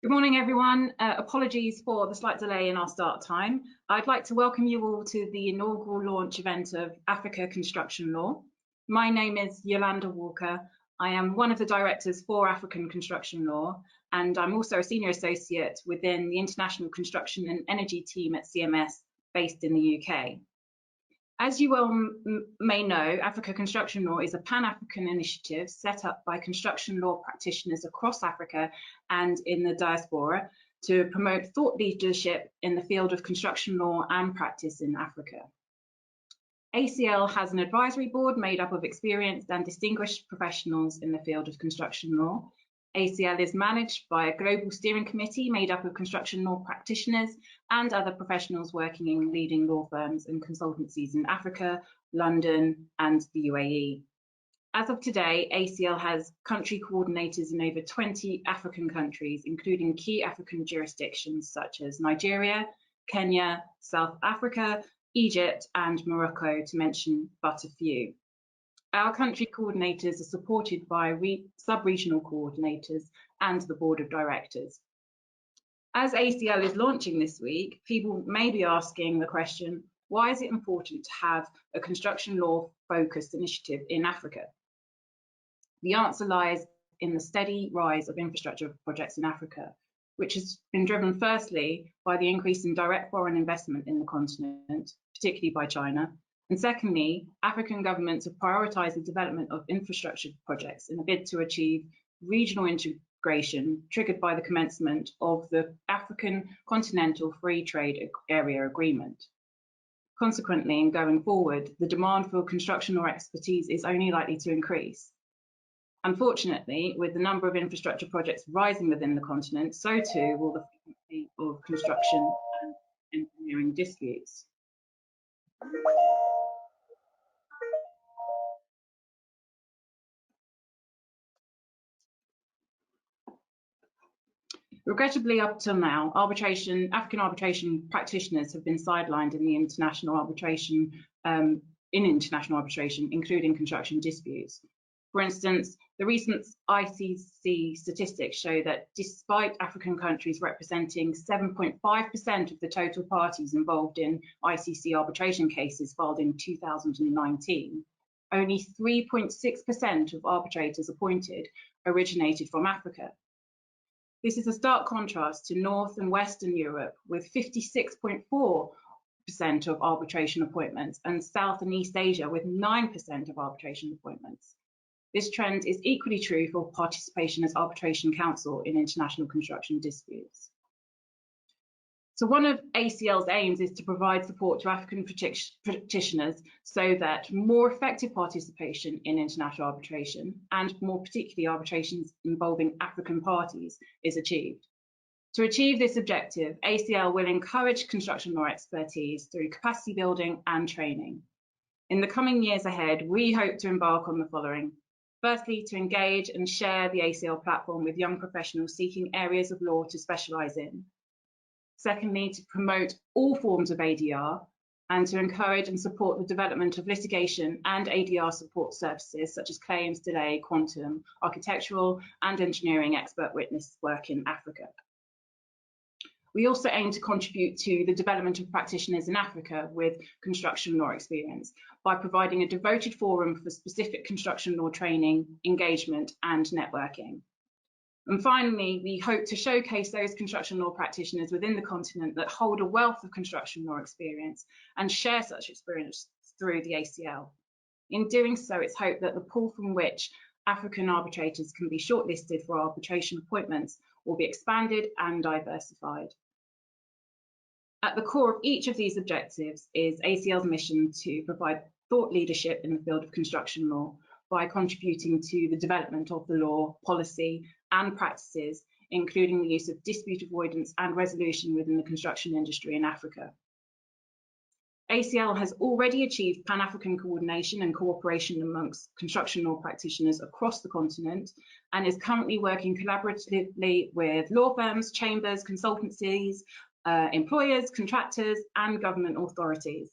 Good morning, everyone. Apologies for the slight delay in our start time. I'd like to welcome you all to the inaugural launch event of Africa Construction Law. My name is Yolanda Walker. I am one of the directors for African Construction Law, and I'm also a senior associate within the International Construction and Energy team at CMS, based in the UK. As you well may know, Africa Construction Law is a Pan-African initiative set up by construction law practitioners across Africa and in the diaspora to promote thought leadership in the field of construction law and practice in Africa. ACL has an advisory board made up of experienced and distinguished professionals in the field of construction law. ACL is managed by a global steering committee made up of construction law practitioners and other professionals working in leading law firms and consultancies in Africa, London, and the UAE. As of today, ACL has country coordinators in over 20 African countries, including key African jurisdictions such as Nigeria, Kenya, South Africa, Egypt, and Morocco, to mention but a few. Our country coordinators are supported by sub-regional coordinators and the board of directors. As ACL is launching this week, people may be asking the question, why is it important to have a construction law focused initiative in Africa? The answer lies in the steady rise of infrastructure projects in Africa, which has been driven firstly by the increase in direct foreign investment in the continent, particularly by China. And secondly, African governments have prioritised the development of infrastructure projects in a bid to achieve regional integration triggered by the commencement of the African Continental Free Trade Area Agreement. Consequently, and going forward, the demand for construction law expertise is only likely to increase. Unfortunately, with the number of infrastructure projects rising within the continent, so too will the frequency of construction and engineering disputes. Regrettably, up till now, African arbitration practitioners have been sidelined in international arbitration, including construction disputes. For instance, the recent ICC statistics show that despite African countries representing 7.5% of the total parties involved in ICC arbitration cases filed in 2019, only 3.6% of arbitrators appointed originated from Africa. This is a stark contrast to North and Western Europe, with 56.4% of arbitration appointments, and South and East Asia with 9% of arbitration appointments. This trend is equally true for participation as arbitration counsel in international construction disputes. So one of ACL's aims is to provide support to African practitioners so that more effective participation in international arbitration, and more particularly arbitrations involving African parties, is achieved. To achieve this objective, ACL will encourage construction law expertise through capacity building and training. In the coming years ahead, we hope to embark on the following. Firstly, to engage and share the ACL platform with young professionals seeking areas of law to specialise in. Secondly, to promote all forms of ADR and to encourage and support the development of litigation and ADR support services such as claims, delay, quantum, architectural and engineering expert witness work in Africa. We also aim to contribute to the development of practitioners in Africa with construction law experience by providing a devoted forum for specific construction law training, engagement and networking. And finally, we hope to showcase those construction law practitioners within the continent that hold a wealth of construction law experience and share such experience through the ACL. In doing so, it's hoped that the pool from which African arbitrators can be shortlisted for arbitration appointments will be expanded and diversified. At the core of each of these objectives is ACL's mission to provide thought leadership in the field of construction law by contributing to the development of the law, policy and practices, including the use of dispute avoidance and resolution within the construction industry in Africa. ACL has already achieved Pan-African coordination and cooperation amongst construction law practitioners across the continent and is currently working collaboratively with law firms, chambers, consultancies, employers, contractors and government authorities.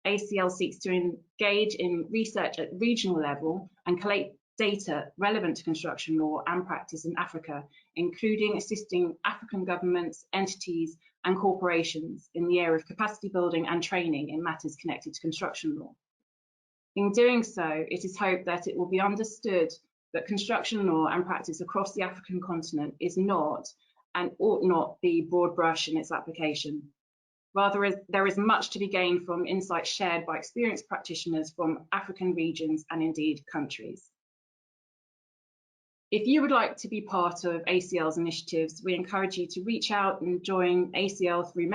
ACL seeks to engage in research at regional level and collate data relevant to construction law and practice in Africa, including assisting African governments, entities and corporations in the area of capacity building and training in matters connected to construction law. In doing so, it is hoped that it will be understood that construction law and practice across the African continent is not and ought not be broad brush in its application. Rather, there is much to be gained from insights shared by experienced practitioners from African regions and indeed countries. If you would like to be part of ACL's initiatives, we encourage you to reach out and join ACL through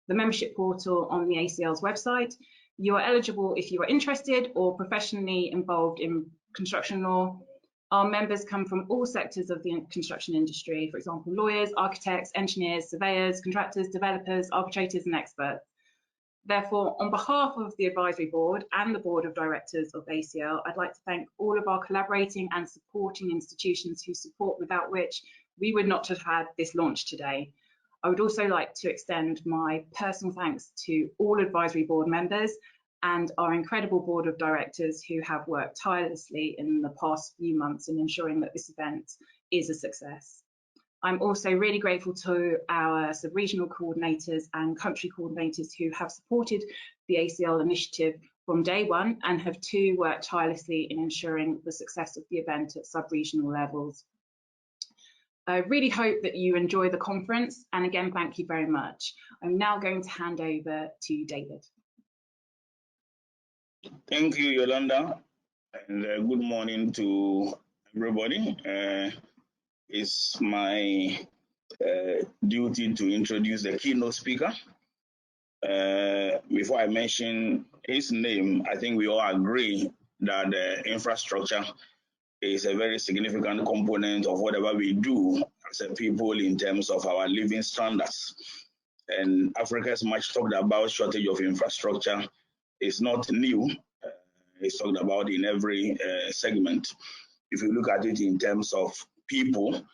the membership portal on the ACL's website. You are eligible if you are interested or professionally involved in construction law. Our members come from all sectors of the construction industry, for example, lawyers, architects, engineers, surveyors, contractors, developers, arbitrators and experts. Therefore, on behalf of the Advisory Board and the Board of Directors of ACL, I'd like to thank all of our collaborating and supporting institutions whose support without which we would not have had this launch today. I would also like to extend my personal thanks to all Advisory Board members and our incredible Board of Directors who have worked tirelessly in the past few months in ensuring that this event is a success. I'm also really grateful to our sub-regional coordinators and country coordinators who have supported the ACL initiative from day one and have too worked tirelessly in ensuring the success of the event at sub-regional levels. I really hope that you enjoy the conference, and again, thank you very much. I'm now going to hand over to David. Thank you, Yolanda, and good morning to everybody. It's my duty to introduce the keynote speaker. Before I mention his name, I think we all agree that infrastructure is a very significant component of whatever we do as a people in terms of our living standards. And Africa's much talked about shortage of infrastructure is not new. It's talked about in every segment. If you look at it in terms of people,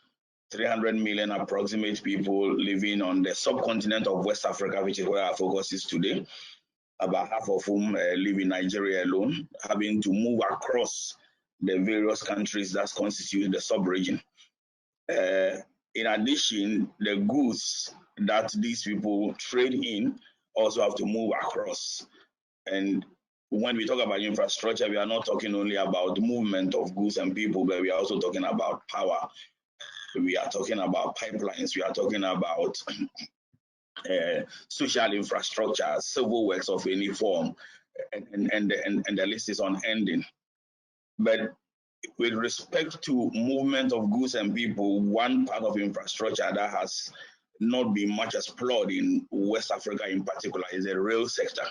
300 million approximate people living on the subcontinent of West Africa, which is where our focus is today, about half of whom live in Nigeria alone, having to move across the various countries that constitute the sub-region. In addition, the goods that these people trade in also have to move across. And when we talk about infrastructure, we are not talking only about the movement of goods and people, but we are also talking about power. We are talking about pipelines. We are talking about social infrastructure, civil works of any form, and the list is unending. But with respect to movement of goods and people, one part of infrastructure that has not been much explored in West Africa in particular is the rail sector.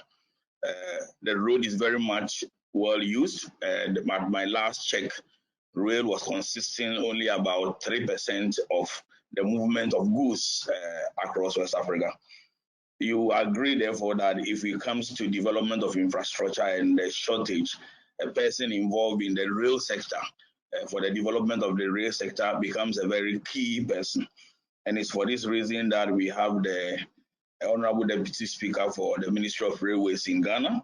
The road is very much well used. At my last check, rail was consisting only about 3% of the movement of goods across West Africa. You agree, therefore, that if it comes to development of infrastructure and the shortage, a person involved in the rail sector for the development of the rail sector becomes a very key person. And it's for this reason that we have the Honorable Deputy Speaker for the Ministry of Railways in Ghana,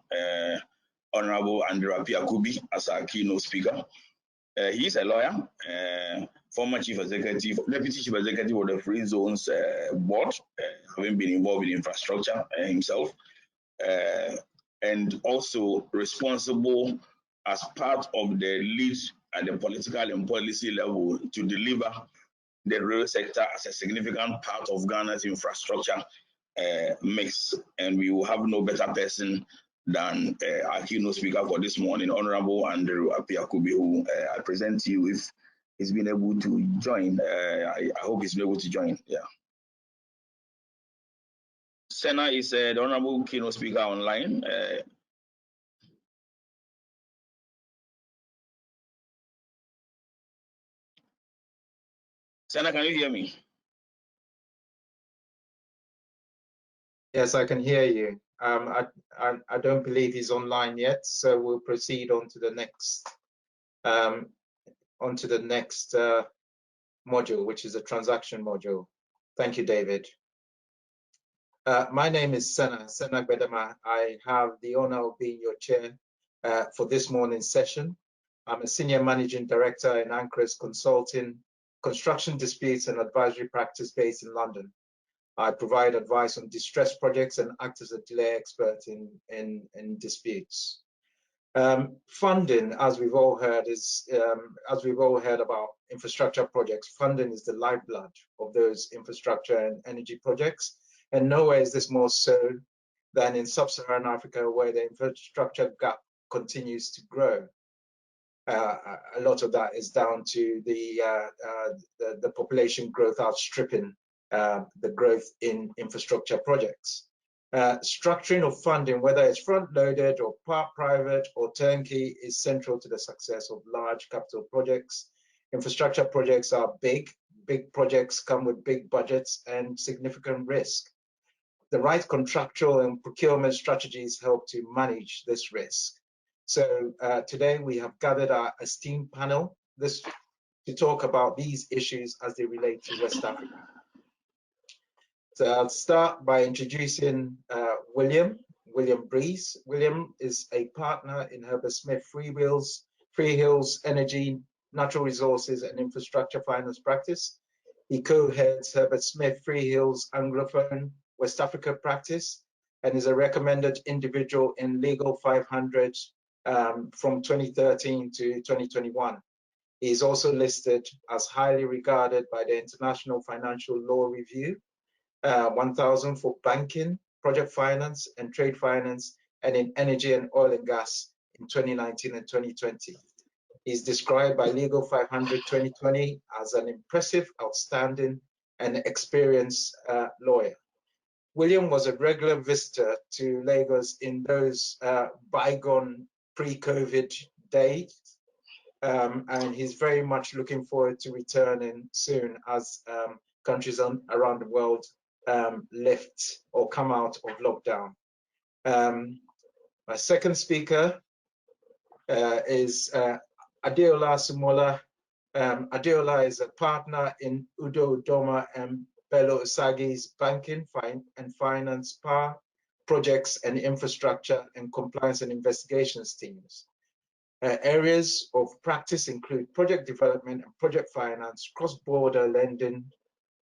Honorable Andrew Apiakubi, as our keynote speaker. He's a lawyer, former Deputy Chief Executive of the Free Zones Board, having been involved in infrastructure himself, and also responsible as part of the lead at the political and policy level to deliver the rail sector as a significant part of Ghana's infrastructure mix. And we will have no better person than our keynote speaker for this morning, Honorable Andrew Apiakubi, who I present to you if he's been able to join. I hope he's been able to join. Yeah. Senna is the Honorable keynote speaker online. Senna, can you hear me? Yes, I can hear you. I don't believe he's online yet, so we'll proceed on to the next module, which is a transaction module. Thank you, David. My name is Senna Bedama. I have the honor of being your chair for this morning's session. I'm a Senior Managing Director in Anchorage Consulting, Construction Disputes and Advisory Practice based in London. I provide advice on distressed projects and act as a delay expert in disputes. Funding, as we've all heard, about infrastructure projects. Funding is the lifeblood of those infrastructure and energy projects, and nowhere is this more so than in sub-Saharan Africa, where the infrastructure gap continues to grow. A lot of that is down to the population growth outstripping the growth in infrastructure projects. Structuring of funding, whether it's front-loaded or part-private or turnkey, is central to the success of large capital projects. Infrastructure projects are big. Big projects come with big budgets and significant risk. The right contractual and procurement strategies help to manage this risk. So today we have gathered our esteemed panel to talk about these issues as they relate to West Africa. So I'll start by introducing William Breeze. William is a partner in Herbert Smith Freehills Energy, Natural Resources and Infrastructure Finance Practice. He co-heads Herbert Smith Freehills Anglophone West Africa Practice and is a recommended individual in Legal 500 from 2013 to 2021. He is also listed as highly regarded by the International Financial Law Review 1000 for banking, project finance, and trade finance, and in energy and oil and gas in 2019 and 2020. He's described by Legal 500 2020 as an impressive, outstanding, and experienced lawyer. William was a regular visitor to Lagos in those bygone pre-COVID days, and he's very much looking forward to returning soon as countries around the world lift or come out of lockdown. My second speaker is Adeola Sumola. Adeola is a partner in Udo Udoma and Bello Osagi's banking and finance, power, projects and infrastructure and compliance and investigations teams. Areas of practice include project development and project finance, cross-border lending,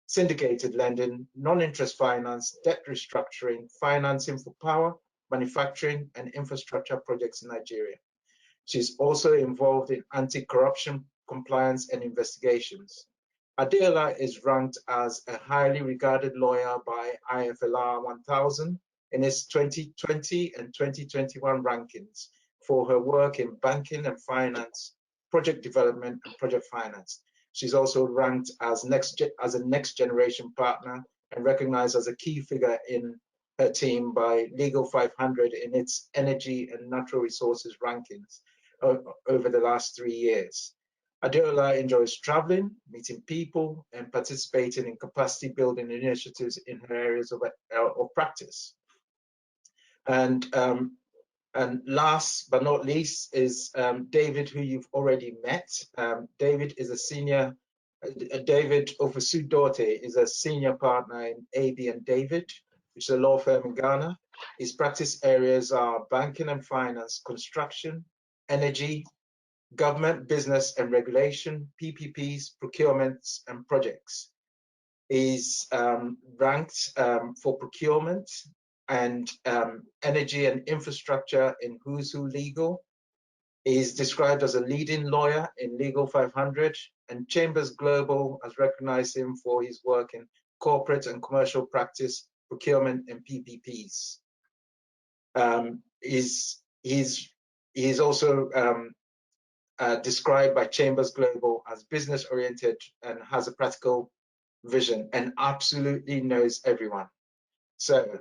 syndicated lending, non-interest finance, debt restructuring, financing for power, manufacturing, and infrastructure projects in Nigeria. She's also involved in anti-corruption, compliance, and investigations. Adeola is ranked as a highly regarded lawyer by IFLR 1000 in its 2020 and 2021 rankings for her work in banking and finance, project development, and project finance. She's also ranked as a next generation partner and recognized as a key figure in her team by Legal 500 in its energy and natural resources rankings over the last 3 years. Adeola enjoys traveling, meeting people, and participating in capacity building initiatives in her areas of practice. And last but not least is David, who you've already met. David Ofosu-Dorte is a senior partner in AB and David, which is a law firm in Ghana. His practice areas are banking and finance, construction, energy, government, business and regulation, PPPs, procurements, and projects. He's ranked for procurement and energy and infrastructure in Who's Who Legal. He's described as a leading lawyer in Legal 500, and Chambers Global has recognized him for his work in corporate and commercial practice, procurement, and PPPs. He's also described by Chambers Global as business-oriented and has a practical vision and absolutely knows everyone. So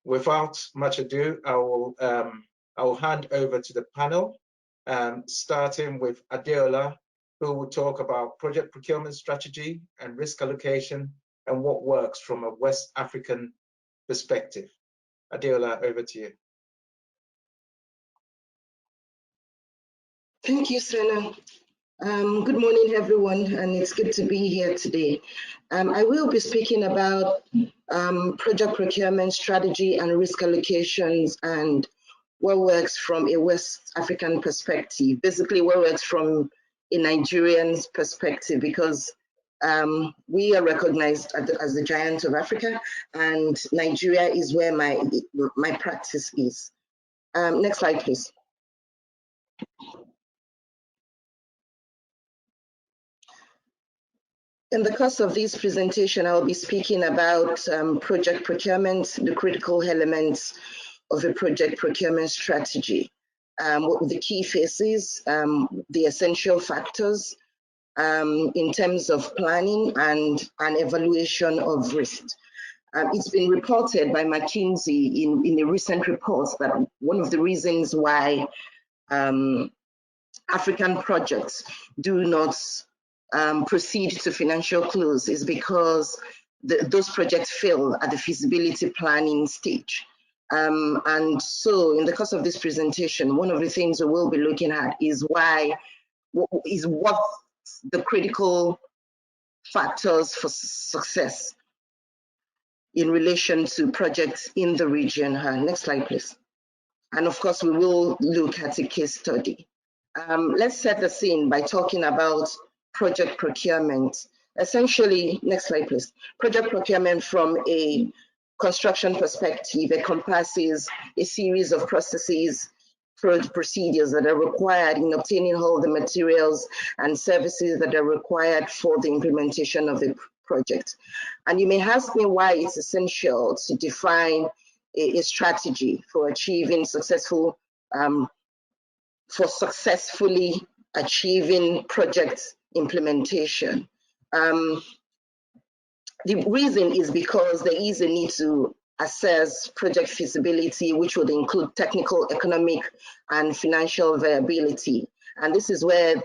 without much ado, I will hand over to the panel, starting with Adeola, who will talk about project procurement strategy and risk allocation and what works from a West African perspective. Adeola, over to you. Thank you, Sena. Good morning, everyone, and it's good to be here today. I will be speaking about project procurement strategy and risk allocations and what works from a West African perspective, basically what works from a Nigerian's perspective, because we are recognized as the giant of Africa, and Nigeria is where my practice is. Next slide, please. In the course of this presentation, I'll be speaking about project procurement, the critical elements of a project procurement strategy, the key phases, the essential factors in terms of planning and an evaluation of risk. It's been reported by McKinsey in a recent report that one of the reasons why African projects do not proceed to financial close is because those projects fail at the feasibility planning stage. And so in the course of this presentation, one of the things we will be looking at is what the critical factors for success in relation to projects in the region. Next slide, please. And of course, we will look at a case study. Let's set the scene by talking about project procurement. Essentially, next slide, please. Project procurement from a construction perspective encompasses a series of processes, procedures that are required in obtaining all the materials and services that are required for the implementation of the project. And you may ask me why it's essential to define a strategy for achieving successfully achieving project implementation. The reason is because there is a need to assess project feasibility, which would include technical, economic, and financial viability. And this is where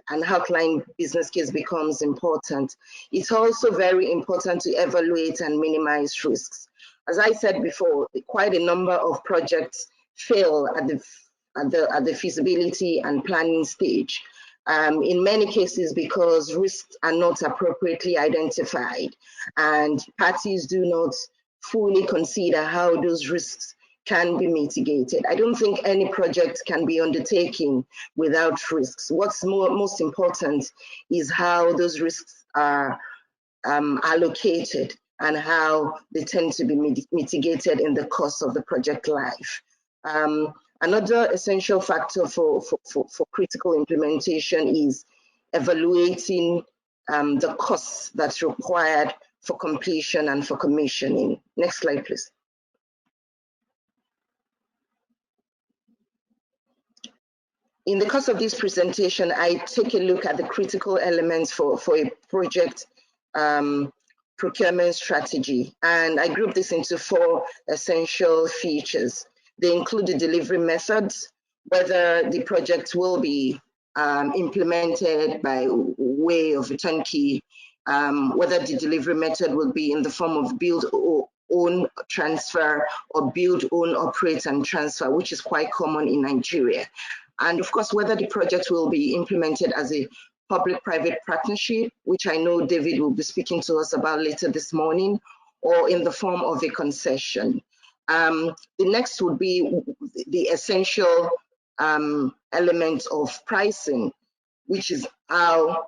an outline business case becomes important. It's also very important to evaluate and minimize risks. As I said before, quite a number of projects fail at the feasibility and planning stage. In many cases because risks are not appropriately identified and parties do not fully consider how those risks can be mitigated. I don't think any project can be undertaken without risks. What's most important is how those risks are allocated and how they tend to be mitigated in the course of the project life. Another essential factor for critical implementation is evaluating the costs that's required for completion and for commissioning. Next slide, please. In the course of this presentation, I take a look at the critical elements for a project procurement strategy, and I group this into 4 essential features. They include the delivery methods, whether the project will be implemented by way of a turnkey, whether the delivery method will be in the form of build, own, transfer, or build, own, operate, and transfer, which is quite common in Nigeria. And of course, whether the project will be implemented as a public-private partnership, which I know David will be speaking to us about later this morning, or in the form of a concession. The next would be the essential element of pricing, which is how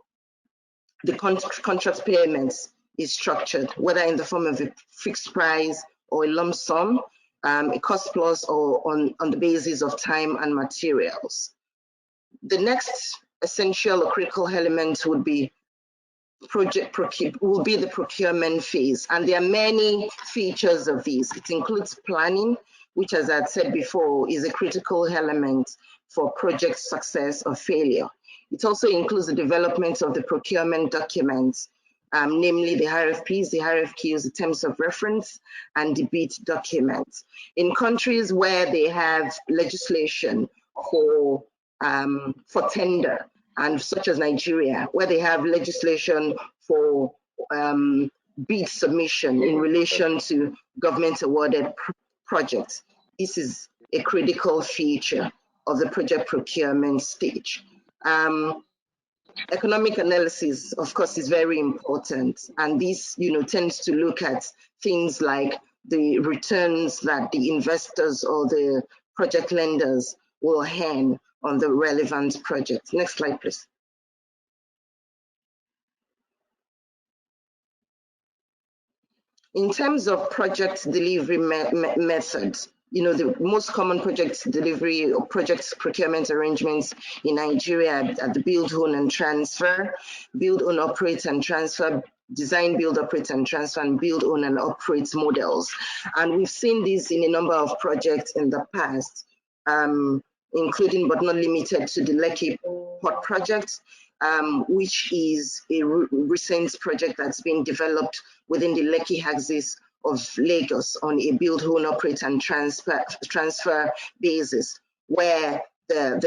the contract payments is structured, whether in the form of a fixed price or a lump sum, a cost plus, or on the basis of time and materials. The next essential or critical element would be the procurement phase, and there are many features of these. It includes planning, which, as I said before, is a critical element for project success or failure. It also includes the development of the procurement documents, namely the RFPs, the RFQs, the terms of reference, and the bid documents. In countries where they have legislation for tender, and such as Nigeria, where they have legislation for bid submission in relation to government-awarded projects, this is a critical feature of the project procurement stage. Economic analysis, of course, is very important, and this, tends to look at things like the returns that the investors or the project lenders will earn on the relevant project. Next slide, please. In terms of project delivery methods, the most common project delivery or project procurement arrangements in Nigeria are the build, own, and transfer, build, own, operate, and transfer, design, build, operate, and transfer, and build, own, and operate models. And we've seen this in a number of projects in the past, including but not limited to the Lekki Port project, which is a recent project that's been developed within the Lekki axis of Lagos on a build, own, operate, and transfer basis, where there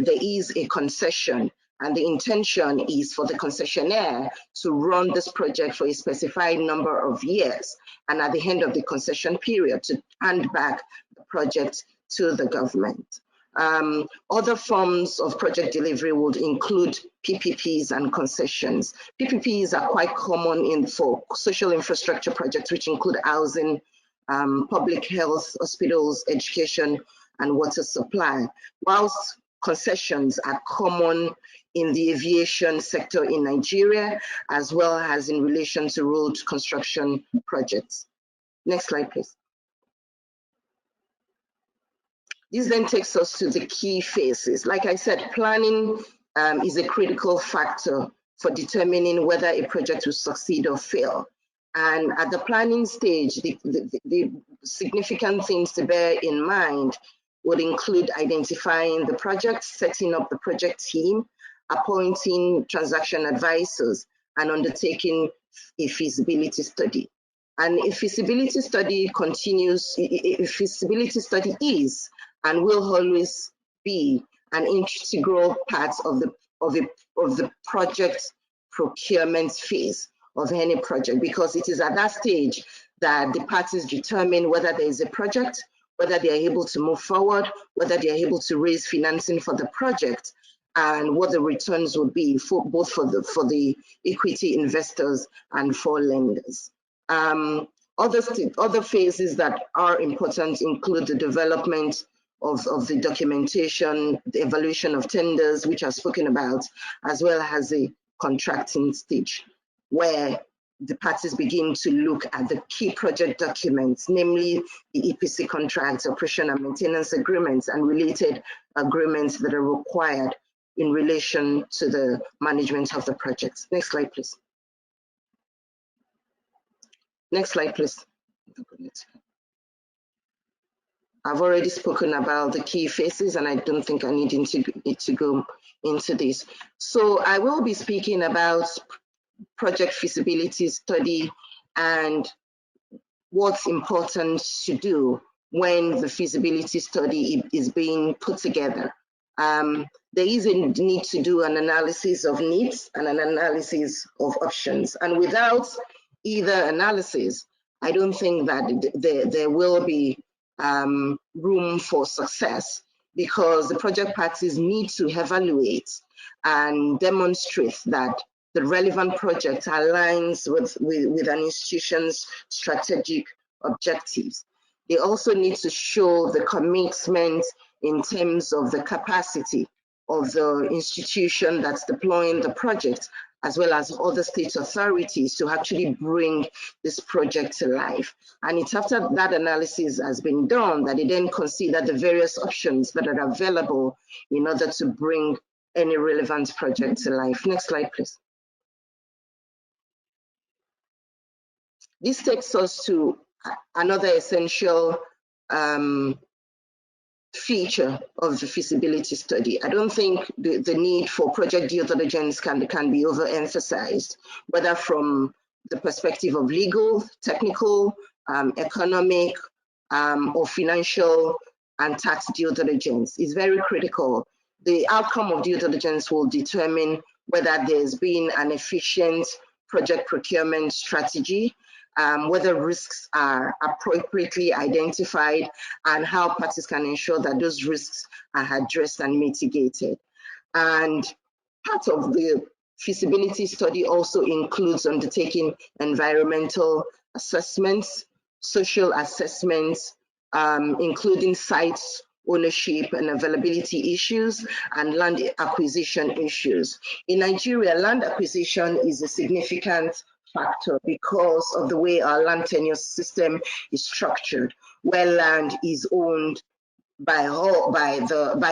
is a concession, and the intention is for the concessionaire to run this project for a specified number of years, and at the end of the concession period to hand back the project to the government. Other forms of project delivery would include PPPs and concessions. PPPs are quite common for social infrastructure projects, which include housing, public health, hospitals, education, and water supply, whilst concessions are common in the aviation sector in Nigeria, as well as in relation to road construction projects. Next slide, please. This then takes us to the key phases. Like I said, planning is a critical factor for determining whether a project will succeed or fail. And at the planning stage, the significant things to bear in mind would include identifying the project, setting up the project team, appointing transaction advisors, and undertaking a feasibility study. And a feasibility study is and will always be an integral part of the project procurement phase of any project, because it is at that stage that the parties determine whether there is a project, whether they are able to move forward, whether they are able to raise financing for the project, and what the returns would be for both for the equity investors and for lenders. Other phases that are important include the development of the documentation, the evaluation of tenders, which I've spoken about, as well as the contracting stage, where the parties begin to look at the key project documents, namely the EPC contracts, operation and maintenance agreements, and related agreements that are required in relation to the management of the projects. Next slide, please. Next slide, please. I've already spoken about the key phases, and I don't think I need to go into this. So I will be speaking about project feasibility study and what's important to do when the feasibility study is being put together. There is a need to do an analysis of needs and an analysis of options. And without either analysis, I don't think that there will be room for success, because the project parties need to evaluate and demonstrate that the relevant project aligns with an institution's strategic objectives. They also need to show the commitment in terms of the capacity of the institution that's deploying the project, as well as other state authorities, to actually bring this project to life. And it's after that analysis has been done that they then consider the various options that are available in order to bring any relevant project to life. Next slide, please. This takes us to another essential feature of the feasibility study. I don't think the need for project due diligence can be overemphasized, whether from the perspective of legal, technical, economic, or financial and tax due diligence. Is very critical. The outcome of due diligence will determine whether there's been an efficient project procurement strategy, whether risks are appropriately identified, and how parties can ensure that those risks are addressed and mitigated. And part of the feasibility study also includes undertaking environmental assessments, social assessments, including site ownership and availability issues, and land acquisition issues. In Nigeria, land acquisition is a significant factor because of the way our land tenure system is structured, where land is owned by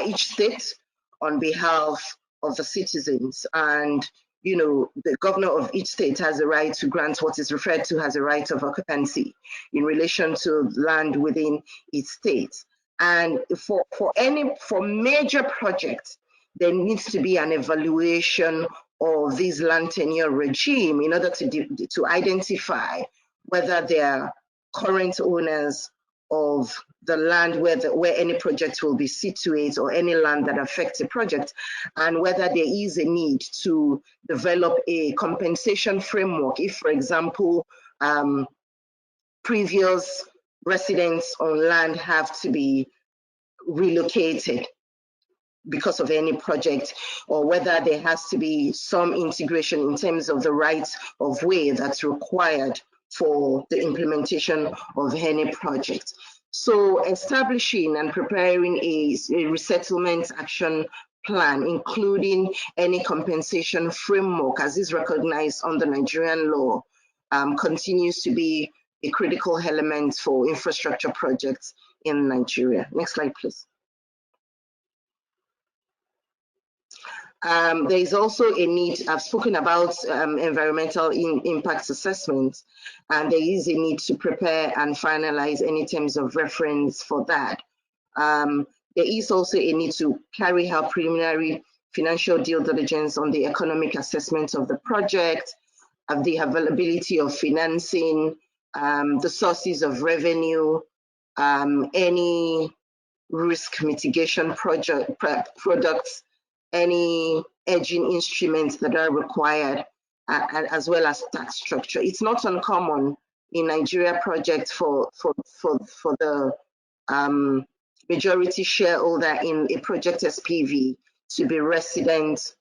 each state on behalf of the citizens, and the governor of each state has a right to grant what is referred to as a right of occupancy in relation to land within its state. And for major projects, there needs to be an evaluation of this land tenure regime in order to identify whether they are current owners of the land where any project will be situated, or any land that affects a project, and whether there is a need to develop a compensation framework if, for example, previous residents on land have to be relocated because of any project, or whether there has to be some integration in terms of the rights of way that's required for the implementation of any project. So establishing and preparing a resettlement action plan, including any compensation framework as is recognized under Nigerian law, continues to be a critical element for infrastructure projects in Nigeria. Next slide, please. There is also a need, I've spoken about environmental impact assessment, and there is a need to prepare and finalize any terms of reference for that. There is also a need to carry out preliminary financial due diligence on the economic assessment of the project, of the availability of financing, the sources of revenue, any risk mitigation products, any hedging instruments that are required, as well as tax structure. It's not uncommon in Nigeria projects for the majority shareholder in a project SPV to be resident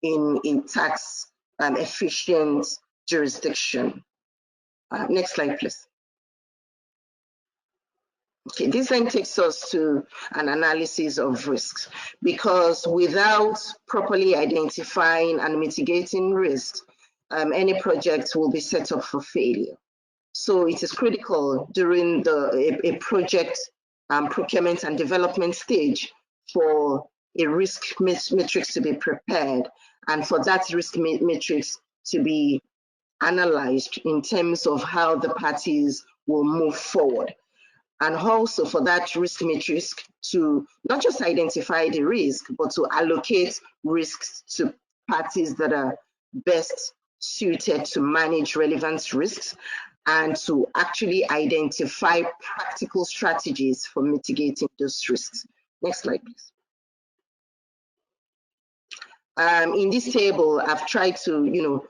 in a tax efficient jurisdiction. Next slide, please. Okay, this then takes us to an analysis of risks, because without properly identifying and mitigating risks, any project will be set up for failure. So it is critical during a project procurement and development stage for a risk matrix to be prepared, and for that risk matrix to be analyzed in terms of how the parties will move forward. And also for that risk matrix to not just identify the risk, but to allocate risks to parties that are best suited to manage relevant risks, and to actually identify practical strategies for mitigating those risks. Next slide, please. In this table, I've tried to,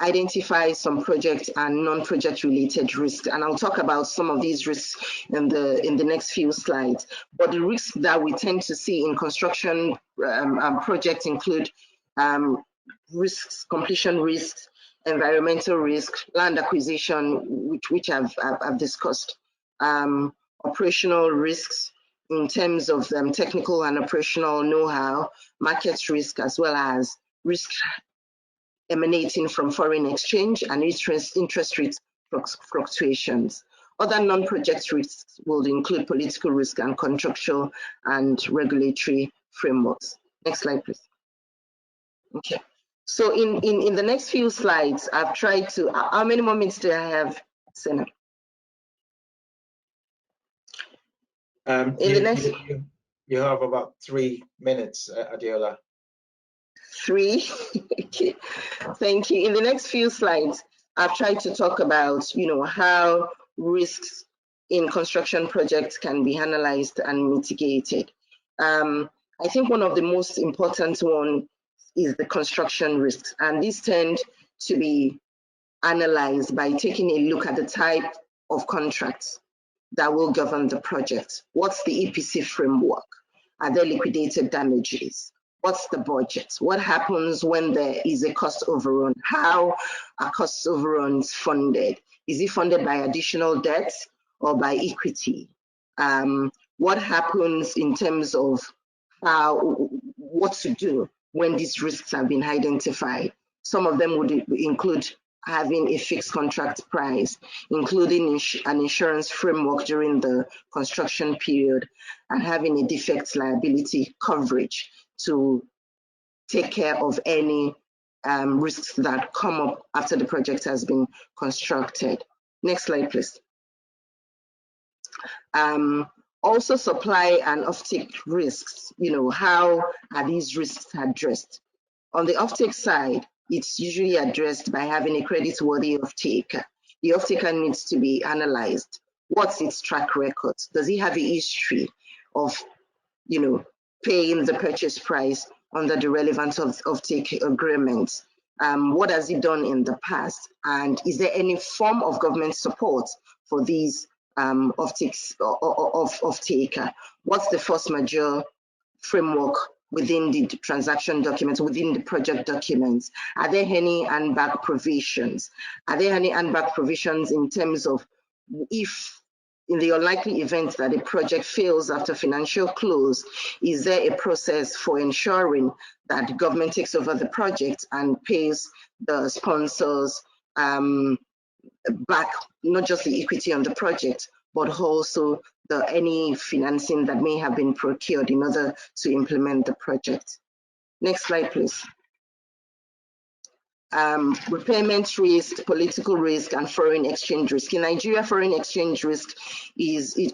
identify some project and non-project related risks, and I'll talk about some of these risks in the next few slides. But the risks that we tend to see in construction projects include risks, completion risks, environmental risk, land acquisition, which I've discussed, operational risks in terms of technical and operational know-how, market risk, as well as risk emanating from foreign exchange and interest rate fluctuations. Other non-project risks will include political risk and contractual and regulatory frameworks. Next slide, please. Okay. So in the next few slides, I've tried to, how many more minutes do I have, Senna? You have about 3 minutes, Adiola. 3? Okay, thank you. In the next few slides, I've tried to talk about, how risks in construction projects can be analyzed and mitigated. I think one of the most important one is the construction risks, and these tend to be analyzed by taking a look at the type of contracts that will govern the project. What's the EPC framework? Are there liquidated damages? What's the budget? What happens when there is a cost overrun? How are cost overruns funded? Is it funded by additional debt or by equity? what happens in terms of what to do when these risks have been identified. Some of them would include having a fixed contract price, including an insurance framework during the construction period, and having a defect liability coverage to take care of any risks that come up after the project has been constructed. Next slide, please. Also supply and offtake risks, how are these risks addressed? On the offtake side, it's usually addressed by having a creditworthy offtaker. The offtaker needs to be analyzed. What's its track record? Does he have a history of, paying the purchase price under the relevant offtake agreements? What has he done in the past? And is there any form of government support for these offtaker? What's the force majeure framework within the transaction documents, within the project documents? Are there any handback provisions? Are there any handback provisions in terms of if, in the unlikely event that a project fails after financial close, is there a process for ensuring that the government takes over the project and pays the sponsors back, not just the equity on the project, but also any financing that may have been procured in order to implement the project? Next slide, please. Repayment risk, political risk, and foreign exchange risk. In Nigeria, foreign exchange risk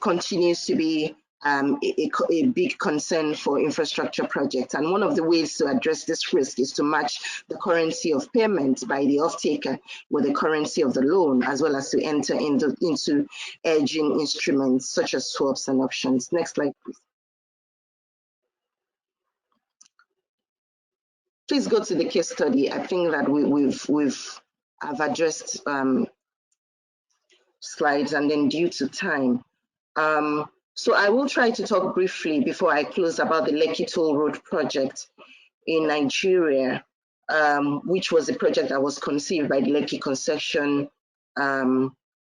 continues to be a big concern for infrastructure projects. And one of the ways to address this risk is to match the currency of payment by the off-taker with the currency of the loan, as well as to enter into hedging instruments such as swaps and options. Next slide, please. Please go to the case study. I think that I've addressed slides, and then due to time. So I will try to talk briefly before I close about the Lekki Toll Road project in Nigeria, which was a project that was conceived by the Lekki Concession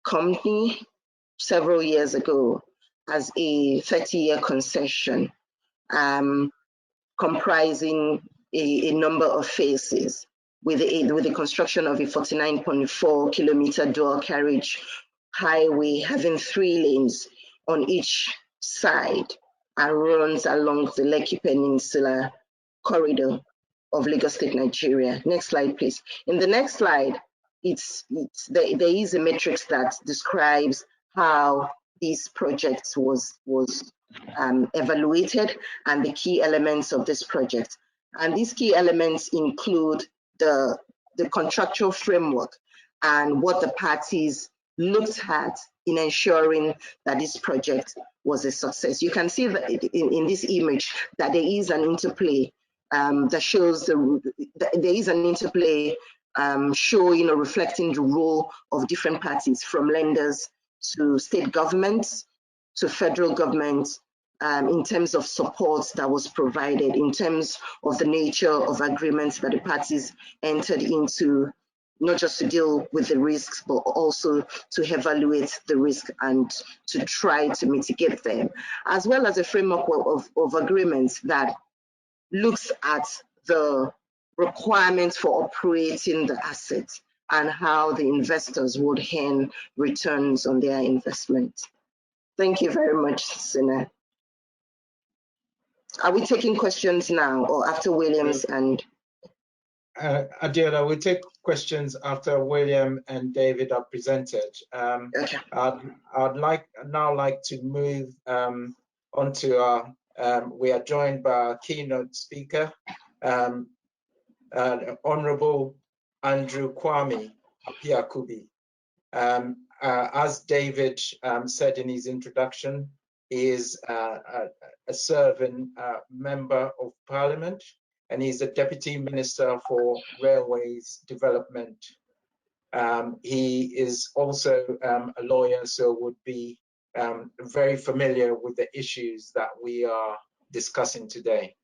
Company several years ago as a 30-year concession, comprising a number of phases, with the construction of a 49.4 kilometer dual carriage highway having 3 lanes on each side and runs along the Lekki Peninsula corridor of Lagos State, Nigeria. Next slide, please. In the next slide, there is a matrix that describes how this project was evaluated and the key elements of this project. And these key elements include the contractual framework and what the parties looked at in ensuring that this project was a success. You can see that in this image that there is an interplay that shows there is an interplay showing or reflecting the role of different parties, from lenders to state governments to federal government, in terms of support that was provided, in terms of the nature of agreements that the parties entered into, not just to deal with the risks, but also to evaluate the risk and to try to mitigate them, as well as a framework of agreements that looks at the requirements for operating the assets and how the investors would earn returns on their investment. Thank you very much, Sina. Are we taking questions now or after Williams and? Adela, we'll take questions after William and David are presented. Okay. I'd now like to move on to our, we are joined by our keynote speaker, Honorable Andrew Kwame Apiakubi. As David said in his introduction, he is a serving member of Parliament, and he's a Deputy Minister for Railways Development. He is also a lawyer, so would be very familiar with the issues that we are discussing today.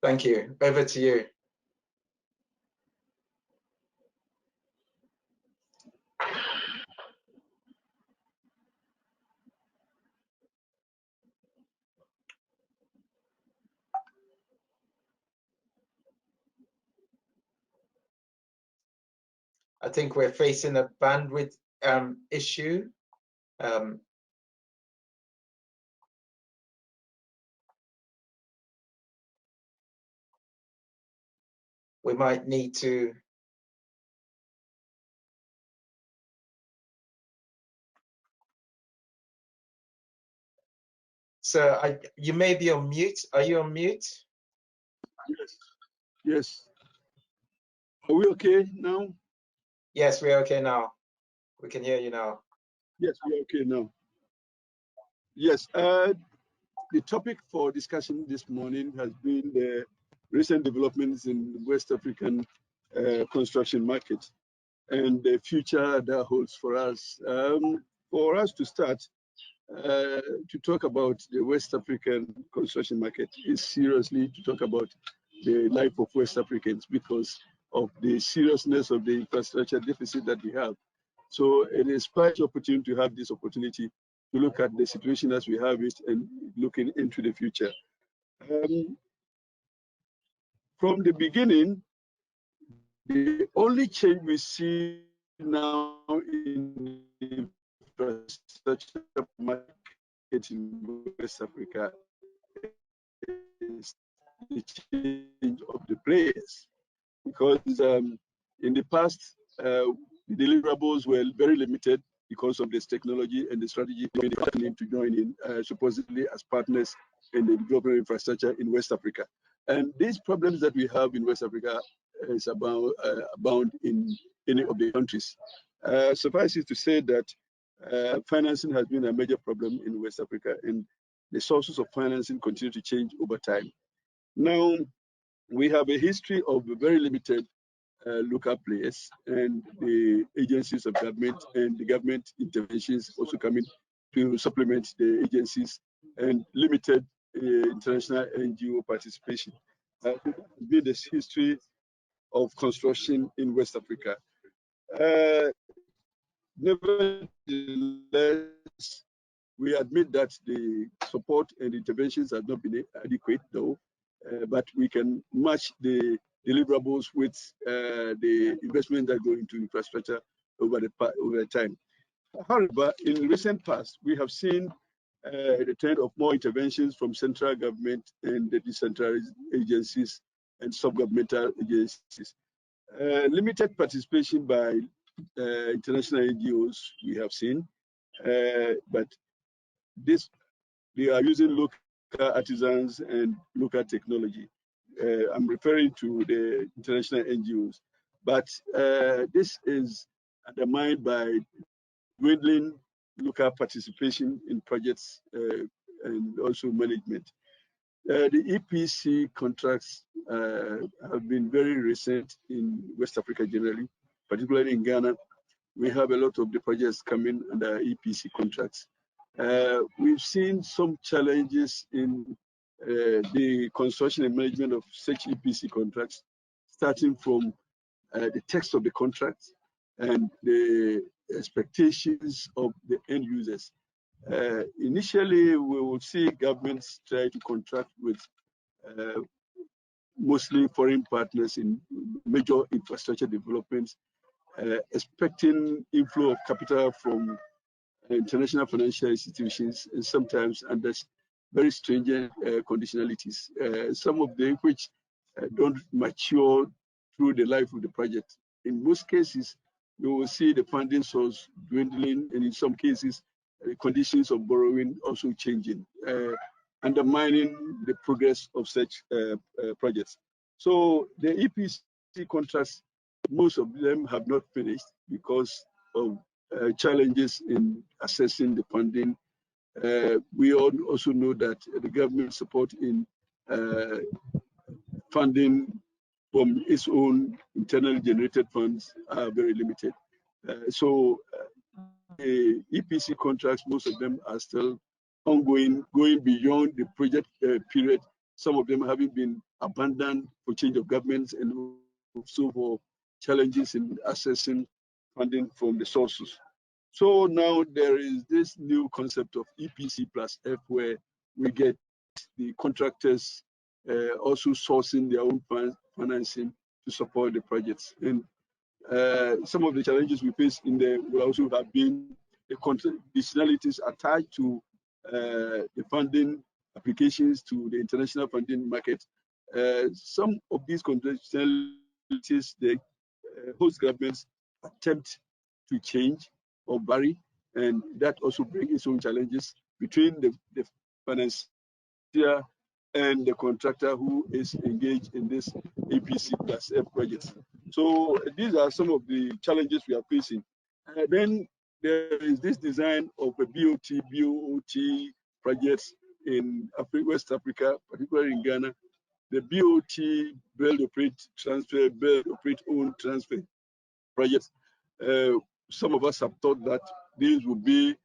Thank you. Over to you. I think we're facing a bandwidth issue. We might need to. So you may be on mute. Are you on mute? Yes. Yes. Are we okay now? Yes, we're okay now. We can hear you now. Yes, we're okay now. Yes. The topic for discussion this morning has been the recent developments in the West African construction market and the future that holds for us. For us to start, to talk about the West African construction market is seriously to talk about the life of West Africans because of the seriousness of the infrastructure deficit that we have. So it is quite an opportunity to have this opportunity to look at the situation as we have it and looking into the future. From the beginning, the only change we see now in the infrastructure market in West Africa is the change of the players. Because in the past, the deliverables were very limited because of this technology and the strategy to join in, supposedly as partners in the development infrastructure in West Africa. And these problems that we have in West Africa is abound in any of the countries. Suffice it to say that financing has been a major problem in West Africa, and the sources of financing continue to change over time. Now, we have a history of very limited local players and the agencies of government and the government interventions also coming to supplement the agencies and limited international NGO participation. Be this history of construction in West Africa. Nevertheless, we admit that the support and interventions have not been adequate, though, but we can match the deliverables with the investment that go into infrastructure over time. However, in recent past, we have seen the trend of more interventions from central government and the decentralized agencies and sub-governmental agencies. Limited participation by international NGOs we have seen, but they are using local artisans and local technology. I'm referring to the international NGOs, but this is undermined by dwindling local participation in projects and also management. The EPC contracts have been very recent in West Africa generally, particularly in Ghana. We have a lot of the projects coming under EPC contracts. We've seen some challenges in the construction and management of such EPC contracts, starting from the text of the contract and the expectations of the end users. Initially, we will see governments try to contract with mostly foreign partners in major infrastructure developments, expecting inflow of capital from international financial institutions, and sometimes under very stringent conditionalities, some of them which don't mature through the life of the project. In most cases, you will see the funding source dwindling, and in some cases, the conditions of borrowing also changing, undermining the progress of such projects. So the EPC contracts, most of them have not finished because of challenges in assessing the funding. We all also know that the government support in funding from its own internally generated funds are very limited. So the EPC contracts, most of them are still ongoing, going beyond the project period. Some of them having been abandoned for change of governments and also for challenges in assessing funding from the sources. So now there is this new concept of EPC plus F, where we get the contractors also sourcing their own financing to support the projects. And Some of the challenges we face in there will also have been the conditionalities attached to the funding applications to the international funding market. Some of these conditionalities, the host governments attempt to change or vary, and that also brings its own challenges between the financier and the contractor who is engaged in this APC plus F projects. So these are some of the challenges we are facing. Then there is this design of a BOT projects in West Africa, particularly in Ghana. The BOT, build, operate, transfer, build, operate, own, transfer projects. Some of us have thought that these would be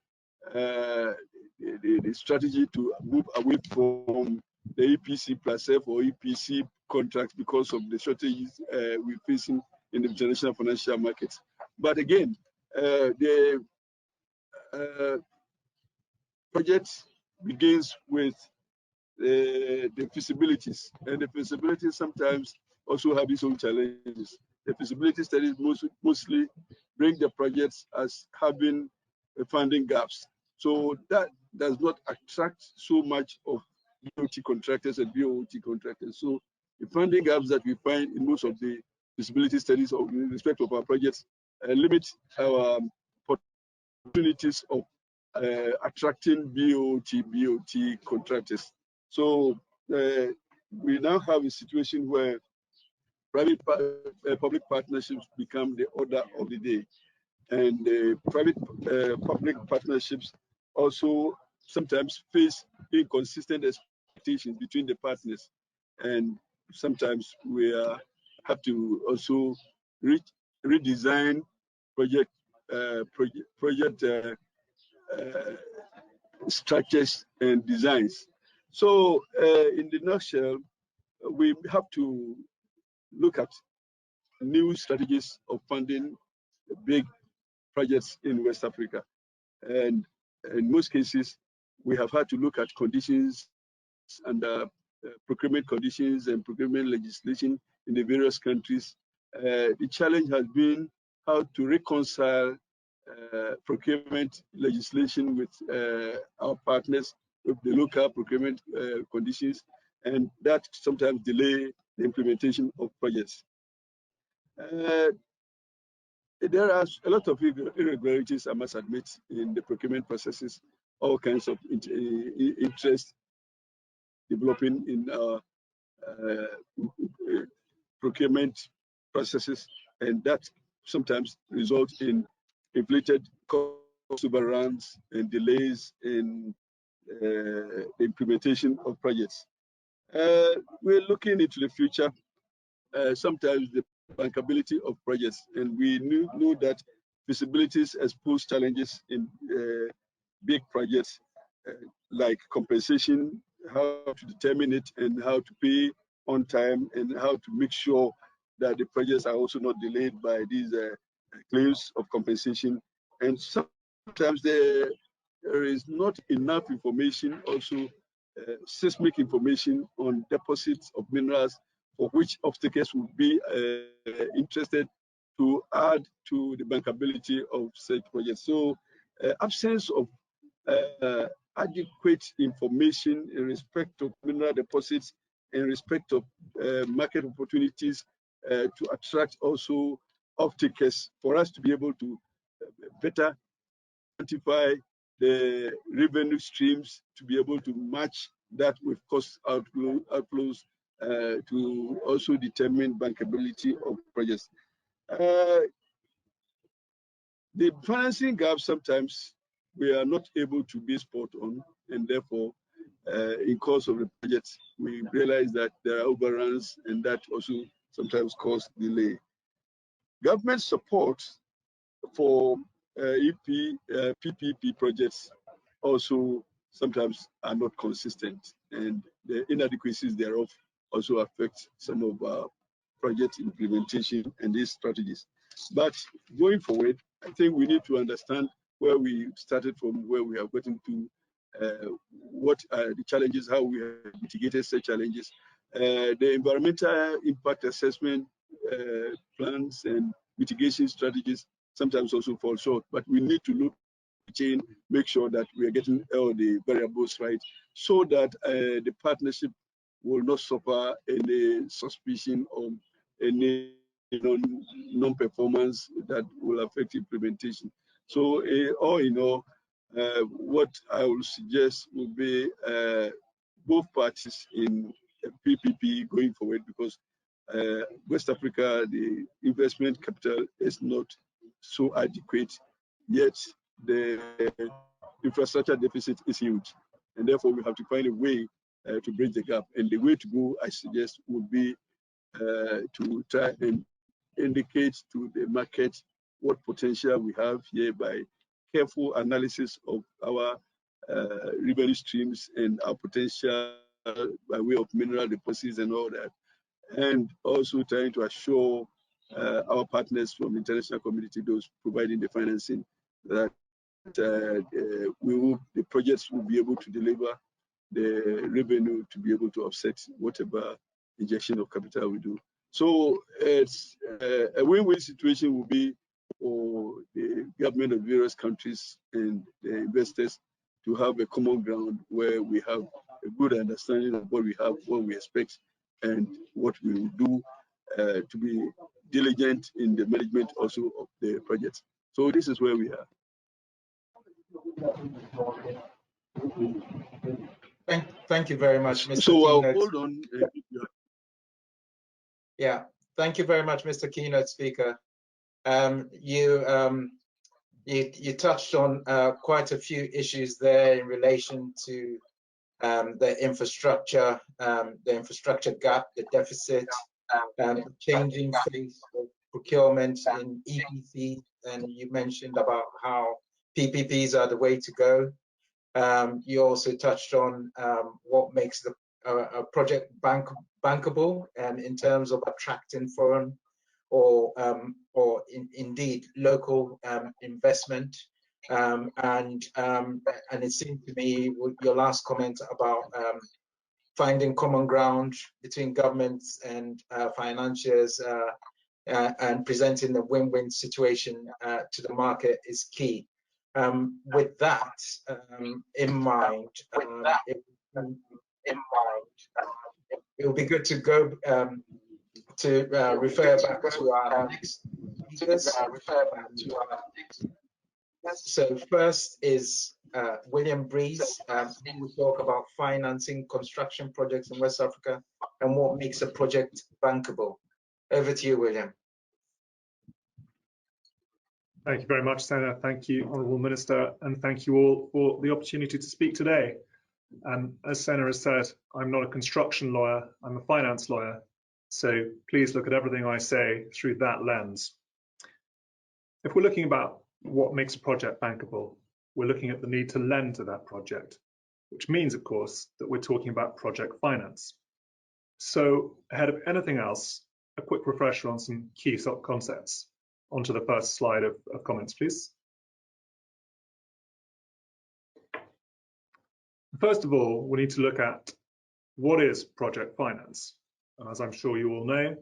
the strategy to move away from the EPC plus F or EPC contracts because of the shortages we're facing in the international financial markets. But again, the project begins with the feasibilities, and the feasibilities sometimes also have its own challenges. The feasibility studies mostly bring the projects as having funding gaps. So that does not attract so much of BOT contractors and BOT contractors. So the funding gaps that we find in most of the feasibility studies or in respect of our projects limit our opportunities of attracting BOT contractors. So we now have a situation where private public partnerships become the order of the day, and private public partnerships also sometimes face inconsistent expectations between the partners, and sometimes we have to also redesign project structures and designs. So in the nutshell, we have to look at new strategies of funding big projects in West Africa. And in most cases, we have had to look at conditions and procurement conditions and procurement legislation in the various countries. The challenge has been how to reconcile procurement legislation with our partners, with the local procurement conditions, and that sometimes delay the implementation of projects. There are a lot of irregularities, I must admit, in the procurement processes, all kinds of interest developing in our procurement processes, and that sometimes results in inflated cost overruns and delays in the implementation of projects. We're looking into the future. Sometimes the bankability of projects, and we know that feasibilities expose challenges in big projects like compensation, how to determine it, and how to pay on time, and how to make sure that the projects are also not delayed by these claims of compensation. And sometimes there is not enough information, also seismic information on deposits of minerals for which off-takers would be interested to add to the bankability of such projects. So absence of adequate information in respect of mineral deposits, in respect of market opportunities to attract also off-takers, for us to be able to better identify the revenue streams, to be able to match that with cost outflows to also determine bankability of projects. The financing gap, sometimes we are not able to be spot on, and therefore in course of the projects, we realize that there are overruns, and that also sometimes cause delay. Government support for PPP projects also sometimes are not consistent, and the inadequacies thereof also affect some of our project implementation and these strategies. But going forward, I think we need to understand where we started from, where we have gotten to, what are the challenges, how we have mitigated such challenges. The environmental impact assessment plans and mitigation strategies sometimes also fall short. But we need to look at the chain, make sure that we are getting all the variables right, so that the partnership will not suffer any suspicion of any non-performance that will affect implementation. So all in all, what I will suggest would be both parties in PPP going forward, because West Africa, the investment capital is not so adequate, yet the infrastructure deficit is huge. And therefore, we have to find a way to bridge the gap. And the way to go, I suggest, would be to try and indicate to the market what potential we have here by careful analysis of our revenue streams and our potential by way of mineral deposits and all that. And also trying to assure our partners from the international community, those providing the financing, that the projects will be able to deliver the revenue to be able to offset whatever injection of capital we do. So it's a win-win situation will be for the government of various countries and the investors to have a common ground where we have a good understanding of what we have, what we expect, and what we will do to be diligent in the management also of the projects. So this is where we are. Thank you very much, Mr. So Keynote. hold on. Yeah, thank you very much, Mr. Keynote Speaker. You touched on quite a few issues there in relation to the infrastructure gap, the deficit, the changing face of procurement in EPC, and you mentioned about how PPPs are the way to go. You also touched on what makes a project bankable in terms of attracting foreign or indeed local investment. And it seemed to me with your last comment about finding common ground between governments and financiers and presenting a win-win situation to the market is key. With that in mind, it would be good to go to refer back to our next speakers. So first is William Breeze, who will talk about financing construction projects in West Africa and what makes a project bankable. Over to you, William. Thank you very much, Senator. Thank you, Honourable Minister, and thank you all for the opportunity to speak today. As Senator has said, I'm not a construction lawyer, I'm a finance lawyer, so please look at everything I say through that lens. If we're looking about what makes a project bankable, we're looking at the need to lend to that project, which means, of course, that we're talking about project finance. So ahead of anything else, a quick refresher on some key concepts. Onto the first slide of comments, please. First of all, we need to look at what is project finance. And as I'm sure you all know,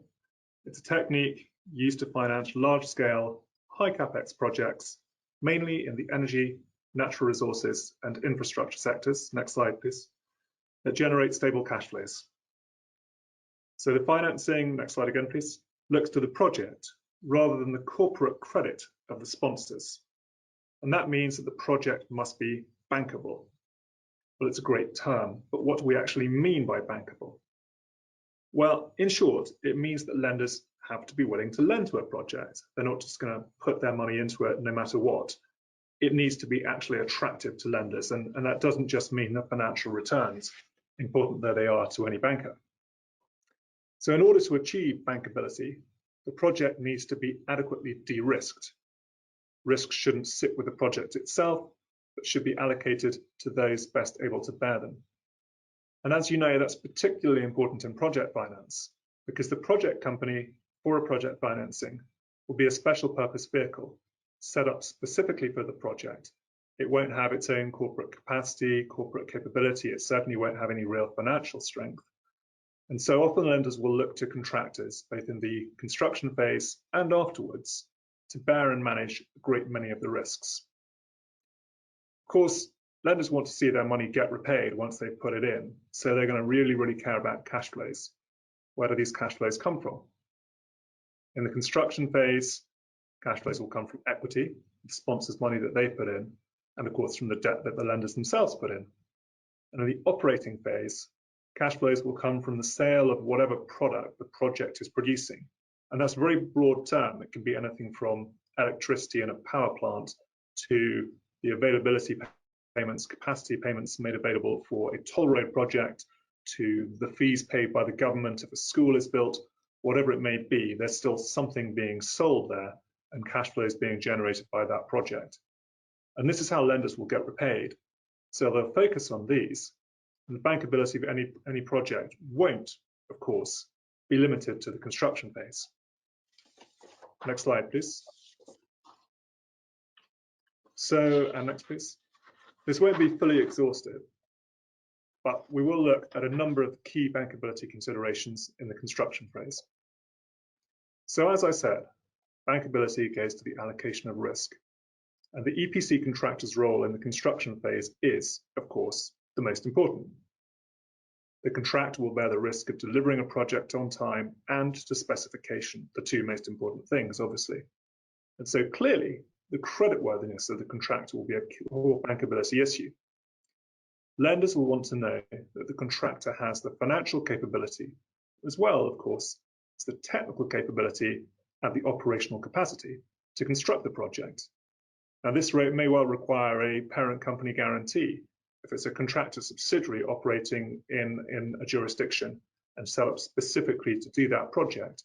it's a technique used to finance large-scale, high capex projects, mainly in the energy, natural resources, and infrastructure sectors. Next slide, please. That generate stable cash flows. So the financing, next slide again, please, looks to the project rather than the corporate credit of the sponsors. And that means that the project must be bankable. Well, it's a great term, but what do we actually mean by bankable? Well, in short, it means that lenders have to be willing to lend to a project. They're not just going to put their money into it no matter what. It needs to be actually attractive to lenders, and that doesn't just mean the financial returns, important though they are to any banker. So in order to achieve bankability, the project needs to be adequately de-risked. Risks shouldn't sit with the project itself, but should be allocated to those best able to bear them. And as you know, that's particularly important in project finance, because the project company for a project financing will be a special purpose vehicle set up specifically for the project. It won't have its own corporate capacity, corporate capability. It certainly won't have any real financial strength. And so often lenders will look to contractors, both in the construction phase and afterwards, to bear and manage a great many of the risks. Of course, lenders want to see their money get repaid once they've put it in, so they're going to really care about cash flows. Where do these cash flows come from? In the construction phase, cash flows will come from equity, the sponsors' money that they put in, and of course from the debt that the lenders themselves put in. And in the operating phase, cash flows will come from the sale of whatever product the project is producing. And that's a very broad term. It can be anything from electricity in a power plant to the availability payments, capacity payments made available for a toll road project, to the fees paid by the government if a school is built, whatever it may be, there's still something being sold there and cash flows being generated by that project. And this is how lenders will get repaid. So they'll focus on these, and the bankability of any project won't, of course, be limited to the construction phase. Next slide, please. So, and next, please. This won't be fully exhaustive, but we will look at a number of key bankability considerations in the construction phase. So as I said, bankability goes to the allocation of risk, and the EPC contractor's role in the construction phase is, of course, the most important. The contractor will bear the risk of delivering a project on time and to specification, the two most important things, obviously. And so clearly, the creditworthiness of the contractor will be a core bankability issue. Lenders will want to know that the contractor has the financial capability, as well, of course, as the technical capability and the operational capacity to construct the project. Now, this may well require a parent company guarantee if it's a contractor subsidiary operating in a jurisdiction and set up specifically to do that project.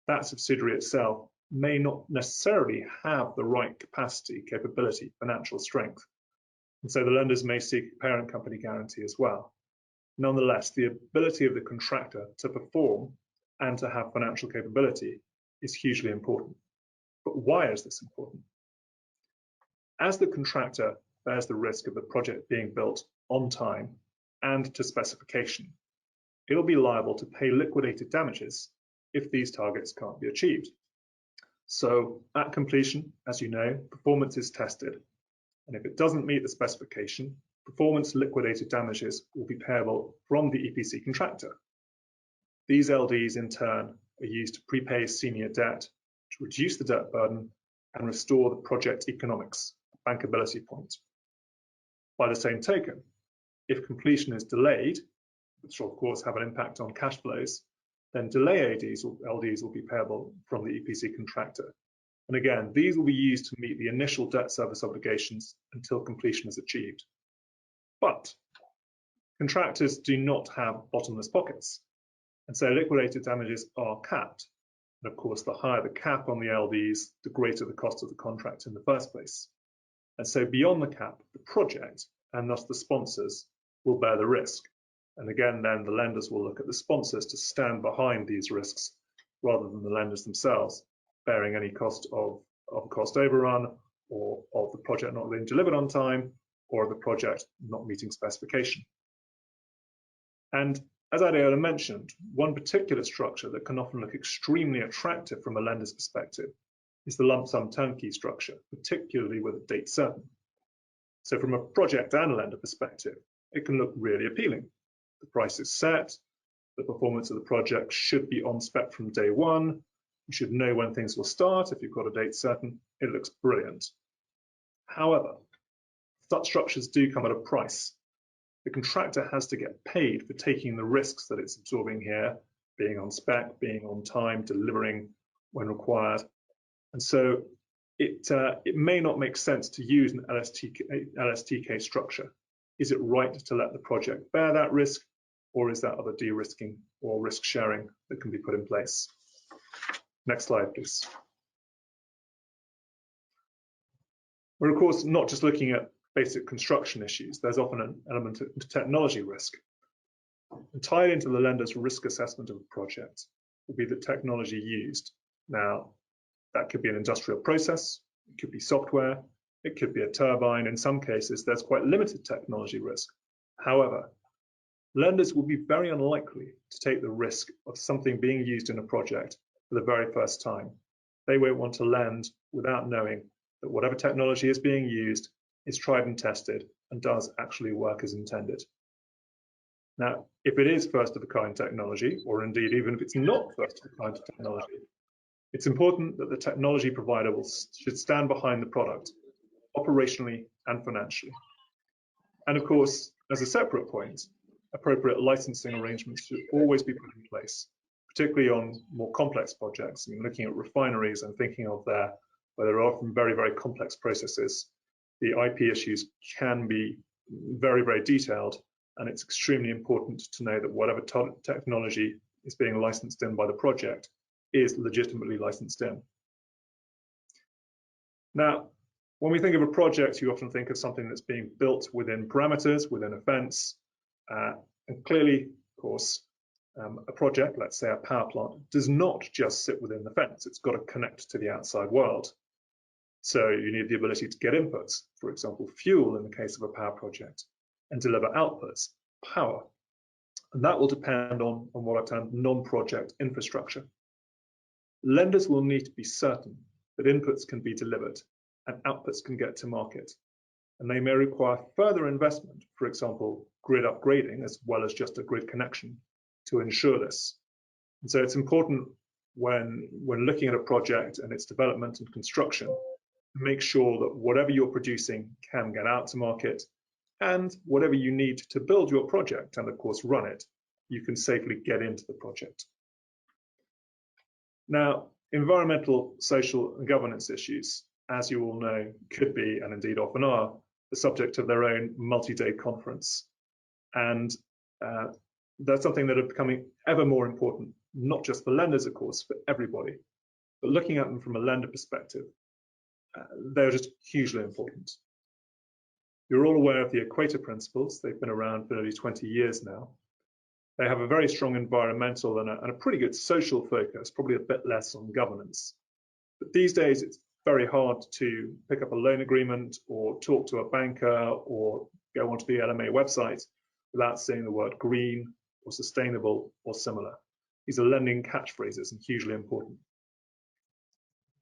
That subsidiary itself may not necessarily have the right capacity, capability, financial strength. And so the lenders may seek a parent company guarantee as well. Nonetheless, the ability of the contractor to perform and to have financial capability is hugely important. But why is this important? As the contractor bears the risk of the project being built on time and to specification, it'll be liable to pay liquidated damages if these targets can't be achieved. So at completion, as you know, performance is tested. And if it doesn't meet the specification, performance liquidated damages will be payable from the EPC contractor. These LDs in turn are used to prepay senior debt, to reduce the debt burden and restore the project economics, bankability point. By the same token, if completion is delayed, which will of course have an impact on cash flows, then delay ADs or LDs will be payable from the EPC contractor. And again, these will be used to meet the initial debt service obligations until completion is achieved. But contractors do not have bottomless pockets, and so liquidated damages are capped. And of course, the higher the cap on the LDs, the greater the cost of the contract in the first place. And so beyond the cap, the project, and thus the sponsors, will bear the risk. And again, then the lenders will look at the sponsors to stand behind these risks rather than the lenders themselves bearing any cost of cost overrun or of the project not being delivered on time or of the project not meeting specification. And as Adeola mentioned, one particular structure that can often look extremely attractive from a lender's perspective is the lump sum turnkey structure, particularly with a date certain. So from a project and lender perspective, it can look really appealing. The price is set, the performance of the project should be on spec from day one, you should know when things will start if you've got a date certain, it looks brilliant. However, such structures do come at a price. The contractor has to get paid for taking the risks that it's absorbing here, being on spec, being on time, delivering when required. And so it may not make sense to use an LSTK structure. Is it right to let the project bear that risk, or is there other de-risking or risk sharing that can be put in place? Next slide, please. We're of course not just looking at basic construction issues. There's often an element of technology risk. And tied into the lender's risk assessment of a project will be the technology used. Now, that could be an industrial process, it could be software, it could be a turbine. In some cases, there's quite limited technology risk. However, lenders will be very unlikely to take the risk of something being used in a project for the very first time. They won't want to lend without knowing that whatever technology is being used is tried and tested and does actually work as intended. Now, if it is first of a kind technology, or indeed even if it's not first of a kind technology, it's important that the technology provider should stand behind the product, operationally and financially. And of course, as a separate point, appropriate licensing arrangements should always be put in place, particularly on more complex projects. I mean, looking at refineries and thinking of there, where there are often very, very complex processes, the IP issues can be very, very detailed, and it's extremely important to know that whatever technology is being licensed in by the project is legitimately licensed in. Now, when we think of a project, you often think of something that's being built within parameters, within a fence, and clearly, of course, a project, let's say a power plant, does not just sit within the fence. It's got to connect to the outside world. So you need the ability to get inputs, for example, fuel in the case of a power project, and deliver outputs, power. And that will depend on what I've termed non-project infrastructure. Lenders will need to be certain that inputs can be delivered and outputs can get to market. And they may require further investment, for example, grid upgrading as well as just a grid connection to ensure this. And so it's important when looking at a project and its development and construction, to make sure that whatever you're producing can get out to market, and whatever you need to build your project and of course run it, you can safely get into the project. Now, environmental, social and governance issues, as you all know, could be, and indeed often are, the subject of their own multi-day conference. And that's something that are becoming ever more important, not just for lenders, of course, for everybody. But looking at them from a lender perspective, they're just hugely important. You're all aware of the Equator Principles. They've been around for nearly 20 years now. They have a very strong environmental and a pretty good social focus, probably a bit less on governance. But these days, it's very hard to pick up a loan agreement or talk to a banker or go onto the LMA website without seeing the word green or sustainable or similar. These are lending catchphrases and hugely important.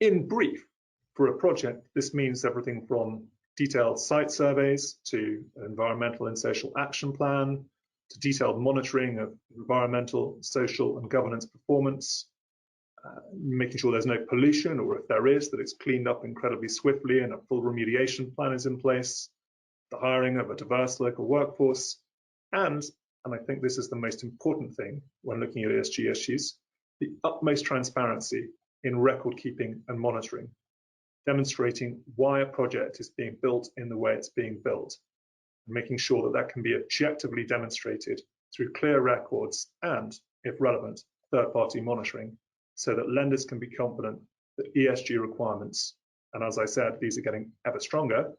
In brief, for a project, this means everything from detailed site surveys to an environmental and social action plan, to detailed monitoring of environmental, social and governance performance, making sure there's no pollution, or if there is, that it's cleaned up incredibly swiftly and a full remediation plan is in place, the hiring of a diverse local workforce, and I think this is the most important thing when looking at ESG issues, the utmost transparency in record keeping and monitoring, demonstrating why a project is being built in the way it's being built, and making sure that that can be objectively demonstrated through clear records and, if relevant, third-party monitoring, so that lenders can be confident that ESG requirements, and as I said, these are getting ever stronger,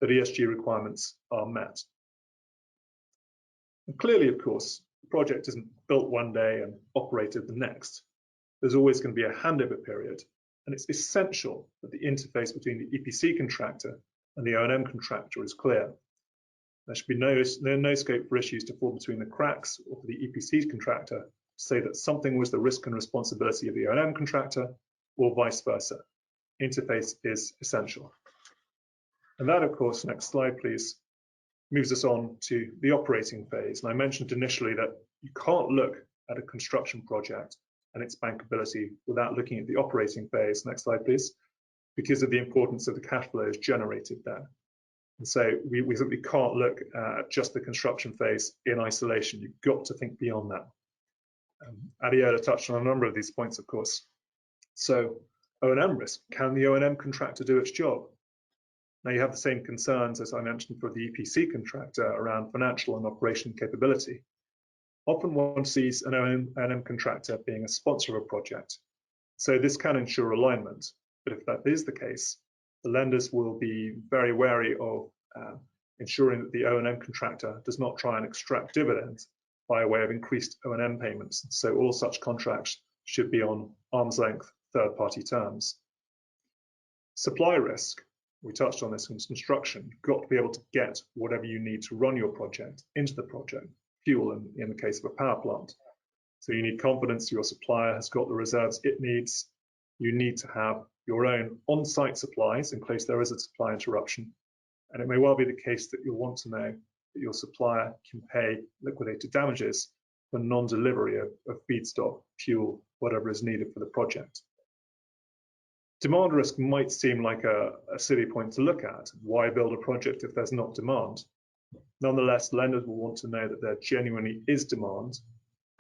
that ESG requirements are met. And clearly, of course, the project isn't built one day and operated the next. There's always going to be a handover period, and it's essential that the interface between the EPC contractor and the O&M contractor is clear. There should be no scope for issues to fall between the cracks or for the EPC contractor to say that something was the risk and responsibility of the O&M contractor or vice versa. Interface is essential. And that, of course, next slide, please, moves us on to the operating phase. And I mentioned initially that you can't look at a construction project and its bankability without looking at the operating phase. Next slide, please, because of the importance of the cash flows generated there. And so we simply can't look at just the construction phase in isolation. You've got to think beyond that. Adiola touched on a number of these points, of course. So O&M risk, can the O&M contractor do its job? Now you have the same concerns as I mentioned for the EPC contractor around financial and operation capability. Often one sees an O&M contractor being a sponsor of a project. So this can ensure alignment, but if that is the case, the lenders will be very wary of ensuring that the O&M contractor does not try and extract dividends by way of increased O&M payments. So all such contracts should be on arm's length third-party terms. Supply risk, we touched on this in construction. You've got to be able to get whatever you need to run your project into the project. fuel in the case of a power plant. So you need confidence your supplier has got the reserves it needs. You need to have your own on-site supplies in case there is a supply interruption. And it may well be the case that you'll want to know that your supplier can pay liquidated damages for non-delivery of feedstock, fuel, whatever is needed for the project. Demand risk might seem like a silly point to look at. Why build a project if there's not demand? Nonetheless, lenders will want to know that there genuinely is demand.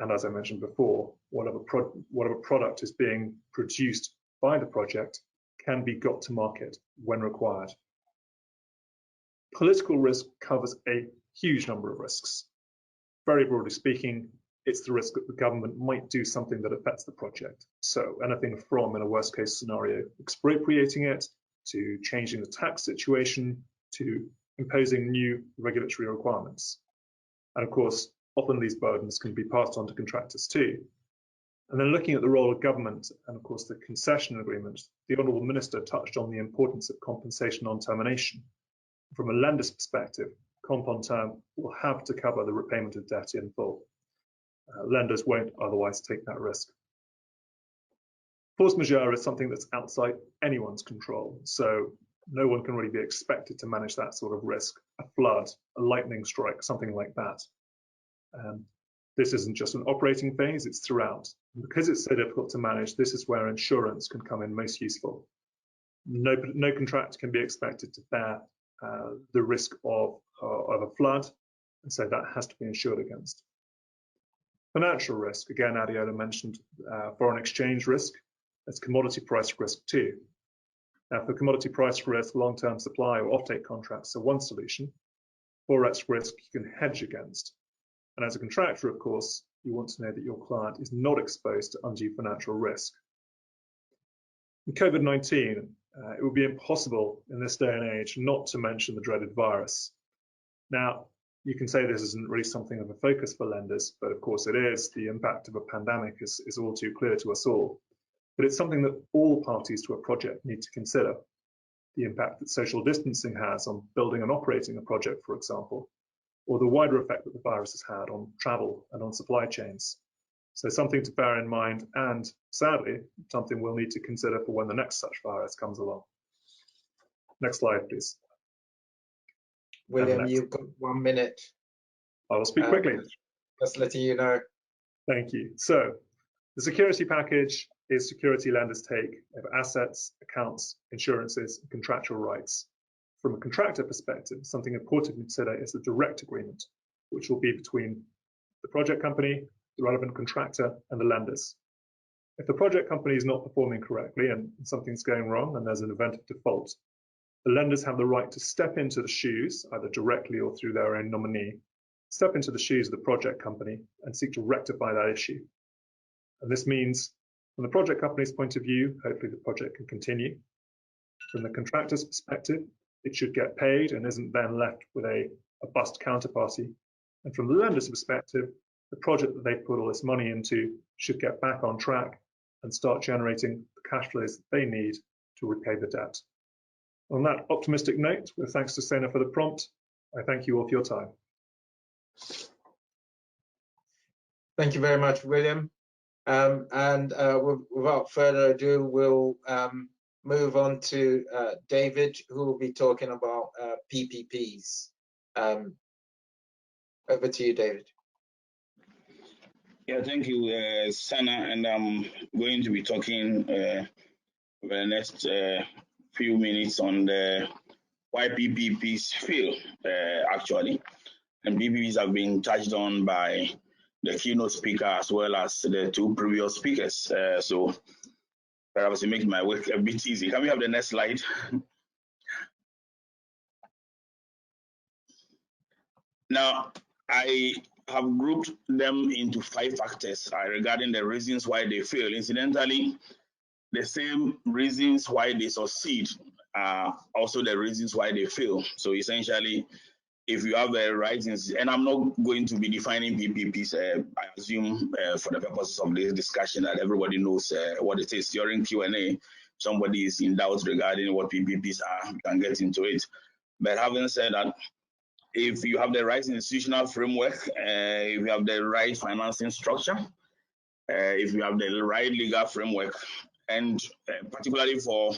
And as I mentioned before, whatever product is being produced by the project can be got to market when required. Political risk covers a huge number of risks. Very broadly speaking, it's the risk that the government might do something that affects the project. So anything from, in a worst case scenario, expropriating it, to changing the tax situation, to imposing new regulatory requirements. And of course, often these burdens can be passed on to contractors too. And then looking at the role of government and of course the concession agreement, the Honourable Minister touched on the importance of compensation on termination. From a lender's perspective, comp on term will have to cover the repayment of debt in full. Lenders won't otherwise take that risk. Force majeure is something that's outside anyone's control, so no one can really be expected to manage that sort of risk. A flood, a lightning strike, something like that. This isn't just an operating phase, it's throughout. And because it's so difficult to manage, this is where insurance can come in most useful. No contractor can be expected to bear the risk of a flood, and so that has to be insured against. Financial risk, again, Adiola mentioned foreign exchange risk. There's commodity price risk too. Now, for commodity price risk, long-term supply or offtake contracts are one solution. Forex risk you can hedge against. And as a contractor, of course, you want to know that your client is not exposed to undue financial risk. In COVID-19, it would be impossible in this day and age not to mention the dreaded virus. Now, you can say this isn't really something of a focus for lenders, but of course it is. The impact of a pandemic is all too clear to us all. But it's something that all parties to a project need to consider. The impact that social distancing has on building and operating a project, for example, or the wider effect that the virus has had on travel and on supply chains. So something to bear in mind, and sadly, something we'll need to consider for when the next such virus comes along. Next slide, please. William, you've got 1 minute. I will speak quickly. Just letting you know. Thank you. So the security package is security lenders take over assets, accounts, insurances, and contractual rights. From a contractor perspective, something important to consider is the direct agreement, which will be between the project company, the relevant contractor, and the lenders. If the project company is not performing correctly and something's going wrong and there's an event of default, the lenders have the right to step into the shoes, either directly or through their own nominee, step into the shoes of the project company and seek to rectify that issue. And this means, from the project company's point of view, hopefully the project can continue. From the contractor's perspective, it should get paid and isn't then left with a bust counterparty. And from the lender's perspective, the project that they've put all this money into should get back on track and start generating the cash flows that they need to repay the debt. On that optimistic note, with thanks to Sena for the prompt, I thank you all for your time. Thank you very much, William. Without further ado, we'll move on to David, who will be talking about PPPs. Over to you, David. Yeah, thank you, Sana. And I'm going to be talking for the next few minutes on why PPPs fail, actually. And PPPs have been touched on by the keynote speaker as well as the two previous speakers. So perhaps it makes my work a bit easy. Can we have the next slide? Now, I have grouped them into 5 factors regarding the reasons why they fail. Incidentally, the same reasons why they succeed are also the reasons why they fail. So essentially, if you have the right, and I'm not going to be defining PPPs, I assume for the purposes of this discussion that everybody knows what it is. During Q&A, somebody is in doubt regarding what PPPs are, we can get into it. But having said that, if you have the right institutional framework, if you have the right financing structure, if you have the right legal framework, and particularly for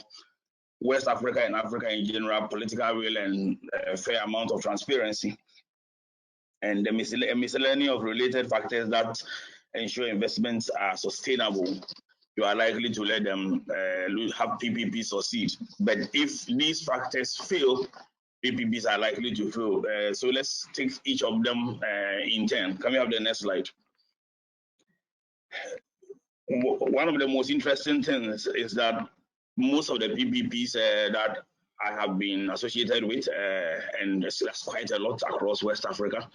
West Africa and Africa in general, political will and a fair amount of transparency, and the miscellany of related factors that ensure investments are sustainable, you are likely to let them have PPP succeed. But if these factors fail, PPPs are likely to fail. So let's take each of them in turn. Can we have the next slide? One of the most interesting things is that most of the PPPs that I have been associated with, and that's quite a lot across West Africa,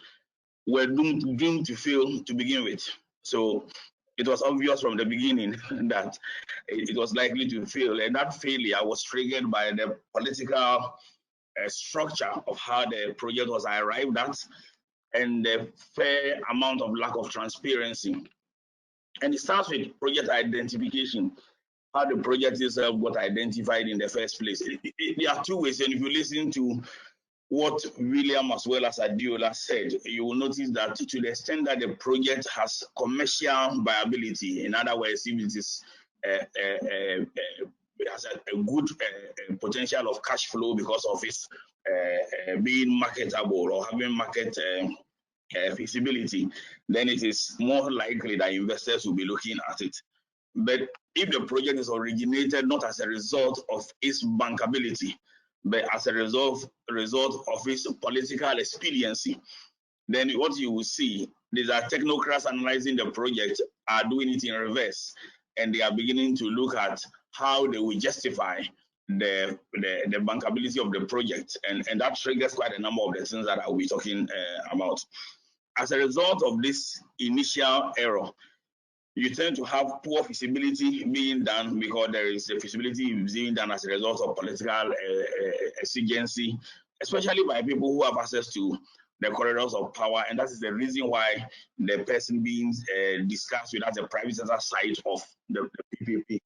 were doomed to fail to begin with. So it was obvious from the beginning that it was likely to fail, and that failure was triggered by the political structure of how the project was arrived at and the fair amount of lack of transparency. And it starts with project identification, how the project itself got identified in the first place. There are two ways, and if you listen to what William as well as Adiola said, you will notice that to the extent that the project has commercial viability, in other words, if it is has a good potential of cash flow because of its being marketable or having market feasibility, then it is more likely that investors will be looking at it. But if the project is originated not as a result of its bankability, but as a result of its political expediency, then what you will see is that technocrats analyzing the project are doing it in reverse, and they are beginning to look at how they will justify the bankability of the project, and that triggers quite a number of the things that I will be talking about. As a result of this initial error, you tend to have poor feasibility being done because there is a feasibility being done as a result of political exigency, especially by people who have access to the corridors of power, and that is the reason why the person being discussed with as a private sector side of the PPP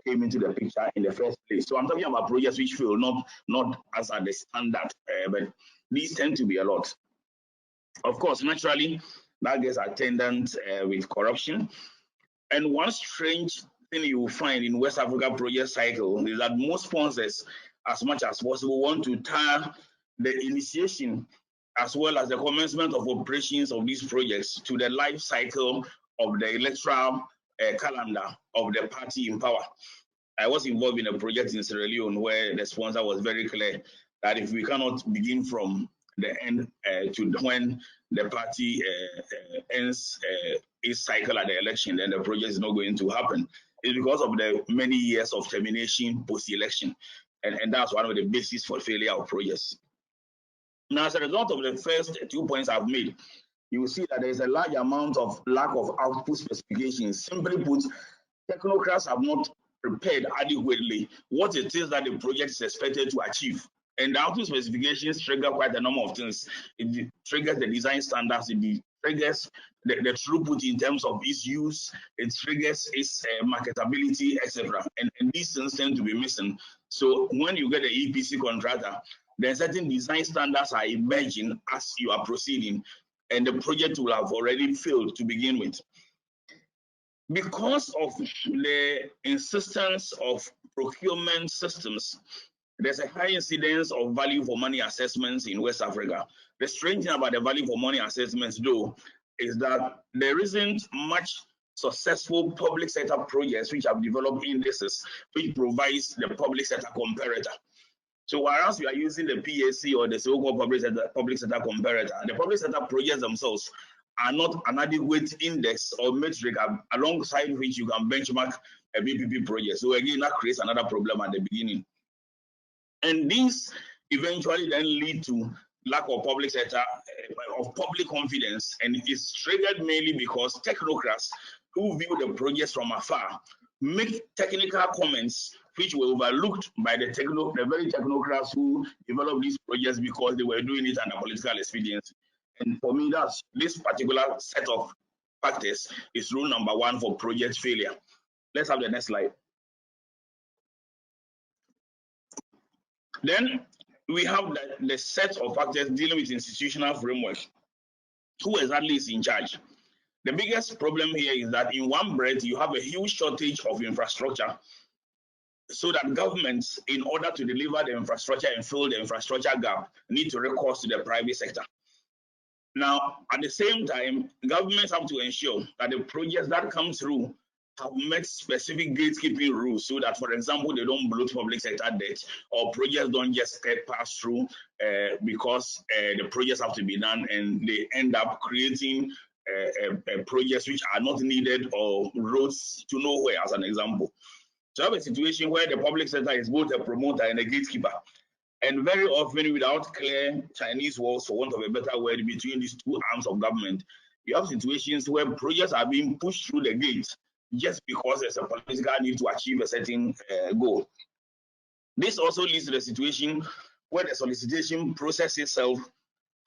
came into the picture in the first place. So I'm talking about projects which fail, not as at the standard, but these tend to be a lot. Of course, naturally, that gets attendant with corruption. And one strange thing you will find in West Africa project cycle is that most sponsors, as much as possible, want to tie the initiation as well as the commencement of operations of these projects to the life cycle of the electoral calendar of the party in power. I was involved in a project in Sierra Leone where the sponsor was very clear that if we cannot begin from the end to when the party ends its cycle at the election, then the project is not going to happen. It's because of the many years of termination post-election, and that's one of the bases for failure of projects. Now, as a result of the first 2 points I've made, you will see that there is a large amount of lack of output specifications. Simply put, technocrats have not prepared adequately what it is that the project is expected to achieve. And the output specifications trigger quite a number of things. It triggers the design standards, it triggers the throughput in terms of its use, it triggers its marketability, etc. And these things tend to be missing. So when you get an EPC contractor, then certain design standards are emerging as you are proceeding, and the project will have already failed to begin with. Because of the insistence of procurement systems, there's a high incidence of value for money assessments in West Africa. The strange thing about the value for money assessments, though, is that there isn't much successful public sector projects which have developed indices which provides the public sector comparator. So whereas you are using the PAC or the so-called public sector comparator, the public sector projects themselves are not an adequate index or metric alongside which you can benchmark a BPP project. So again, that creates another problem at the beginning. And these eventually then lead to lack of public sector, of public confidence, and it's triggered mainly because technocrats who view the projects from afar make technical comments which were overlooked by the very technocrats who developed these projects because they were doing it under political expediency. And for me, that's this particular set of factors is rule number one for project failure. Let's have the next slide. Then we have the set of factors dealing with institutional framework. Who exactly is in charge? The biggest problem here is that in one breath, you have a huge shortage of infrastructure, so that governments, in order to deliver the infrastructure and fill the infrastructure gap, need to recourse to the private sector. Now, at the same time, governments have to ensure that the projects that come through have met specific gatekeeping rules, so that, for example, they don't bloat public sector debt, or projects don't just pass through because the projects have to be done and they end up creating projects which are not needed, or roads to nowhere, as an example. So have a situation where the public sector is both a promoter and a gatekeeper, and very often without clear Chinese walls, for want of a better word, between these two arms of government, you have situations where projects are being pushed through the gate just because there's a political need to achieve a certain goal. This also leads to the situation where the solicitation process itself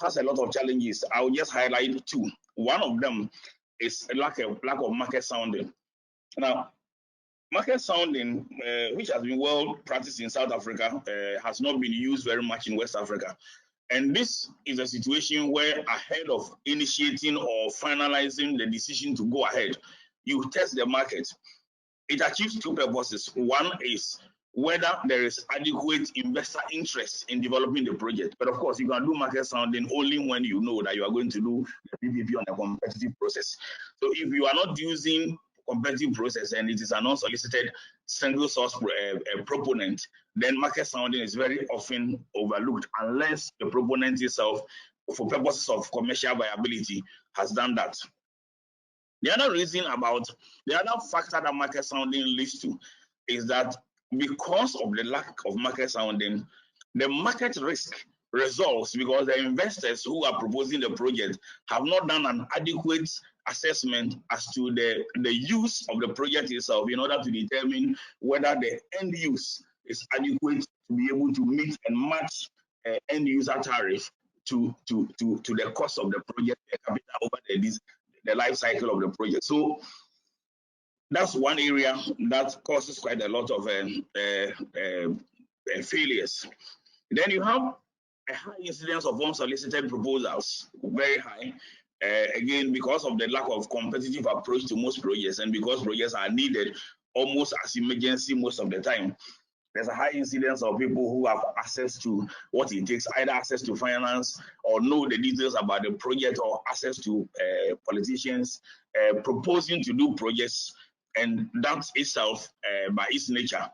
has a lot of challenges. I'll just highlight two. One of them is a lack of market sounding. Now, market sounding, which has been well practiced in South Africa, has not been used very much in West Africa. And this is a situation where, ahead of initiating or finalizing the decision to go ahead, you test the market. It achieves two purposes. One is whether there is adequate investor interest in developing the project. But of course, you can do market sounding only when you know that you are going to do the PPP on a competitive process. So if you are not using competitive process and it is an unsolicited single source proponent, then market sounding is very often overlooked, unless the proponent itself, for purposes of commercial viability, has done that. The other factor that market sounding leads to is that because of the lack of market sounding, the market risk results because the investors who are proposing the project have not done an adequate assessment as to the use of the project itself, in order to determine whether the end use is adequate to be able to meet and match end user tariff to the cost of the project per capita over the life cycle of the project. So that's one area that causes quite a lot of failures. Then you have a high incidence of unsolicited proposals, very high. Again, because of the lack of competitive approach to most projects, and because projects are needed almost as emergency most of the time, there's a high incidence of people who have access to what it takes, either access to finance or know the details about the project, or access to politicians proposing to do projects, and that itself, by its nature,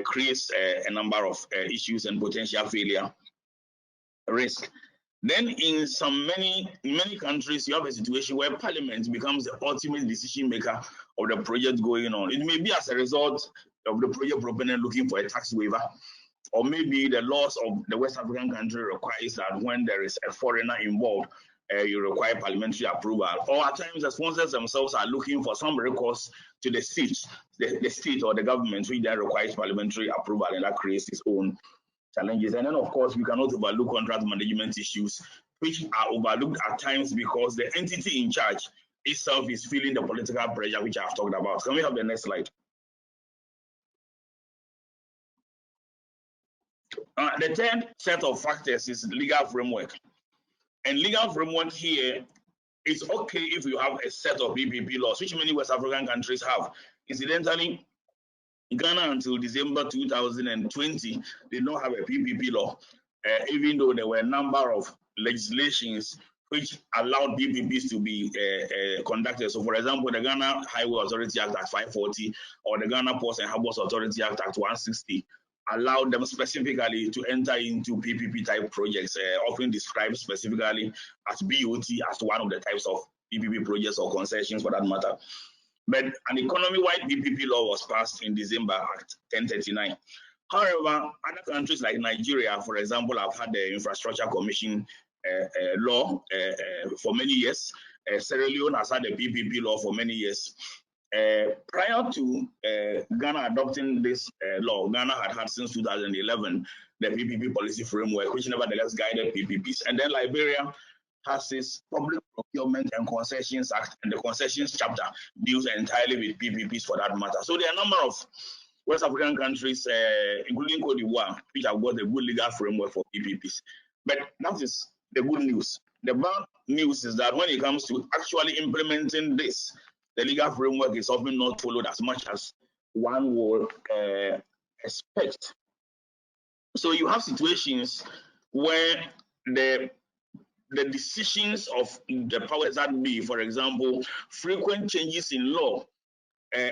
creates a number of issues and potential failure risk. Then in many countries, you have a situation where parliament becomes the ultimate decision maker of the project going on. It may be as a result of the project proponent looking for a tax waiver, or maybe the laws of the West African country requires that when there is a foreigner involved, you require parliamentary approval. Or at times, the sponsors themselves are looking for some recourse to the state or the government, which then requires parliamentary approval, and that creates its own challenges. And then, of course, we cannot overlook contract management issues, which are overlooked at times because the entity in charge itself is feeling the political pressure, which I've talked about. Can we have the next slide? The third set of factors is legal framework. And legal framework here is okay if you have a set of PPP laws, which many West African countries have. Incidentally, Ghana until December 2020 did not have a PPP law, even though there were a number of legislations which allowed PPPs to be conducted. So, for example, the Ghana Highway Authority Act Act 540 or the Ghana Ports and Harbours Authority Act Act 160 allowed them specifically to enter into PPP type projects, often described specifically as BOT as one of the types of PPP projects or concessions for that matter. But an economy-wide PPP law was passed in December Act 1039. However, other countries like Nigeria, for example, have had the Infrastructure Commission law for many years. Sierra Leone has had the PPP law for many years. Prior to Ghana adopting this law, Ghana had since 2011 the PPP policy framework, which nevertheless guided PPPs. And then Liberia has this Public Procurement and Concessions Act, and the Concessions chapter deals entirely with PPPs for that matter. So there are a number of West African countries, including Cote d'Ivoire, which have got a good legal framework for PPPs. But that is the good news. The bad news is that when it comes to actually implementing this, the legal framework is often not followed as much as one would expect. So you have situations where the decisions of the powers that be, for example, frequent changes in law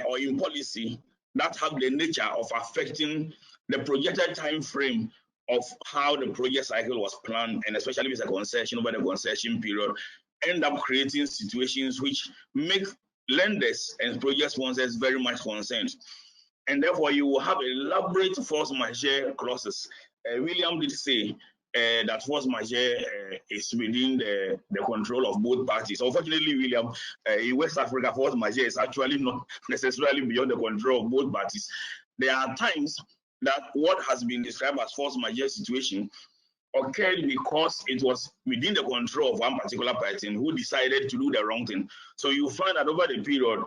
or in policy that have the nature of affecting the projected time frame of how the project cycle was planned, and especially with a concession over the concession period, end up creating situations which make lenders and project sponsors very much concerned. And therefore, you will have elaborate force majeure clauses. William did say that force majeure is within the control of both parties. Unfortunately, William, in West Africa, force majeure is actually not necessarily beyond the control of both parties. There are times that what has been described as force majeure situation occurred because it was within the control of one particular person who decided to do the wrong thing. So you find that over the period,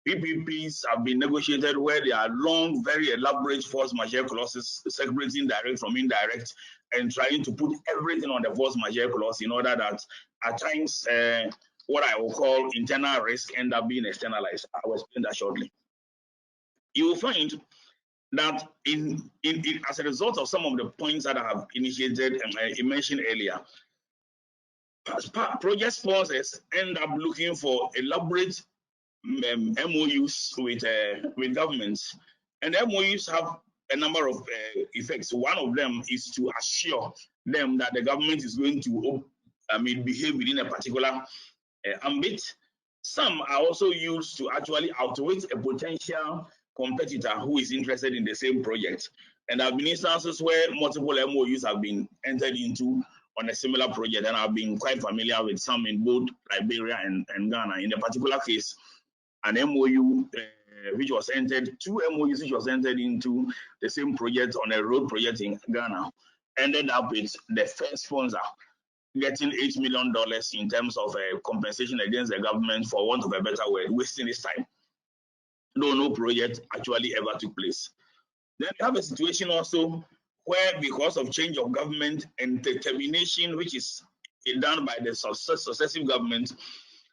PPPs have been negotiated where there are long, very elaborate force majeure clauses separating direct from indirect and trying to put everything on the force majeure clause in order that at times what I will call internal risk end up being externalized. I will explain that shortly. You will find that as a result of some of the points that I have initiated and mentioned earlier, project sponsors end up looking for elaborate MOUs with governments, and the MOUs have a number of effects. One of them is to assure them that the government is going to behave within a particular ambit. Some are also used to actually outwit a potential competitor who is interested in the same project. And there have been instances where multiple MOUs have been entered into on a similar project, and I've been quite familiar with some in both Liberia and Ghana. In a particular case, an MOU which was entered, two MOUs which was entered into the same project on a road project in Ghana, ended up with the first sponsor getting $8 million in terms of compensation against the government for want of a better word, wasting his time, though no project actually ever took place. Then you have a situation also where, because of change of government and determination which is done by the successive government,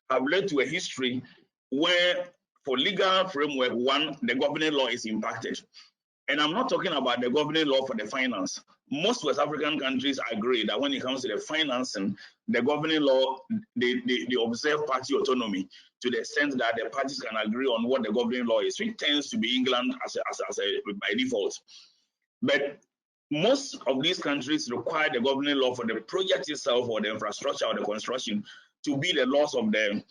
have led to a history where, for legal framework, one, the governing law is impacted. And I'm not talking about the governing law for the finance. Most West African countries agree that when it comes to the financing, the governing law, they observe party autonomy to the extent that the parties can agree on what the governing law is, which tends to be England by default. But most of these countries require the governing law for the project itself or the infrastructure or the construction to be the laws of the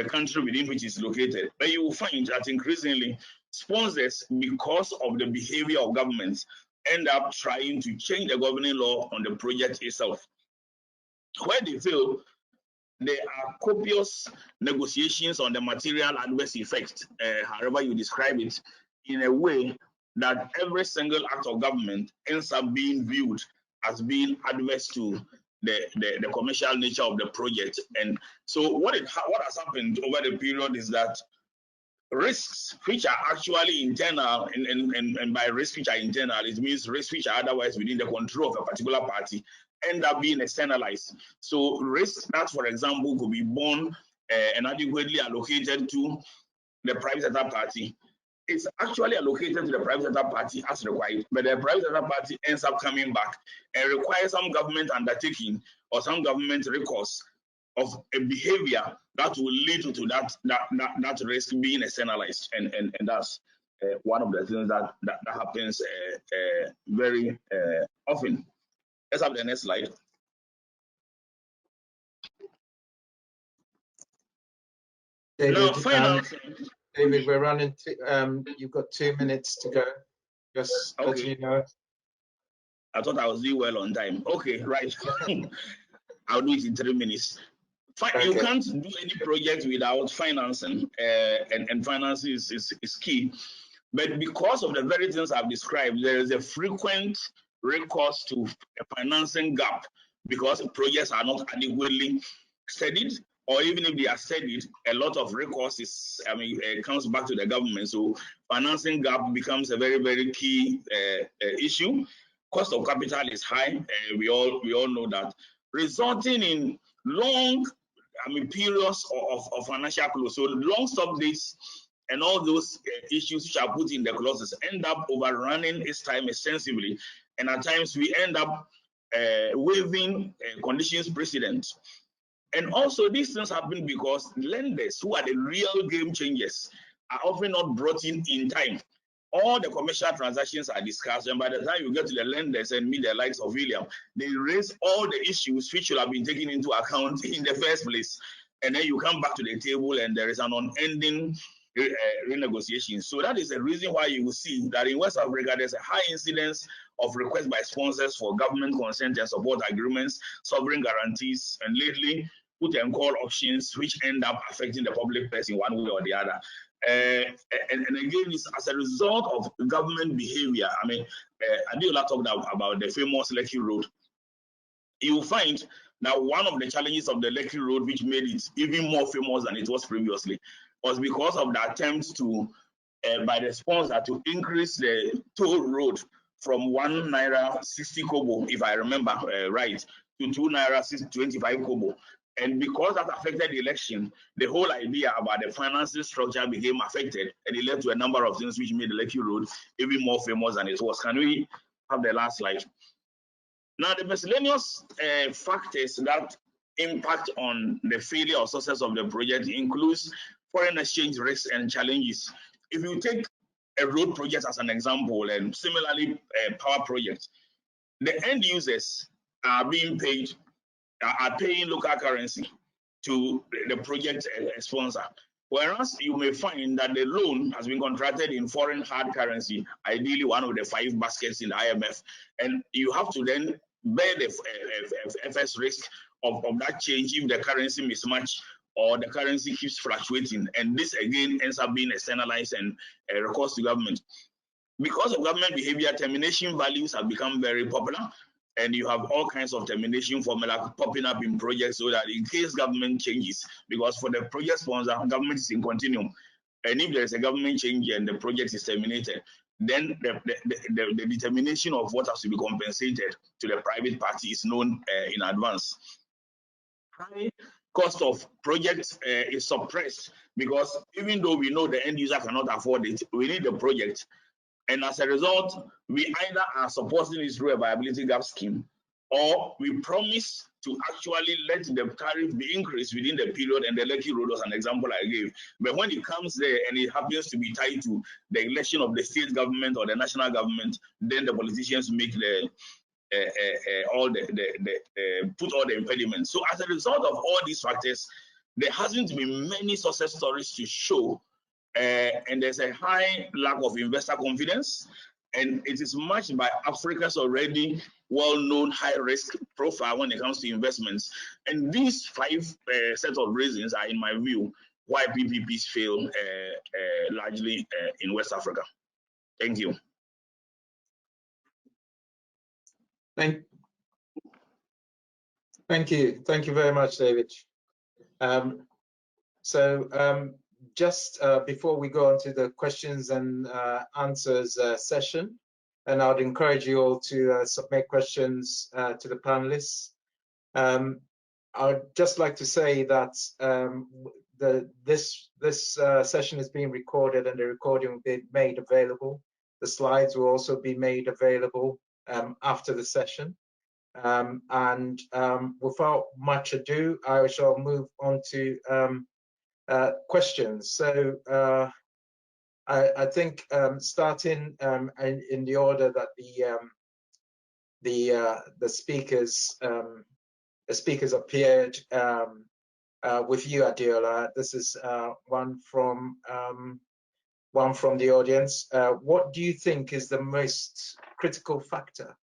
country within which it's located. But you will find that increasingly sponsors, because of the behavior of governments, end up trying to change the governing law on the project itself. Where they feel, there are copious negotiations on the material adverse effect, however you describe it, in a way that every single act of government ends up being viewed as being adverse to the commercial nature of the project. And so what has happened over the period is that risks which are actually internal, and by risks which are internal, it means risks which are otherwise within the control of a particular party, end up being externalized. So risks that, for example, could be borne and adequately allocated to the private sector party, it's actually allocated to the private sector party as required, but the private sector party ends up coming back and requires some government undertaking or some government recourse of a behavior that will lead to that risk being externalized, and that's one of the things that happens very often. Let's have the next slide. David, we're running. You've got 2 minutes to go. Just okay. Let you know. I thought I was doing well on time. Okay, right. I'll do it in 3 minutes. Okay. You can't do any project without financing, and financing is key. But because of the very things I've described, there is a frequent recourse to a financing gap because projects are not adequately studied or even if they have said it, a lot of recourse is, comes back to the government. So financing gap becomes a very, very key issue. Cost of capital is high. We all know that, resulting in long, periods of financial close. So long stop dates and all those issues which are put in the clauses end up overrunning its time extensively, and at times we end up waiving conditions precedent. And also these things happen because lenders, who are the real game changers, are often not brought in time. All the commercial transactions are discussed, and by the time you get to the lenders and meet the likes of William, they raise all the issues which should have been taken into account in the first place. And then you come back to the table and there is an unending renegotiation. So that is the reason why you will see that in West Africa, there's a high incidence of requests by sponsors for government consent and support agreements, sovereign guarantees, and lately put and call options, which end up affecting the public purse in one way or the other. And again, it's as a result of government behavior. Adiola talked about the famous Lekki Road. You will find that one of the challenges of the Lekki Road, which made it even more famous than it was previously, was because of the attempt to, by the sponsor, to increase the toll road from 1 naira 60 kobo, if I remember right, to 2 naira 25 kobo. And because that affected the election, the whole idea about the financing structure became affected, and it led to a number of things which made the Lekki Road even more famous than it was. Can we have the last slide? Now, the miscellaneous factors that impact on the failure or success of the project includes foreign exchange risks and challenges. If you take a road project as an example, and similarly power projects, the end users are paying local currency to the project sponsor. Whereas you may find that the loan has been contracted in foreign hard currency, ideally one of the 5 baskets in the IMF, and you have to then bear the FX risk of that change if the currency mismatch or the currency keeps fluctuating. And this again ends up being externalized and recourse to government. Because of government behavior, termination values have become very popular. And you have all kinds of termination formula popping up in projects, so that in case government changes, because for the project sponsor, government is in continuum. And if there is a government change and the project is terminated, then the determination of what has to be compensated to the private party is known in advance. High cost of projects is suppressed because even though we know the end user cannot afford it, we need the project. And as a result, we either are supporting it through a viability gap scheme, or we promise to actually let the tariff be increased within the period, and the Lekki Road was an example I gave. But when it comes there and it happens to be tied to the election of the state government or the national government, then the politicians make put all the impediments. So as a result of all these factors, there hasn't been many success stories to show. And there's a high lack of investor confidence, and it is matched by Africa's already well-known high-risk profile when it comes to investments. And these 5 set of reasons are, in my view, why PPPs fail largely in West Africa. Thank you. Thank you. Thank you very much, David. Just before we go on to the questions and answers session, and I'd encourage you all to submit questions to the panelists. I'd just like to say that this session is being recorded, and the recording will be made available. The slides will also be made available after the session. Without much ado, I shall move on to questions. So I think starting in the order that the speakers appeared, with you, Adiola. This is one from the audience. What do you think is the most critical factor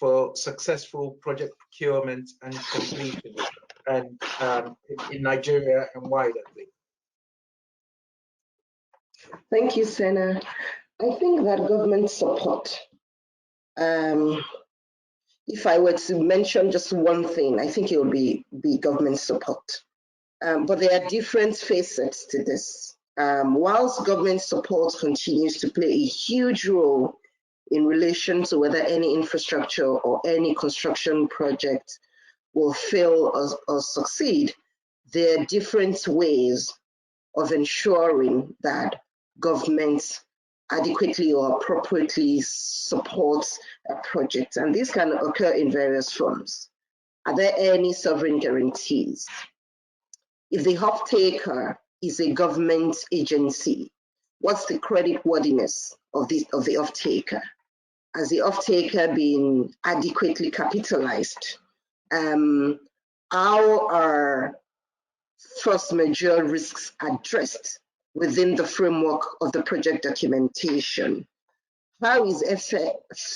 for successful project procurement and completion, and in Nigeria and wider, please? Thank you, Senna. I think that government support, if I were to mention just one thing, I think it would be government support. but there are different facets to this. Whilst government support continues to play a huge role in relation to whether any infrastructure or any construction project will fail or succeed, there are different ways of ensuring that government adequately or appropriately supports a project. And these can occur in various forms. Are there any sovereign guarantees? If the off-taker is a government agency, what's the creditworthiness of the off-taker? Has the off-taker been adequately capitalized? How are force majeure risks addressed within the framework of the project documentation? How is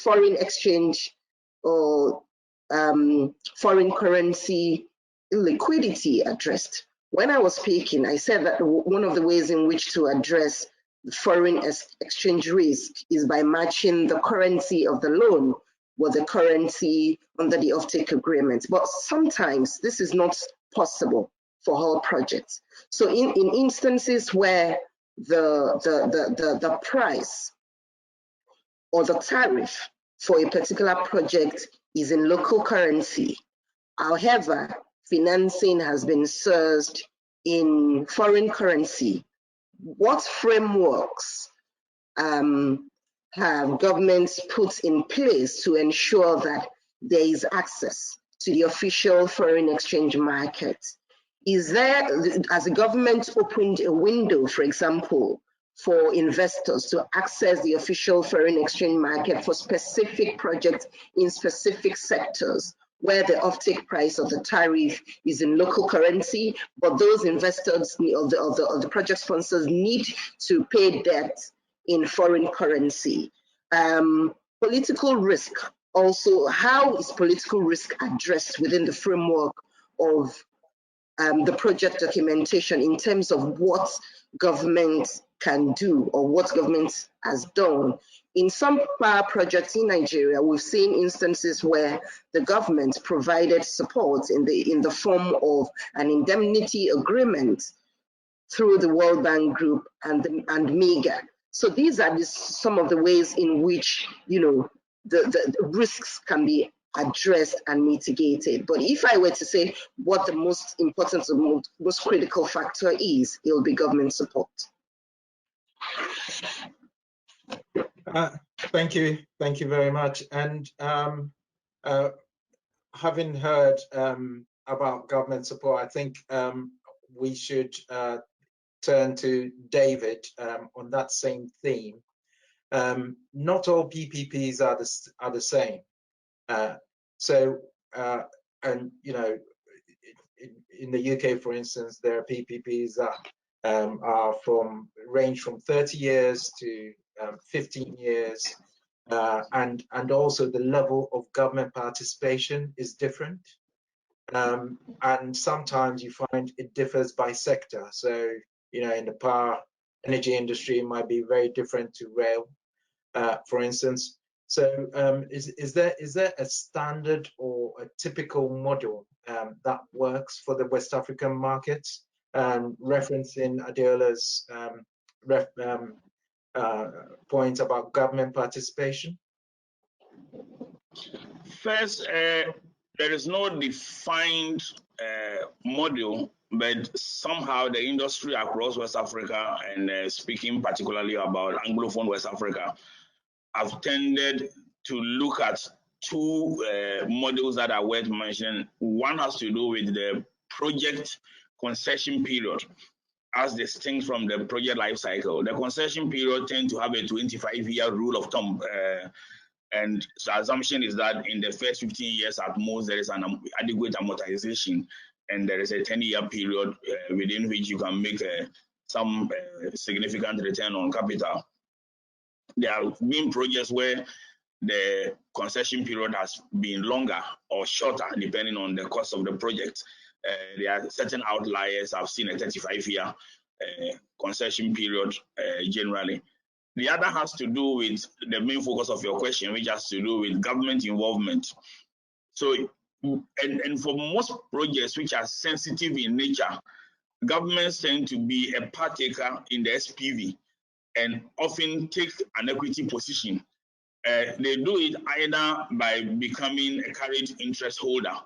foreign exchange or foreign currency liquidity addressed? When I was speaking, I said that one of the ways in which to address foreign exchange risk is by matching the currency of the loan with the currency under the offtake agreement. But sometimes this is not possible for all projects. So in instances where the price or the tariff for a particular project is in local currency, however, financing has been sourced in foreign currency, what frameworks have governments put in place to ensure that there is access to the official foreign exchange market? Is there, as a government opened a window, for example, for investors to access the official foreign exchange market for specific projects in specific sectors where the offtake price of the tariff is in local currency, but those investors or the project sponsors need to pay debt in foreign currency? Political risk also, how is political risk addressed within the framework of the project documentation in terms of what government can do or what government has done? In some power projects in Nigeria, we've seen instances where the government provided support in the form of an indemnity agreement through the World Bank Group and MEGA. So these are some of the ways in which, you know, the risks can be addressed and mitigated. But if I were to say what the most important, the most critical factor is, it will be government support. Thank you very much. And having heard about government support, I think we should turn to David on that same theme. Not all PPPs are the same. And you know, in the UK, for instance, there are PPPs that range from 30 years to 15 years, and also the level of government participation is different, and sometimes you find it differs by sector. So, you know, in the power energy industry, it might be very different to rail, for instance. So is there a standard or a typical model that works for the West African markets? Referencing Adeola's point about government participation? First, there is no defined model, but somehow the industry across West Africa, and speaking particularly about Anglophone West Africa, have tended to look at two models that are worth mentioning. One has to do with the project concession period as distinct from the project life cycle. The concession period tends to have a 25-year rule of thumb, and the assumption is that in the first 15 years at most there is an adequate amortization, and there is a 10-year period within which you can make some significant return on capital. There have been projects where the concession period has been longer or shorter depending on the cost of the project. There are certain outliers. I've seen a 35-year concession period generally. The other has to do with the main focus of your question, which has to do with government involvement. So, and for most projects which are sensitive in nature, governments tend to be a partaker in the SPV and often take an equity position. They do it either by becoming a carried interest holder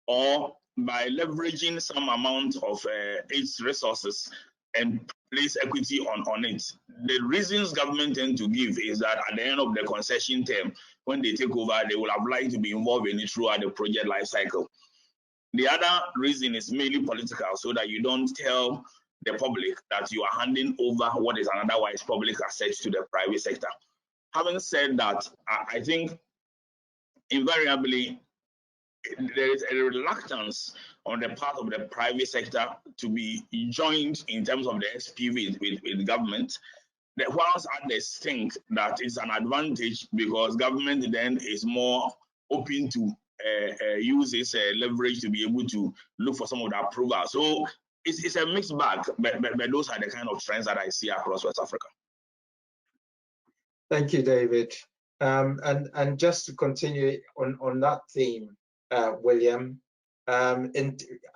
or by leveraging some amount of its resources and place equity on it. The reasons government tend to give is that at the end of the concession term, when they take over, they will have liked to be involved in it throughout the project life cycle. The other reason is mainly political, so that you don't tell the public that you are handing over what is an otherwise public asset to the private sector. Having said that, I think invariably there is a reluctance on the part of the private sector to be joined in terms of the SPV with government. Whilst others think that it's an advantage because government then is more open to use this leverage to be able to look for some of the approval. So it's a mixed bag, but those are the kind of trends that I see across West Africa. Thank you, David. And just to continue on that theme, William, I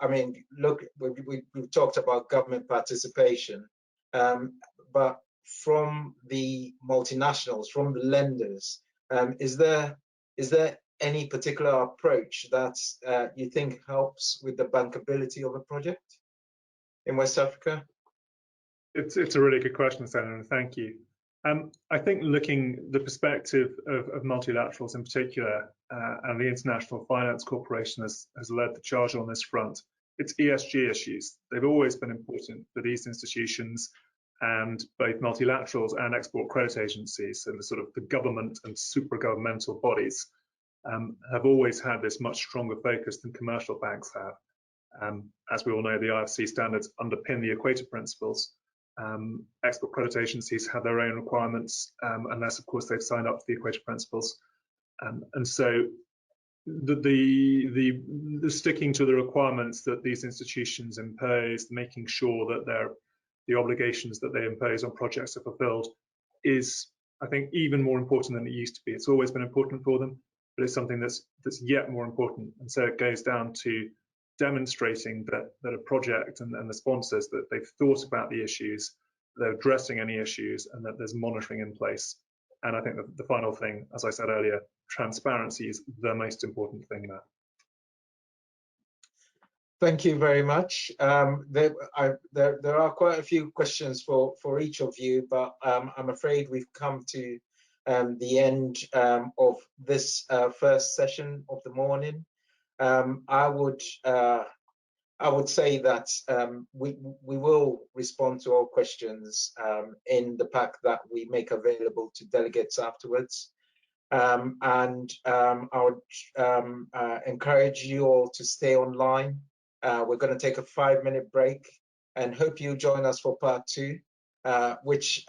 mean, look, we've talked about government participation, but from the multinationals, from the lenders, is there any particular approach that you think helps with the bankability of a project in West Africa? It's a really good question, Senator. Thank you. I think looking the perspective of multilaterals in particular, and the International Finance Corporation has led the charge on this front. It's ESG issues. They've always been important for these institutions, and both multilaterals and export credit agencies, and the sort of the government and supra-governmental bodies, have always had this much stronger focus than commercial banks have. As we all know, the IFC standards underpin the Equator Principles. Export credit agencies have their own requirements, unless, of course, they've signed up to the Equator Principles. And so the sticking to the requirements that these institutions impose, making sure that the obligations that they impose on projects are fulfilled, is, I think, even more important than it used to be. It's always been important for them, but it's something that's yet more important. And so it goes down to demonstrating that a project and the sponsors, that they've thought about the issues, they're addressing any issues, and that there's monitoring in place. And I think the final thing, as I said earlier, transparency is the most important thing there. Thank you very much. There are quite a few questions for each of you, but I'm afraid we've come to the end of this first session of the morning. I would say that we will respond to all questions in the pack that we make available to delegates afterwards. And I would encourage you all to stay online. We're going to take a 5-minute break and hope you join us for part 2, which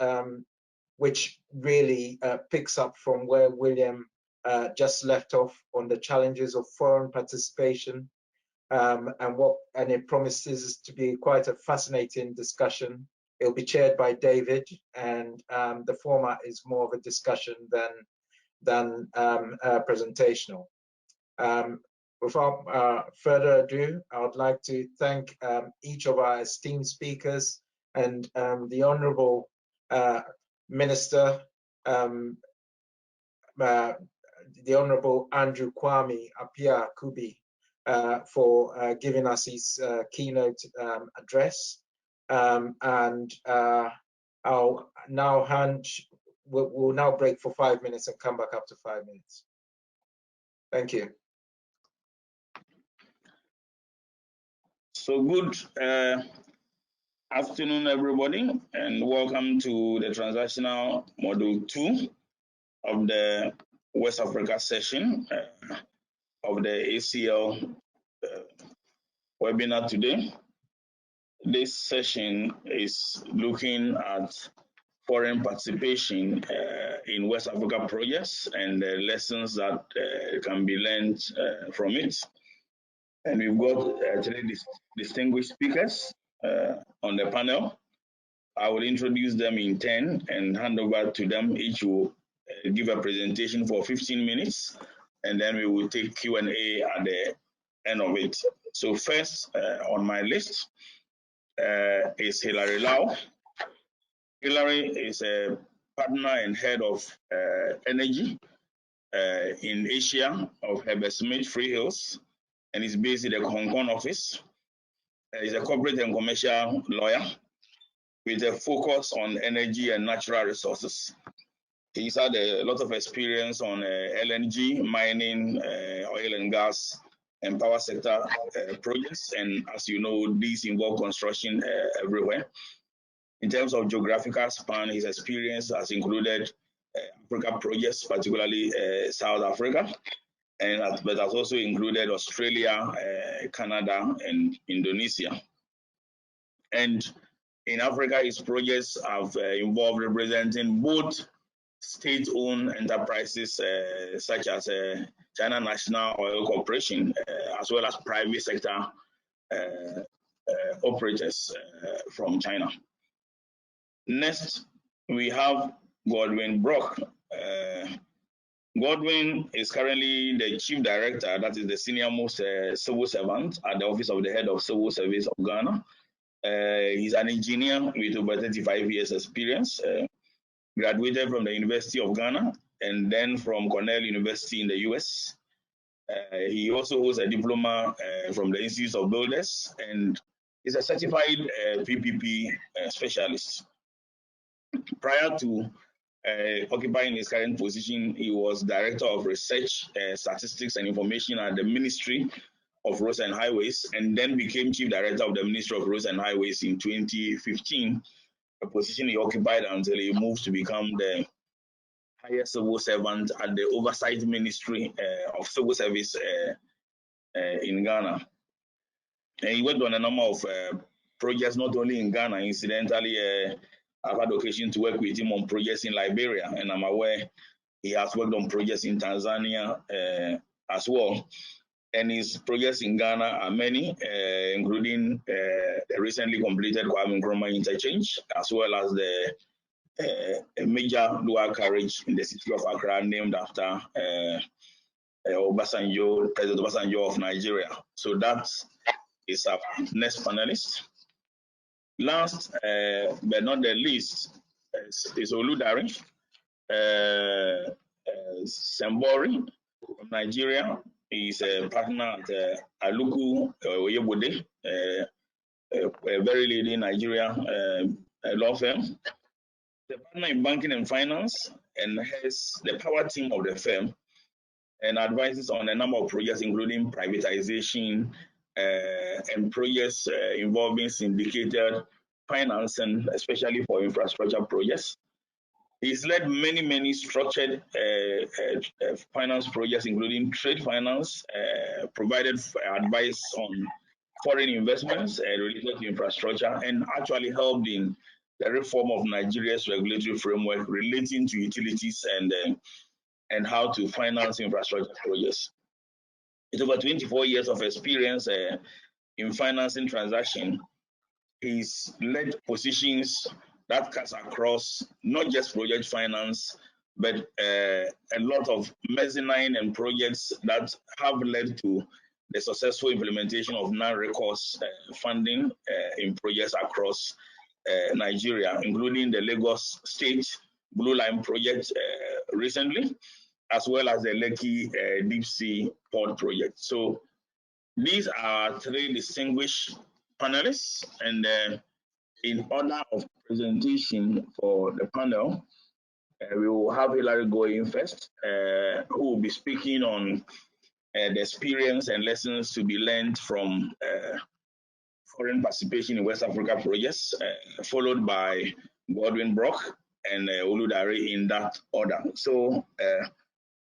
really picks up from where William just left off on the challenges of foreign participation, and it promises to be quite a fascinating discussion. It'll be chaired by David, and the format is more of a discussion than presentational. Without further ado, I would like to thank each of our esteemed speakers and the Honourable Minister, the Honourable Andrew Kwame Appiah Kubi, for giving us his keynote address. And I'll now we'll now break for 5 minutes and come back up to 5 minutes. Thank you. So good afternoon, everybody, and welcome to the transactional module 2 of the West Africa session of the ACL webinar today. This session is looking at foreign participation in West Africa projects and the lessons that can be learned from it. And we've got 3 distinguished speakers on the panel. I will introduce them in turn and hand over to them. Each will give a presentation for 15 minutes, and then we will take Q&A at the end of it. So first on my list is Hilary Lau. Hilary is a partner and head of energy in Asia of Herbert Smith Freehills, and is based in the Hong Kong office. He's a corporate and commercial lawyer with a focus on energy and natural resources. He's had a lot of experience on LNG, mining, oil and gas, and power sector projects. And as you know, these involve construction everywhere. In terms of geographical span, his experience has included Africa projects, particularly South Africa, but has also included Australia, Canada, and Indonesia. And in Africa, his projects have involved representing both state-owned enterprises such as China National Oil Corporation, as well as private sector operators from China. Next, we have Godwin Brock. Godwin is currently the Chief Director, that is the senior most civil servant at the Office of the Head of Civil Service of Ghana. He's an engineer with over 35 years experience, graduated from the University of Ghana and then from Cornell University in the US. He also holds a diploma from the Institute of Builders and is a certified PPP specialist. Prior to occupying his current position, he was Director of Research, Statistics and Information at the Ministry of Roads and Highways, and then became Chief Director of the Ministry of Roads and Highways in 2015, a position he occupied until he moved to become the highest civil servant at the Oversight Ministry of Civil Service in Ghana. And he worked on a number of projects, not only in Ghana. Incidentally, I've had occasion to work with him on projects in Liberia, and I'm aware he has worked on projects in Tanzania as well. And his projects in Ghana are many, including the recently completed Kwame Nkrumah interchange, as well as the major dual carriage in the city of Accra, named after President Obasanjo of Nigeria. So that is our next panelist. Last but not the least is Oludare Sembori from Nigeria. He's a partner at Aluku Oyebode, a very leading Nigeria law firm. The partner in banking and finance and has the power team of the firm and advises on a number of projects, including privatization and projects involving syndicated financing, especially for infrastructure projects. He's led many structured finance projects, including trade finance, provided advice on foreign investments related to infrastructure, and actually helped in the reform of Nigeria's regulatory framework relating to utilities and how to finance infrastructure projects. With over 24 years of experience in financing transactions, he's led positions that cuts across not just project finance, but a lot of mezzanine and projects that have led to the successful implementation of non-recourse funding in projects across Nigeria, including the Lagos State Blue Line project recently, as well as the Lekki Deep Sea Port project. So these are three distinguished panelists, and in order of presentation for the panel, we will have Hilary going first, who will be speaking on the experience and lessons to be learned from foreign participation in West Africa projects, followed by Godwin Brock and Oludare in that order. So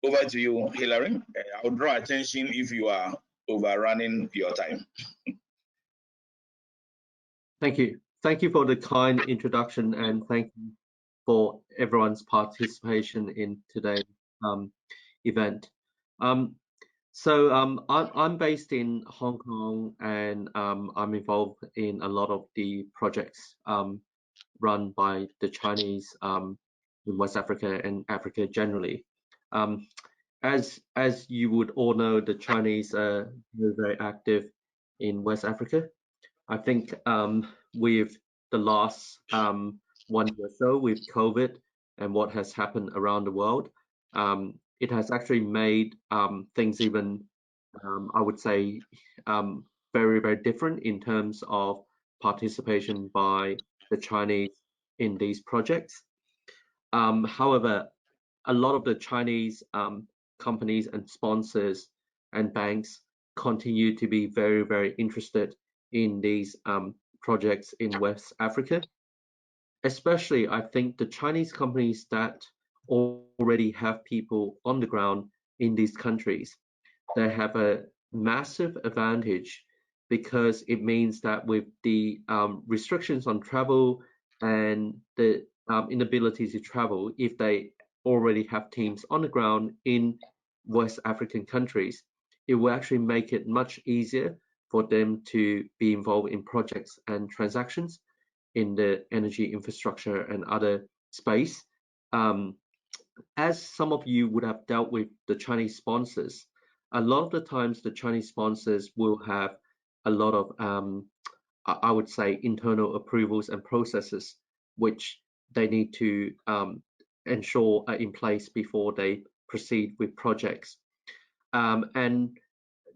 over to you, Hilary. I'll draw attention if you are overrunning your time. Thank you. Thank you for the kind introduction, and thank you for everyone's participation in today's event. So I'm based in Hong Kong, and I'm involved in a lot of the projects run by the Chinese in West Africa and Africa generally. As you would all know, the Chinese are very active in West Africa. I think with the last 1 year or so with COVID and what has happened around the world, it has actually made things even, I would say, very, very different in terms of participation by the Chinese in these projects. However, a lot of the Chinese companies and sponsors and banks continue to be very, very interested in these projects in West Africa. Especially, I think the Chinese companies that already have people on the ground in these countries, they have a massive advantage because it means that with the restrictions on travel and the inability to travel, if they already have teams on the ground in West African countries, it will actually make it much easier for them to be involved in projects and transactions in the energy infrastructure and other space. As some of you would have dealt with the Chinese sponsors, a lot of the times the Chinese sponsors will have a lot of, I would say, internal approvals and processes which they need to ensure are in place before they proceed with projects. And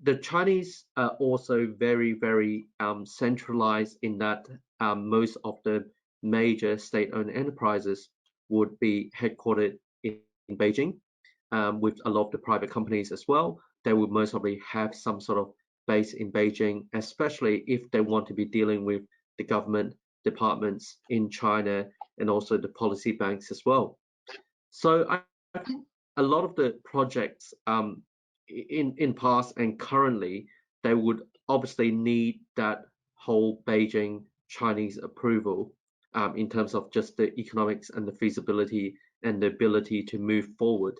the Chinese are also very, very centralized in that most of the major state-owned enterprises would be headquartered in Beijing, with a lot of the private companies as well. They would most probably have some sort of base in Beijing, especially if they want to be dealing with the government departments in China and also the policy banks as well. So I think a lot of the projects in past and currently, they would obviously need that whole Beijing Chinese approval in terms of just the economics and the feasibility and the ability to move forward.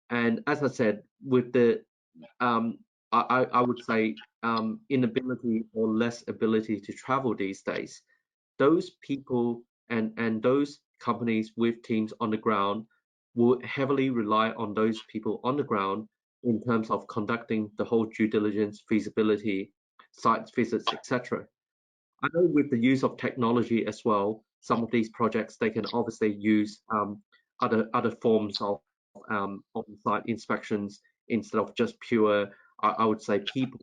And as I said, with the I would say inability or less ability to travel these days, those people and those companies with teams on the ground will heavily rely on those people on the ground in terms of conducting the whole due diligence, feasibility, site visits, etc. I know with the use of technology as well, some of these projects, they can obviously use other forms of on-site inspections instead of just pure, I would say, people.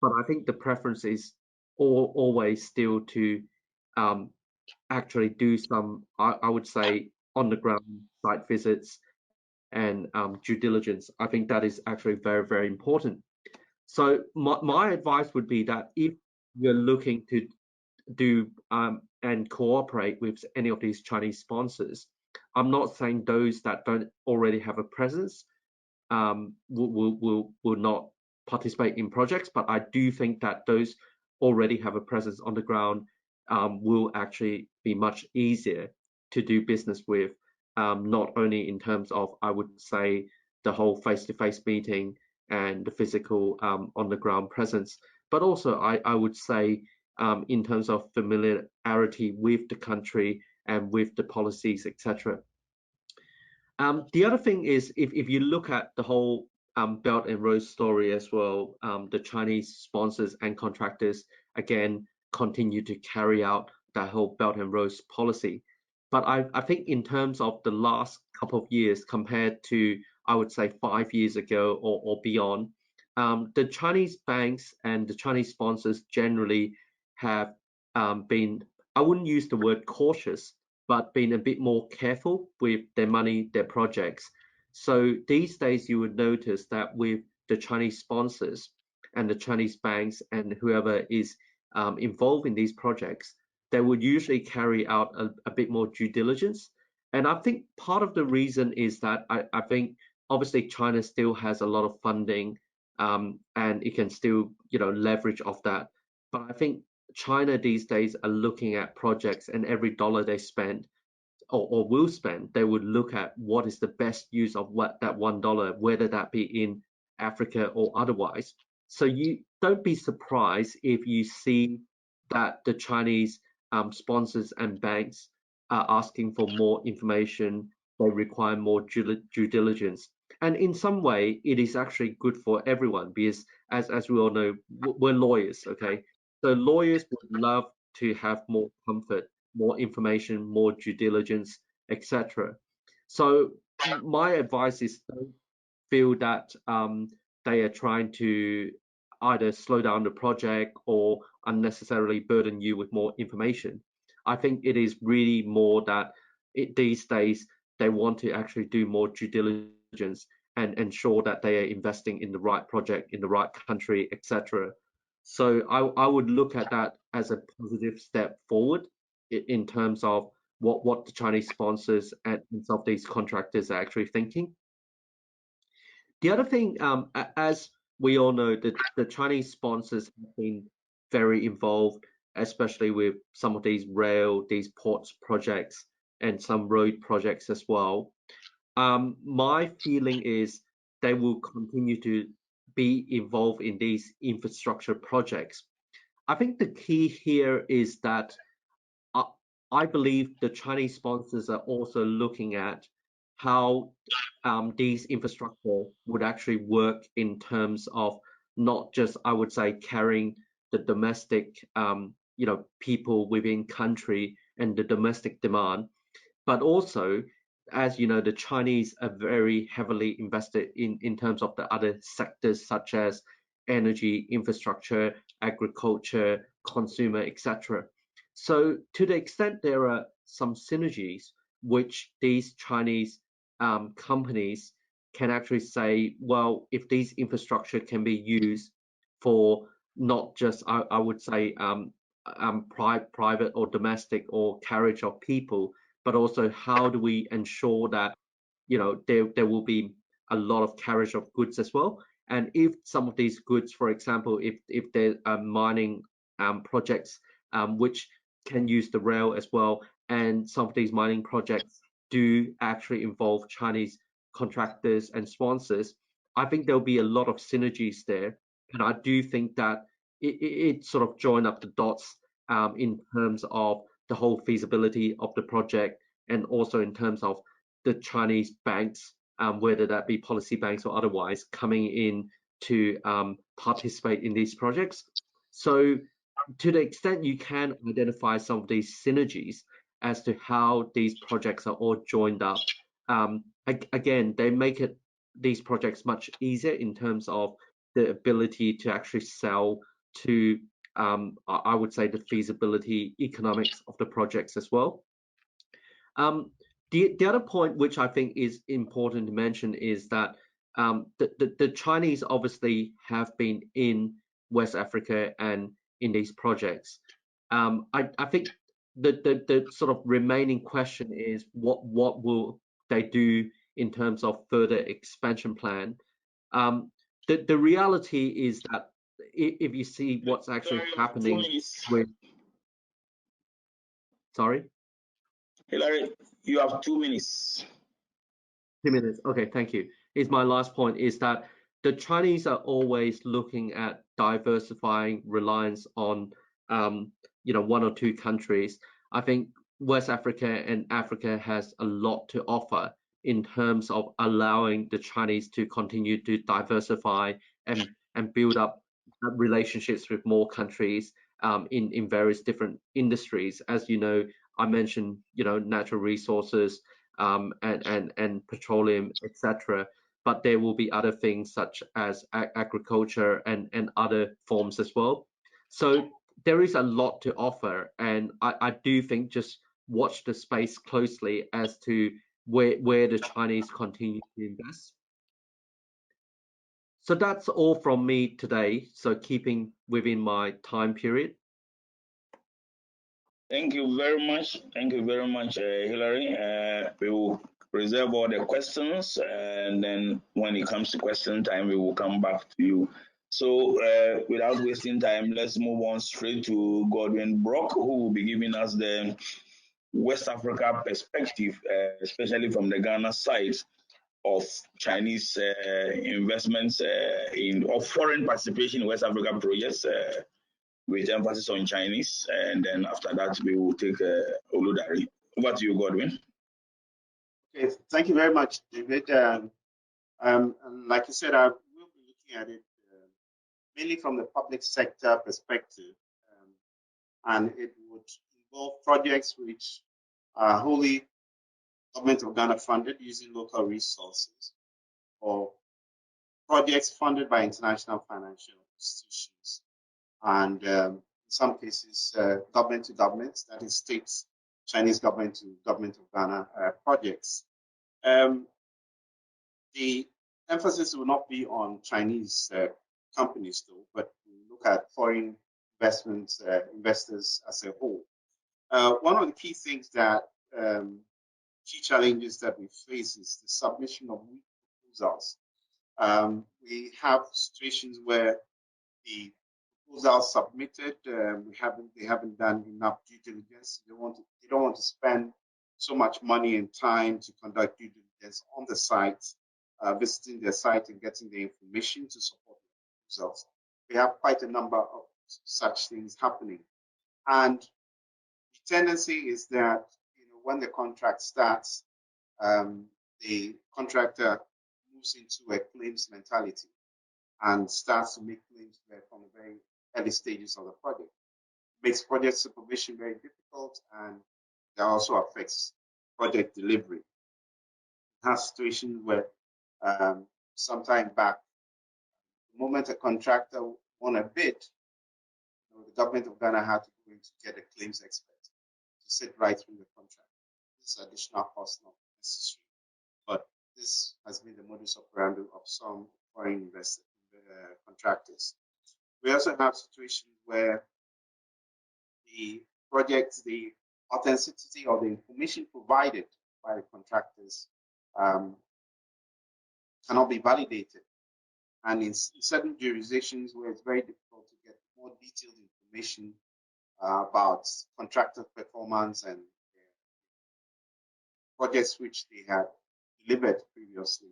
But I think the preference is always still to actually do some, I would say, on-the-ground site visits and due diligence. I think that is actually very, very important. So my advice would be that if you're looking to do and cooperate with any of these Chinese sponsors, I'm not saying those that don't already have a presence will not participate in projects, but I do think that those already have a presence on the ground will actually be much easier to do business with, not only in terms of, I would say, the whole face-to-face meeting and the physical on-the-ground presence, but also I would say in terms of familiarity with the country and with the policies, etc. The other thing is, if you look at the whole Belt and Road story as well, the Chinese sponsors and contractors, again, continue to carry out that whole Belt and Road policy. But I think in terms of the last couple of years compared to, I would say, 5 years ago or beyond, the Chinese banks and the Chinese sponsors generally have been, I wouldn't use the word cautious, but been a bit more careful with their money, their projects. So these days you would notice that with the Chinese sponsors and the Chinese banks and whoever is involved in these projects, they would usually carry out a bit more due diligence. And I think part of the reason is that I think obviously China still has a lot of funding and it can still, leverage off that. But I think China these days are looking at projects, and every dollar they spend or will spend, they would look at what is the best use of that $1, whether that be in Africa or otherwise. So you don't be surprised if you see that the Chinese sponsors and banks are asking for more information, they require more due diligence. And in some way, it is actually good for everyone because, as we all know, we're lawyers, okay? So lawyers would love to have more comfort, more information, more due diligence, etc. So my advice is don't feel that they are trying to either slow down the project or unnecessarily burden you with more information. I think it is really more that these days they want to actually do more due diligence and ensure that they are investing in the right project, in the right country, etc. So I would look at that as a positive step forward in terms of what the Chinese sponsors and some of these contractors are actually thinking. The other thing, as we all know, that the Chinese sponsors have been very involved, especially with some of these rail, these ports projects, and some road projects as well. My feeling is they will continue to be involved in these infrastructure projects. I think the key here is that I believe the Chinese sponsors are also looking at how these infrastructure would actually work in terms of not just, I would say, carrying the domestic, people within country and the domestic demand, but also, as you know, the Chinese are very heavily invested in terms of the other sectors such as energy, infrastructure, agriculture, consumer, etc. So to the extent there are some synergies which these Chinese companies can actually say, well, if these infrastructure can be used for not just, I would say, private or domestic or carriage of people, but also how do we ensure that there will be a lot of carriage of goods as well. And if some of these goods, for example, if there are mining projects which can use the rail as well, and some of these mining projects do actually involve Chinese contractors and sponsors, I think there'll be a lot of synergies there. And I do think that it sort of join up the dots in terms of the whole feasibility of the project, and also in terms of the Chinese banks, whether that be policy banks or otherwise, coming in to participate in these projects. So to the extent you can identify some of these synergies as to how these projects are all joined up, again, they make these projects much easier in terms of the ability to actually sell to, I would say, the feasibility economics of the projects as well. The other point which I think is important to mention is that the Chinese obviously have been in West Africa and in these projects. I think the sort of remaining question is what will they do in terms of further expansion plan. The reality is that if you see what's actually happening with, sorry, Hilary, you have 2 minutes. 2 minutes. Okay, thank you. Is my last point is that the Chinese are always looking at diversifying reliance on one or two countries. I think West Africa and Africa has a lot to offer in terms of allowing the Chinese to continue to diversify and build up relationships with more countries in various different industries. As you know, I mentioned natural resources and petroleum, etc. But there will be other things such as agriculture and other forms as well. So there is a lot to offer, and I do think just watch the space closely as to where the Chinese continue to invest. So that's all from me today. So keeping within my time period. Thank you very much. Thank you very much, Hilary. We will reserve all the questions, and then when it comes to question time, we will come back to you. So without wasting time, let's move on straight to Godwin Brock, who will be giving us the West Africa perspective, especially from the Ghana side of Chinese investments or foreign participation in West Africa projects, with emphasis on Chinese. And then after that, we will take Oludari. Over to you, Godwin. Okay, thank you very much, David. Like you said, I will be looking at it mainly from the public sector perspective, and it would involve projects which are wholly Government of Ghana funded using local resources, or projects funded by international financial institutions, and in some cases, government to government, that is states, Chinese government to Government of Ghana projects. The emphasis will not be on Chinese companies, though, but we look at foreign investors as a whole. One of the key things that key challenges that we face is the submission of weak proposals. We have situations where the proposals submitted, they haven't done enough due diligence. They don't want to spend so much money and time to conduct due diligence on the site, visiting their site and getting the information to support the proposals. We have quite a number of such things happening, and the tendency is that when the contract starts, the contractor moves into a claims mentality and starts to make claims from the very early stages of the project. It makes project supervision very difficult, and that also affects project delivery. It has situations where sometime back, the moment a contractor won a bid, the Government of Ghana had to go in to get a claims expert to sit right through the contract. This additional cost not necessary, but this has been the modus operandi of some foreign contractors. We also have situations where the project, the authenticity of the information provided by the contractors cannot be validated. And in certain jurisdictions where it's very difficult to get more detailed information about contractor performance and projects which they had delivered previously,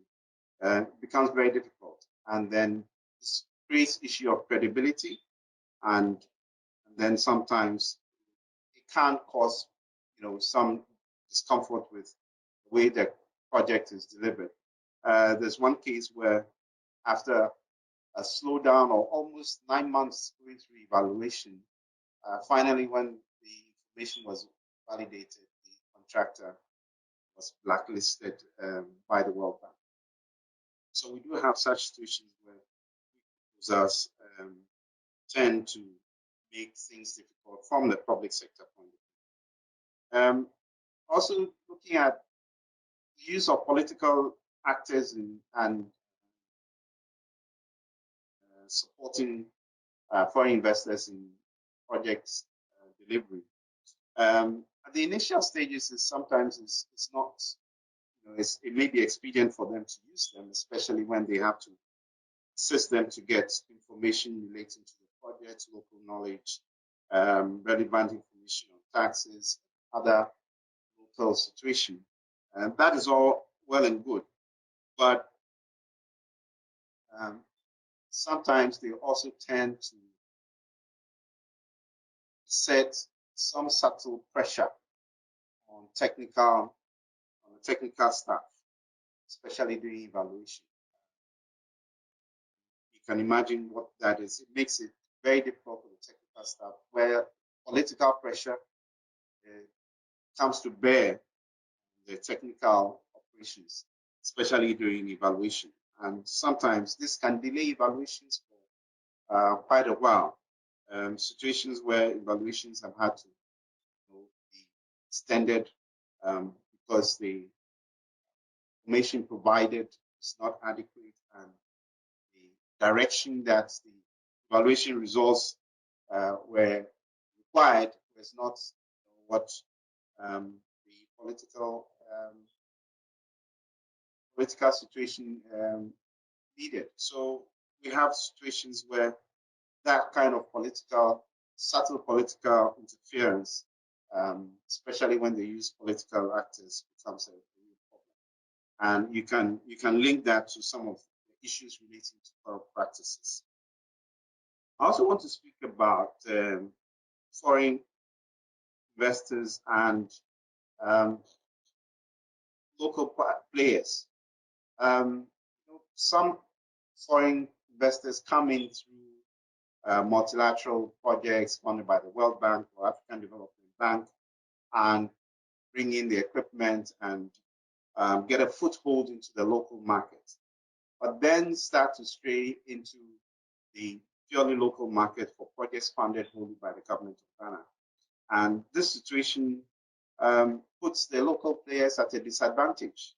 it becomes very difficult. And then this creates issue of credibility, and then sometimes it can cause some discomfort with the way the project is delivered. There's one case where after a slowdown or almost 9 months going through evaluation, finally when the information was validated, the contractor was blacklisted by the World Bank. So we do have such situations where proposals tend to make things difficult from the public sector point of view. Also looking at the use of political actors and supporting foreign investors in projects delivery. At the initial stages, sometimes it's not, it may be expedient for them to use them, especially when they have to assist them to get information relating to the project, local knowledge, relevant information on taxes, other local situation. And that is all well and good, but sometimes they also tend to set some subtle pressure on the technical staff, especially during evaluation. You can imagine what that is. It makes it very difficult for the technical staff, where political pressure comes to bear on the technical operations, especially during evaluation. And sometimes this can delay evaluations for quite a while. Situations where evaluations have had to be extended because the information provided is not adequate, and the direction that the evaluation results were required was not what the political situation needed. So we have situations where that kind of subtle political interference, especially when they use political actors, becomes a real problem. And you can link that to some of the issues relating to corrupt practices. I also want to speak about foreign investors and local players. Some foreign investors come in through multilateral projects funded by the World Bank or African Development Bank and bring in the equipment and get a foothold into the local market, but then start to stray into the purely local market for projects funded wholly by the government of Ghana. And this situation puts the local players at a disadvantage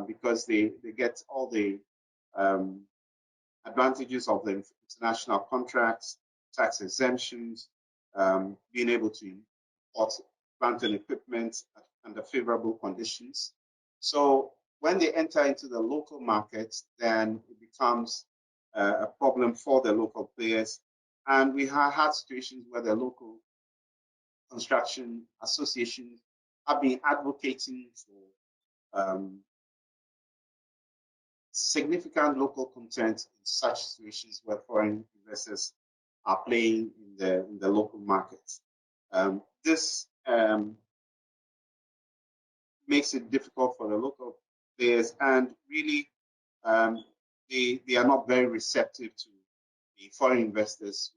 because they get all the advantages of the international contracts, tax exemptions, being able to import plant and equipment under favorable conditions. So when they enter into the local market, then it becomes a problem for the local players. And we have had situations where the local construction associations have been advocating for significant local content in such situations where foreign investors are playing in the local markets. This makes it difficult for the local players, and really they are not very receptive to the foreign investors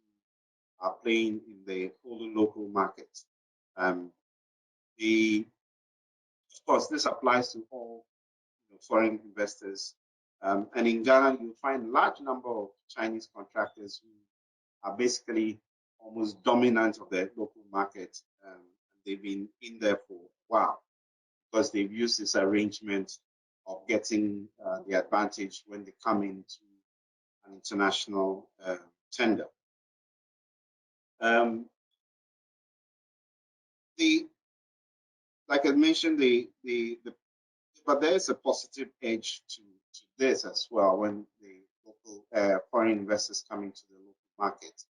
who are playing in the whole local market. Of course, this applies to all foreign investors. And in Ghana, you'll find a large number of Chinese contractors who are basically almost dominant of the local market. And they've been in there for a while because they've used this arrangement of getting the advantage when they come into an international tender. Like I mentioned, but there is a positive edge to this as well. When the local foreign investors come into the local market,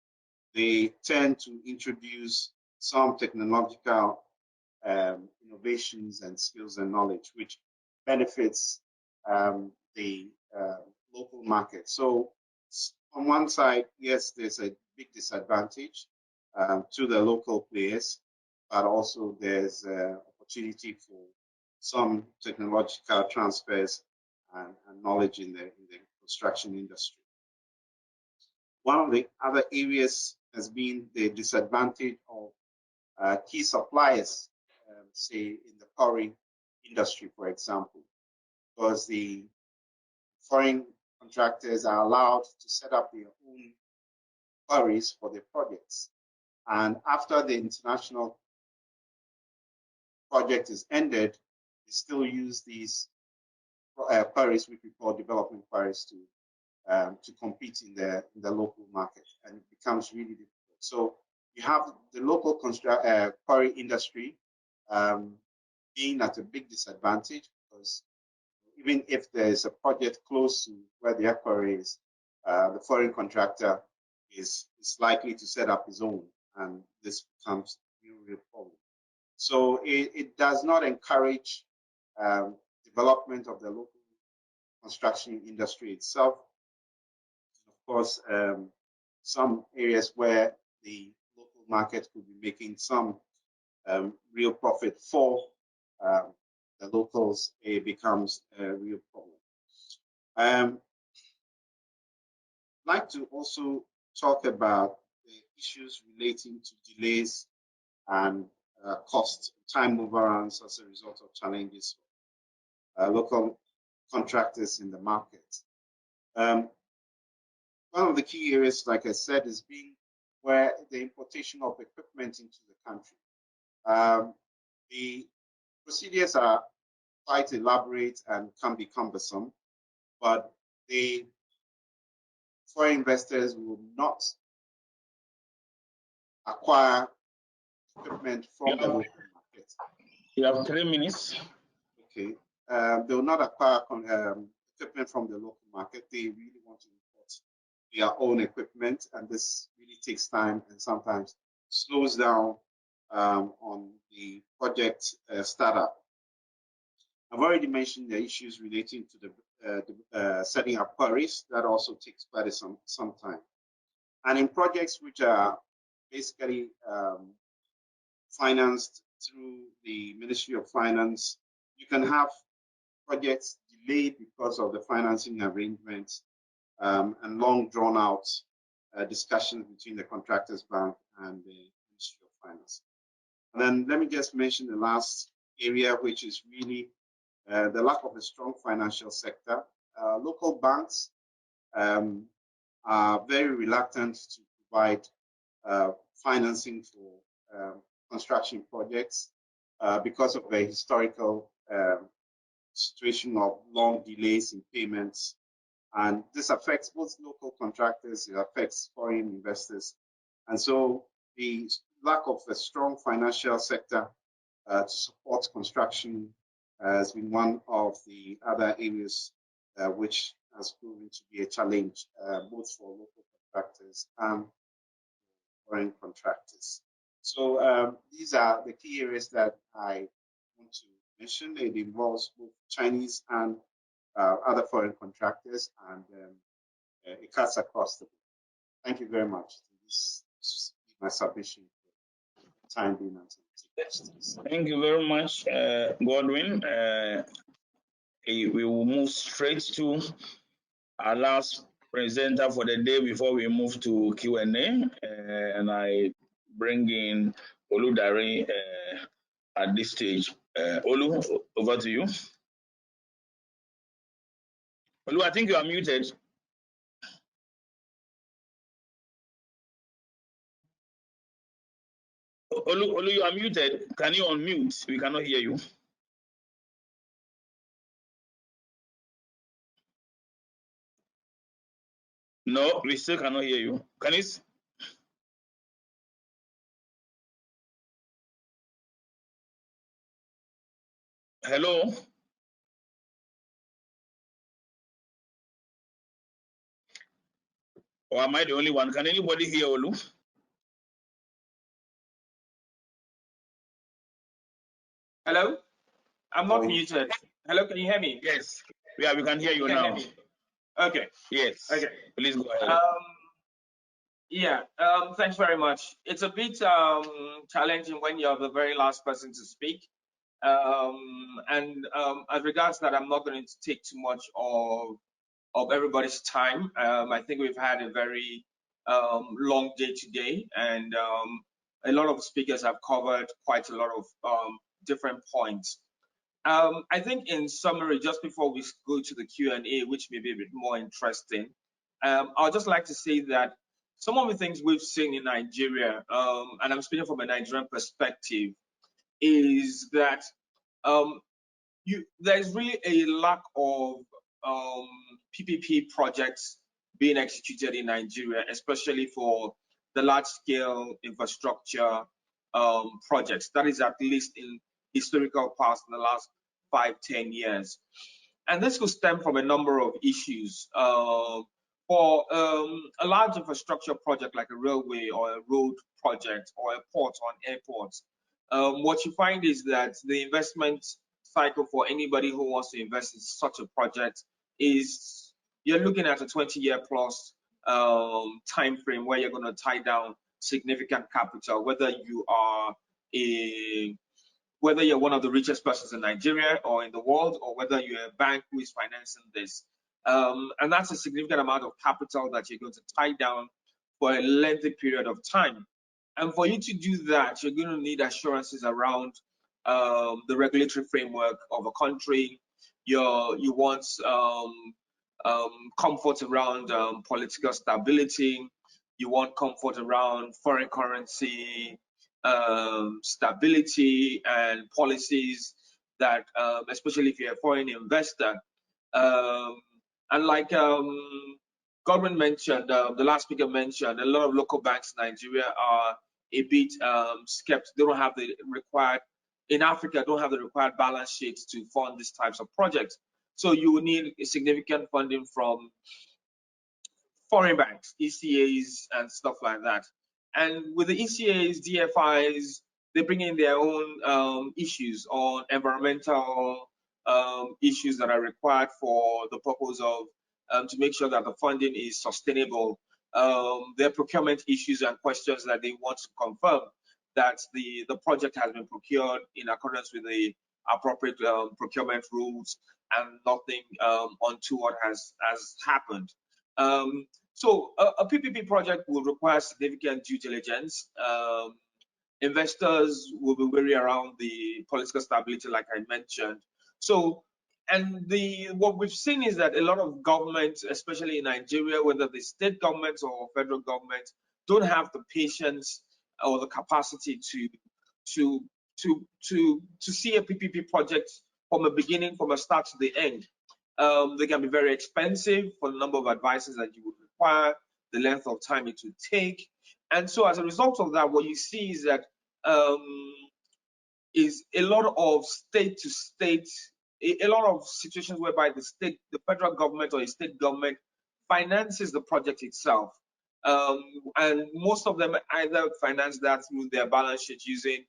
they tend to introduce some technological innovations and skills and knowledge, which benefits the local market. So on one side, yes, there's a big disadvantage to the local players, but also there's opportunity for some technological transfers and knowledge in the construction industry. One of the other areas has been the disadvantage of key suppliers, say in the quarry industry, for example, because the foreign contractors are allowed to set up their own quarries for their projects. And after the international project is ended, they still use these quarries, which we call development quarries, to compete in the local market, and it becomes really difficult. So you have the local quarry industry being at a big disadvantage, because even if there is a project close to where the quarry is, the foreign contractor is likely to set up his own, and this becomes a real problem. So it does not encourage development of the local construction industry itself. Of course, some areas where the local market could be making some real profit for the locals, it becomes a real problem. I'd like to also talk about the issues relating to delays and cost, time overruns as a result of challenges local contractors in the market. One of the key areas, like I said, is being where the importation of equipment into the country. The procedures are quite elaborate and can be cumbersome, but the foreign investors will not acquire equipment from the local market. You have 3 minutes. Okay. They will not acquire equipment from the local market. They really want to import their own equipment, and this really takes time and sometimes slows down on the project startup. I've already mentioned the issues relating to the setting up quarries. That also takes quite some time. And in projects which are basically financed through the Ministry of Finance, you can have projects delayed because of the financing arrangements and long drawn out discussions between the Contractors Bank and the Ministry of Finance. And then let me just mention the last area, which is really the lack of a strong financial sector. Local banks are very reluctant to provide financing for construction projects because of the historical situation of long delays in payments. And this affects both local contractors, it affects foreign investors. And so the lack of a strong financial sector to support construction has been one of the other areas which has proven to be a challenge both for local contractors and foreign contractors. So these are the key areas that I want to mention. It involves both Chinese and other foreign contractors, and it cuts across the board. Thank you very much. This is my submission for the time being until questions. Thank you very much, Godwin. We will move straight to our last presenter for the day before we move to Q&A, and I bring in Oludare at this stage. Olu, over to you. Olu, I think you are muted. Olu, you are muted. Can you unmute? We cannot hear you. No, we still cannot hear you. Can you? Hello? Or am I the only one? Can anybody hear Olu? Hello? I'm not muted. Hello, can you hear me? Yes. Yeah, we can hear you now. Hear okay. Yes. Okay. Please go ahead. Thanks very much. It's a bit challenging when you're the very last person to speak. As regards that, I'm not going to take too much of everybody's time. I think we've had a very long day today, and a lot of speakers have covered quite a lot of different points. I think in summary, just before we go to the Q&A, which may be a bit more interesting, I'd just like to say that some of the things we've seen in Nigeria, and I'm speaking from a Nigerian perspective, is that there's really a lack of PPP projects being executed in Nigeria, especially for the large-scale infrastructure projects. That is at least in historical past in the last 5-10 years. And this could stem from a number of issues. For a large infrastructure project like a railway or a road project or a port or an airport, what you find is that the investment cycle for anybody who wants to invest in such a project is you're looking at a 20-year plus time frame where you're going to tie down significant capital, whether you're one of the richest persons in Nigeria or in the world, or whether you're a bank who is financing this. And that's a significant amount of capital that you're going to tie down for a lengthy period of time. And for you to do that, you're going to need assurances around the regulatory framework of a country. You want comfort around political stability. You want comfort around foreign currency stability and policies that, especially if you're a foreign investor, and like Godwin mentioned, the last speaker mentioned, a lot of local banks in Nigeria are a bit skeptical. They don't have the required, in Africa, don't have the required balance sheets to fund these types of projects. So you will need a significant funding from foreign banks, ECAs and stuff like that. And with the ECAs, DFIs, they bring in their own issues on environmental issues that are required for the purpose of to make sure that the funding is sustainable. Their procurement issues and questions that they want to confirm that the project has been procured in accordance with the appropriate procurement rules and nothing untoward has happened. So a PPP project will require significant due diligence. Investors will be wary around the political stability, like I mentioned. So, and what we've seen is that a lot of governments, especially in Nigeria, whether the state governments or federal governments, don't have the patience or the capacity to see a PPP project from a beginning, from a start to the end. They can be very expensive for the number of advisors that you would require, the length of time it would take. And so as a result of that, what you see is that is a lot of state to state, a lot of situations whereby the federal government or a state government finances the project itself. And most of them either finance that through their balance sheet using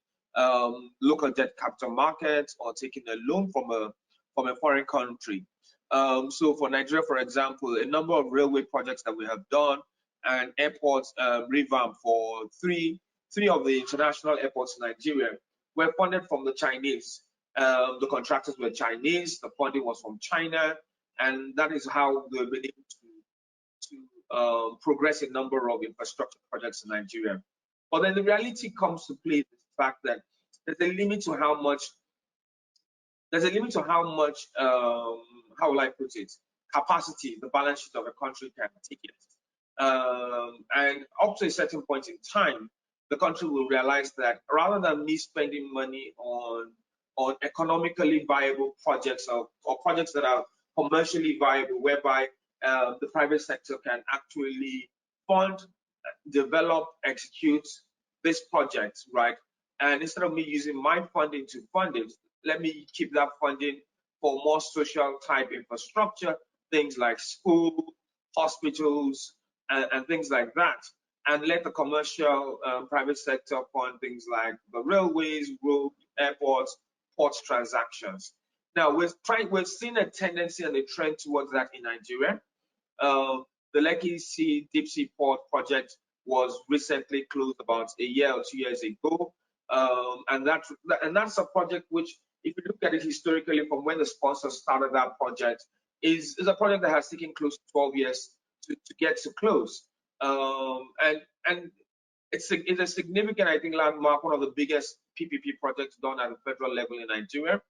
local debt capital markets or taking a loan from a foreign country. So for Nigeria, for example, a number of railway projects that we have done and airports revamp for three of the international airports in Nigeria were funded from the Chinese. The contractors were Chinese, the funding was from China, and that is how they've been able to progress a number of infrastructure projects in Nigeria. But then the reality comes to play the fact that there's a limit to how much, how will I put it, capacity the balance sheet of a country can take it. And up to a certain point in time, the country will realize that rather than me spending money on economically viable projects or projects that are commercially viable, whereby the private sector can actually fund, develop, execute this project, right? And instead of me using my funding to fund it, let me keep that funding for more social type infrastructure, things like school, hospitals, and things like that. And let the commercial private sector fund things like the railways, road, airports, ports transactions. Now, we've seen a tendency and a trend towards that in Nigeria. The Lekki Deep Sea Port project was recently closed about a year or 2 years ago. And that's a project which, if you look at it historically from when the sponsor started that project, is a project that has taken close to 12 years to get to close. And it's a significant, I think, landmark, one of the biggest PPP projects done at the federal level in Nigeria.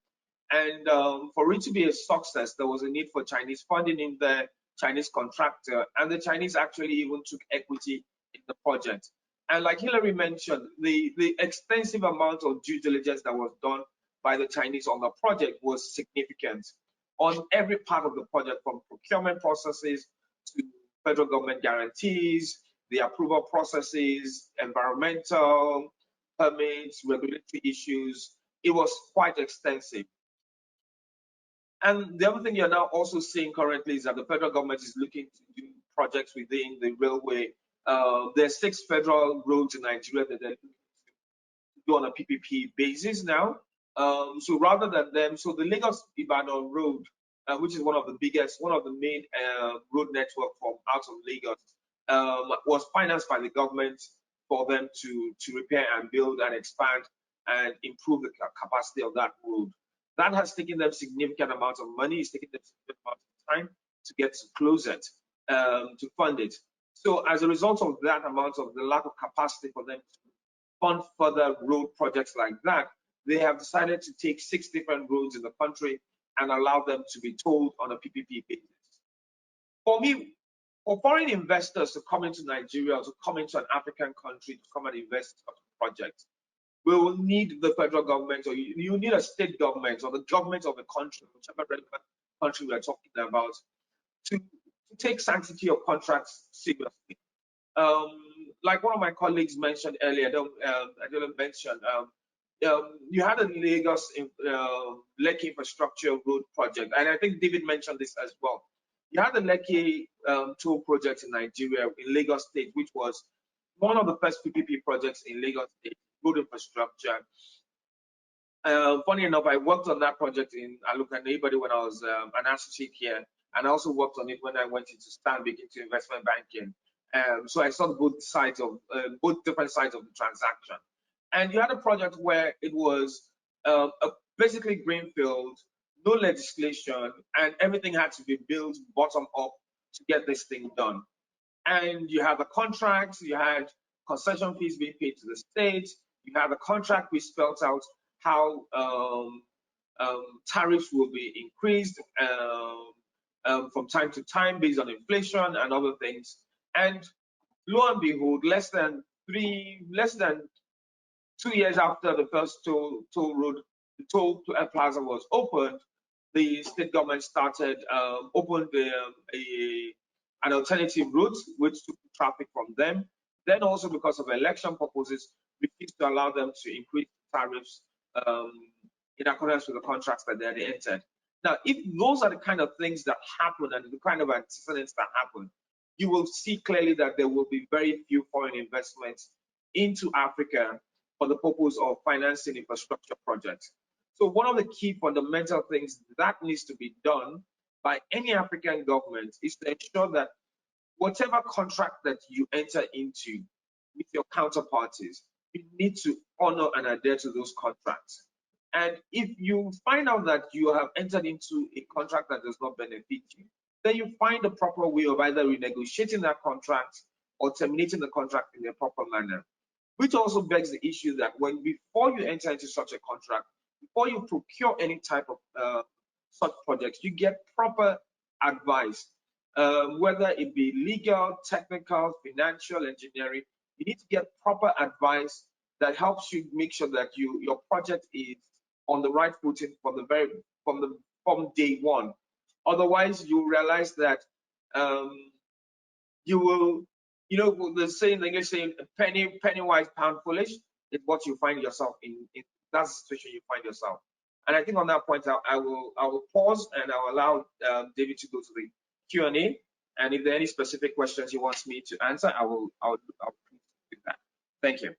And for it to be a success, there was a need for Chinese funding in the Chinese contractor, and the Chinese actually even took equity in the project. And like Hilary mentioned, the extensive amount of due diligence that was done by the Chinese on the project was significant on every part of the project, from procurement processes to federal government guarantees, the approval processes, environmental permits, regulatory issues. It was quite extensive. And the other thing you're now also seeing currently is that the federal government is looking to do projects within the railway. There's 6 federal roads in Nigeria that they're looking to do on a PPP basis now. So rather than them, so the Lagos-Ibadan road, which is one of the main road network from out of Lagos, was financed by the government for them to repair and build and expand and improve the capacity of that road. That has taken them significant amounts of money. It's taken them significant amount of time to get to close it, to fund it. So as a result of that amount of the lack of capacity for them to fund further road projects like that, they have decided to take 6 different roads in the country and allow them to be tolled on a PPP basis. For me, for foreign investors to come into Nigeria or to come into an African country to come and invest in such a project, we will need the federal government, or you need a state government or the government of the country, whichever relevant country we are talking about, to take sanctity of contracts seriously. Like one of my colleagues mentioned earlier, I didn't mention, you had a Lagos Lekki infrastructure road project, and I think David mentioned this as well. You had the Lekki toll project in Nigeria, in Lagos State, which was one of the first PPP projects in Lagos State, road infrastructure. Funny enough, I worked on that project in Aluka Neighborhood when I was an associate here, and I also worked on it when I went into Stanbic, into investment banking. So I saw both different sides of the transaction. And you had a project where it was basically greenfield, no legislation, and everything had to be built bottom up to get this thing done. And you have the contracts, you had concession fees being paid to the state, you have a contract which spells out how tariffs will be increased from time to time based on inflation and other things. And lo and behold, less than 2 years after the first toll plaza was opened, the state government started opened an alternative route which took traffic from them. Then also because of election purposes, refused to allow them to increase tariffs in accordance with the contracts that they had entered. Now, if those are the kind of things that happen and the kind of antecedents that happen, you will see clearly that there will be very few foreign investments into Africa for the purpose of financing infrastructure projects. So one of the key fundamental things that needs to be done by any African government is to ensure that whatever contract that you enter into with your counterparties, you need to honor and adhere to those contracts. And if you find out that you have entered into a contract that does not benefit you, then you find the proper way of either renegotiating that contract or terminating the contract in a proper manner. Which also begs the issue that before you enter into such a contract, before you procure any type of such projects, you get proper advice, whether it be legal, technical, financial, engineering. You need to get proper advice that helps you make sure that your project is on the right footing from day one. Otherwise, you realize that you will, the saying, the English saying, penny wise, pound foolish, is what you find yourself in. That's the situation you find yourself. And I think on that point, I will pause and I'll allow David to go to the Q&A. And if there are any specific questions he wants me to answer, I'll do that. Thank you.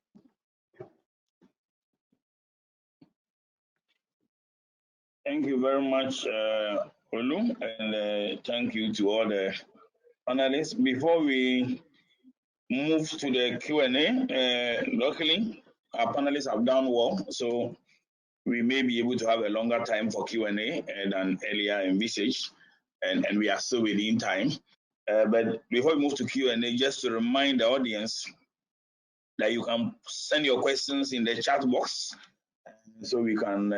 Thank you very much, Olu, and thank you to all the panelists. Before we move to the Q&A, luckily, our panelists have done well, so we may be able to have a longer time for Q&A than earlier envisaged, and we are still within time. But before we move to Q&A, just to remind the audience that you can send your questions in the chat box, so we can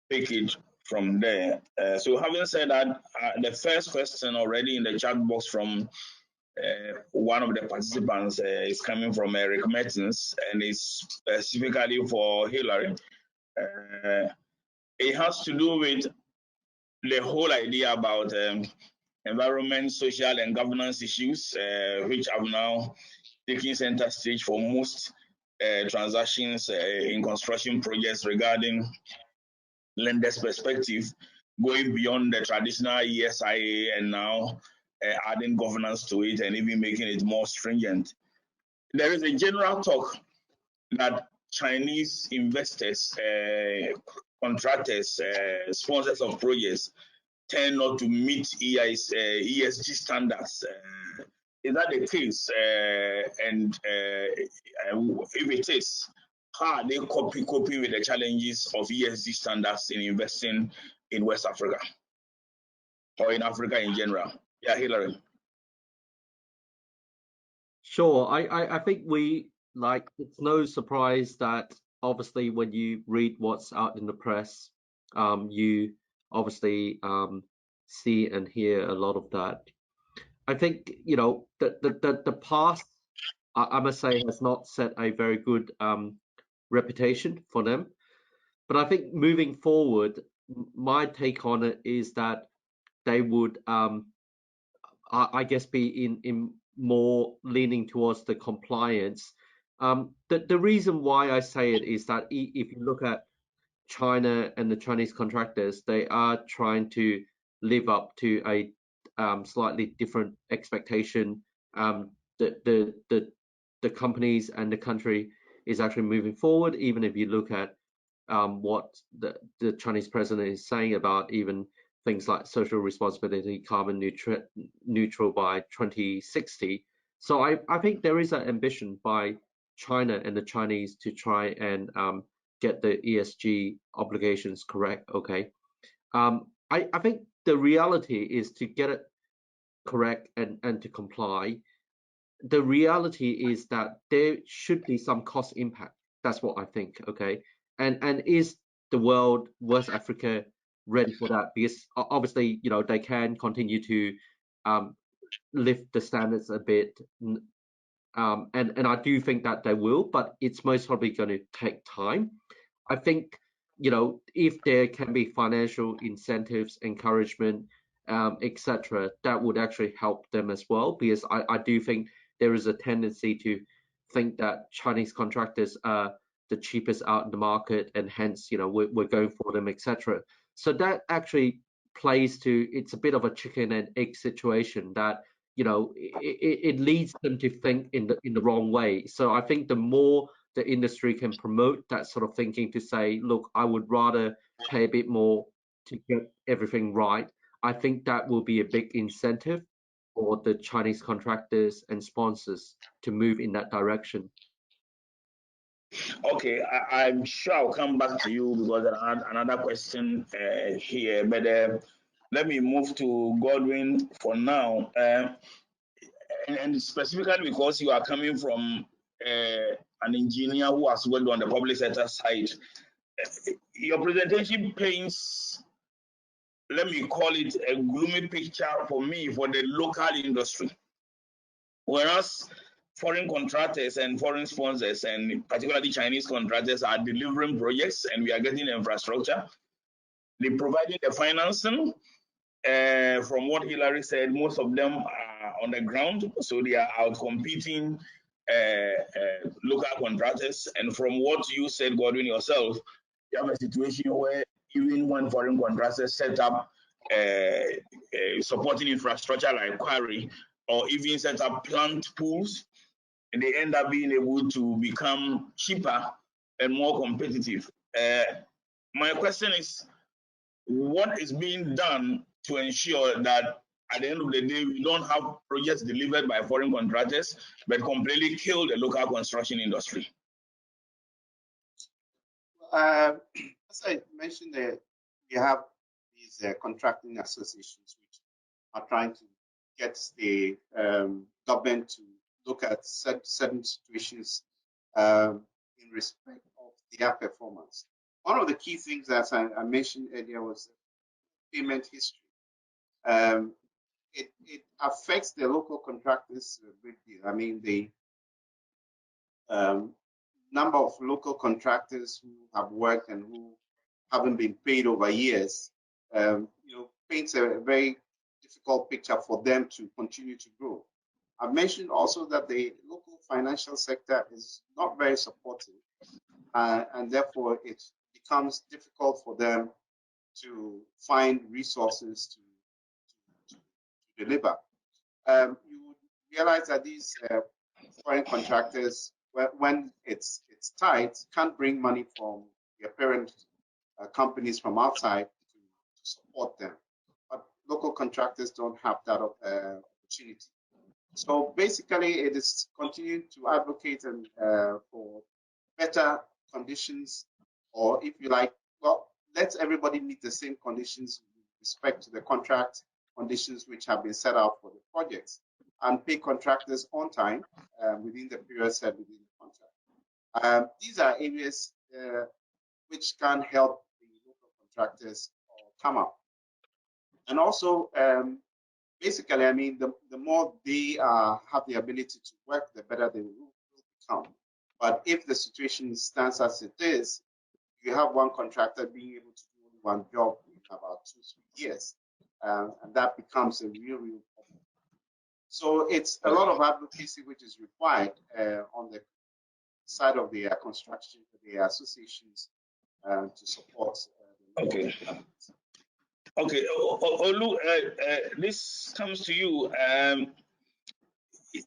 take it from there. So having said that, the first question already in the chat box from one of the participants is coming from Eric Mertens, and it's specifically for Hillary. It has to do with the whole idea about environment, social, and governance issues, which have now taken center stage for most transactions in construction projects regarding lenders' perspective, going beyond the traditional ESIA and now adding governance to it and even making it more stringent. There is a general talk that Chinese investors, contractors, sponsors of projects tend not to meet ESG standards. Is that the case? And if it is, how are they coping with the challenges of ESG standards in investing in West Africa or in Africa in general? Yeah, Hillary. Sure. I think it's no surprise that obviously when you read what's out in the press, you obviously see and hear a lot of that. I think, the past, I must say, has not set a very good reputation for them. But I think moving forward, my take on it is that they would, I guess, be in more leaning towards the compliance. The reason why I say it is that if you look at China and the Chinese contractors, they are trying to live up to a slightly different expectation. The companies and the country is actually moving forward, even if you look at what the Chinese president is saying about even things like social responsibility, carbon neutral by 2060. So I think there is an ambition by China and the Chinese to try and get the ESG obligations correct. Okay, I think the reality is to get it correct and to comply. the reality is that there should be some cost impact. That's what I think. Okay, and is the world, West Africa, ready for that? Because obviously, they can continue to lift the standards a bit, and I do think that they will, but it's most probably going to take time. I think, if there can be financial incentives, encouragement, etc., that would actually help them as well, because I do think there is a tendency to think that Chinese contractors are the cheapest out in the market, and hence, we're going for them, etc. So that actually plays to, it's a bit of a chicken and egg situation that, it leads them to think in the wrong way. So I think the more the industry can promote that sort of thinking, to say, look, I would rather pay a bit more to get everything right, I think that will be a big incentive for the Chinese contractors and sponsors to move in that direction. Okay, I'm sure I'll come back to you because I had another question here, but let me move to Godwin for now. And specifically because you are coming from an engineer who has worked on the public sector side, your presentation paints, let me call it, a gloomy picture for me for the local industry. Whereas foreign contractors and foreign sponsors, and particularly Chinese contractors, are delivering projects and we are getting infrastructure. They're providing the financing. From what Hilary said, most of them are on the ground, so they are out competing local contractors. And from what you said, Godwin, yourself, you have a situation where even when foreign contractors set up supporting infrastructure like quarry, or even set up plant pools, and they end up being able to become cheaper and more competitive. My question is, what is being done to ensure that at the end of the day, we don't have projects delivered by foreign contractors, but completely kill the local construction industry? As I mentioned, we have these contracting associations which are trying to get the government to look at certain situations in respect of their performance. One of the key things that I mentioned earlier was payment history. It affects the local contractors a great deal. I mean, the number of local contractors who have worked and who haven't been paid over years, paints a very difficult picture for them to continue to grow. I've mentioned also that the local financial sector is not very supportive, and therefore it becomes difficult for them to find resources to deliver. You would realize that these foreign contractors, when it's tight, can't bring money from their parent companies from outside to support them. But local contractors don't have that opportunity. So basically, it is continuing to advocate and for better conditions, or if you like, well, let everybody meet the same conditions with respect to the contract conditions which have been set out for the projects, and pay contractors on time within the period set within the contract. These are areas which can help the local contractors come up. And also, basically, I mean, the more they have the ability to work, the better they will become. But if the situation stands as it is, you have one contractor being able to do only one job in about 2-3 years, and that becomes a real problem. So it's a lot of advocacy which is required on the side of the construction, the associations, to support. Okay. Okay, Olu, this comes to you.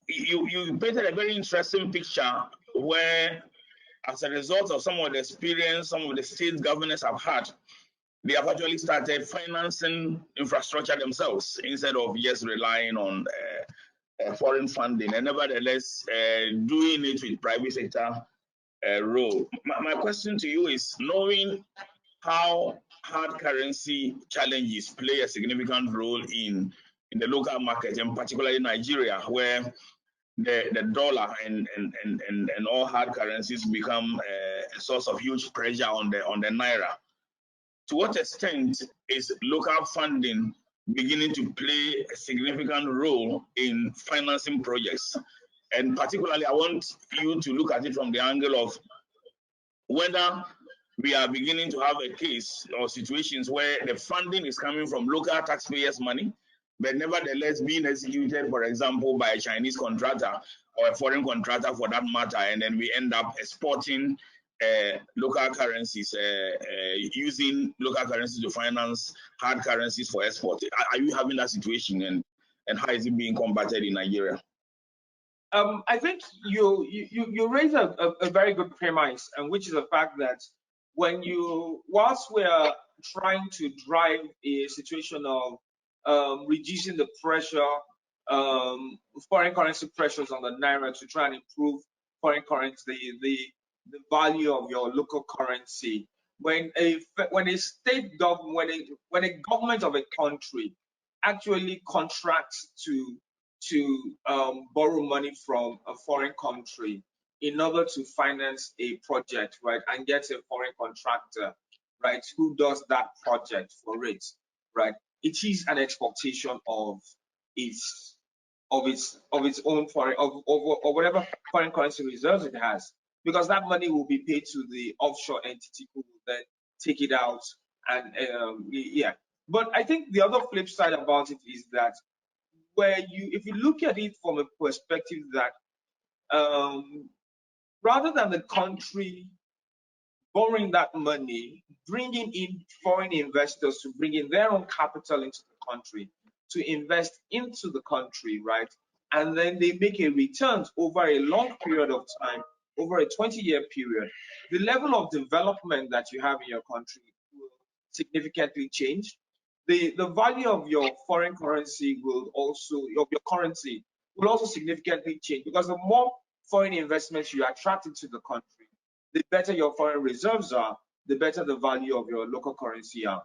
You painted a very interesting picture where, as a result of some of the experience some of the state governors have had, they have actually started financing infrastructure themselves instead of just relying on foreign funding, and nevertheless doing it with private sector role. My question to you is, knowing how hard currency challenges play a significant role in the local market, and particularly Nigeria, where the dollar and all hard currencies become a source of huge pressure on the naira. To what extent is local funding beginning to play a significant role in financing projects? And particularly, I want you to look at it from the angle of whether we are beginning to have a case or situations where the funding is coming from local taxpayers' money, but nevertheless being executed, for example, by a Chinese contractor or a foreign contractor for that matter, and then we end up exporting local currencies, using local currencies to finance hard currencies for export. Are you having that situation, and how is it being combated in Nigeria? I think you raise a very good premise, and which is the fact that whilst we are trying to drive a situation of reducing the pressure, foreign currency pressures on the naira to try and improve foreign currency, the value of your local currency. When a state government, when a government of a country actually contracts to borrow money from a foreign country in order to finance a project, right, and get a foreign contractor, right, who does that project for it, right, it is an expectation of its own foreign or whatever foreign currency reserves it has, because that money will be paid to the offshore entity who will then take it out and yeah. But I think the other flip side about it is that if you look at it from a perspective that rather than the country borrowing that money, bringing in foreign investors to bring in their own capital into the country, to invest into the country, right? And then they make a return over a long period of time, over a 20-year period, the level of development that you have in your country will significantly change. The value of your foreign currency will also, of your currency, will also significantly change, because the more foreign investments you attract into the country, the better your foreign reserves are, the better the value of your local currency are.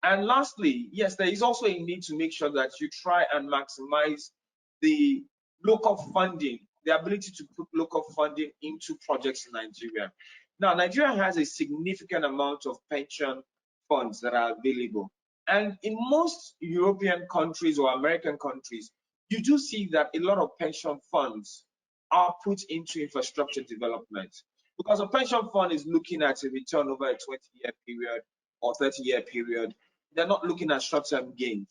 And lastly, yes, there is also a need to make sure that you try and maximize the local funding, the ability to put local funding into projects in Nigeria. Now, Nigeria has a significant amount of pension funds that are available. And in most European countries or American countries, you do see that a lot of pension funds are put into infrastructure development, because a pension fund is looking at a return over a 20-year period or 30-year period. They're not looking at short-term gains.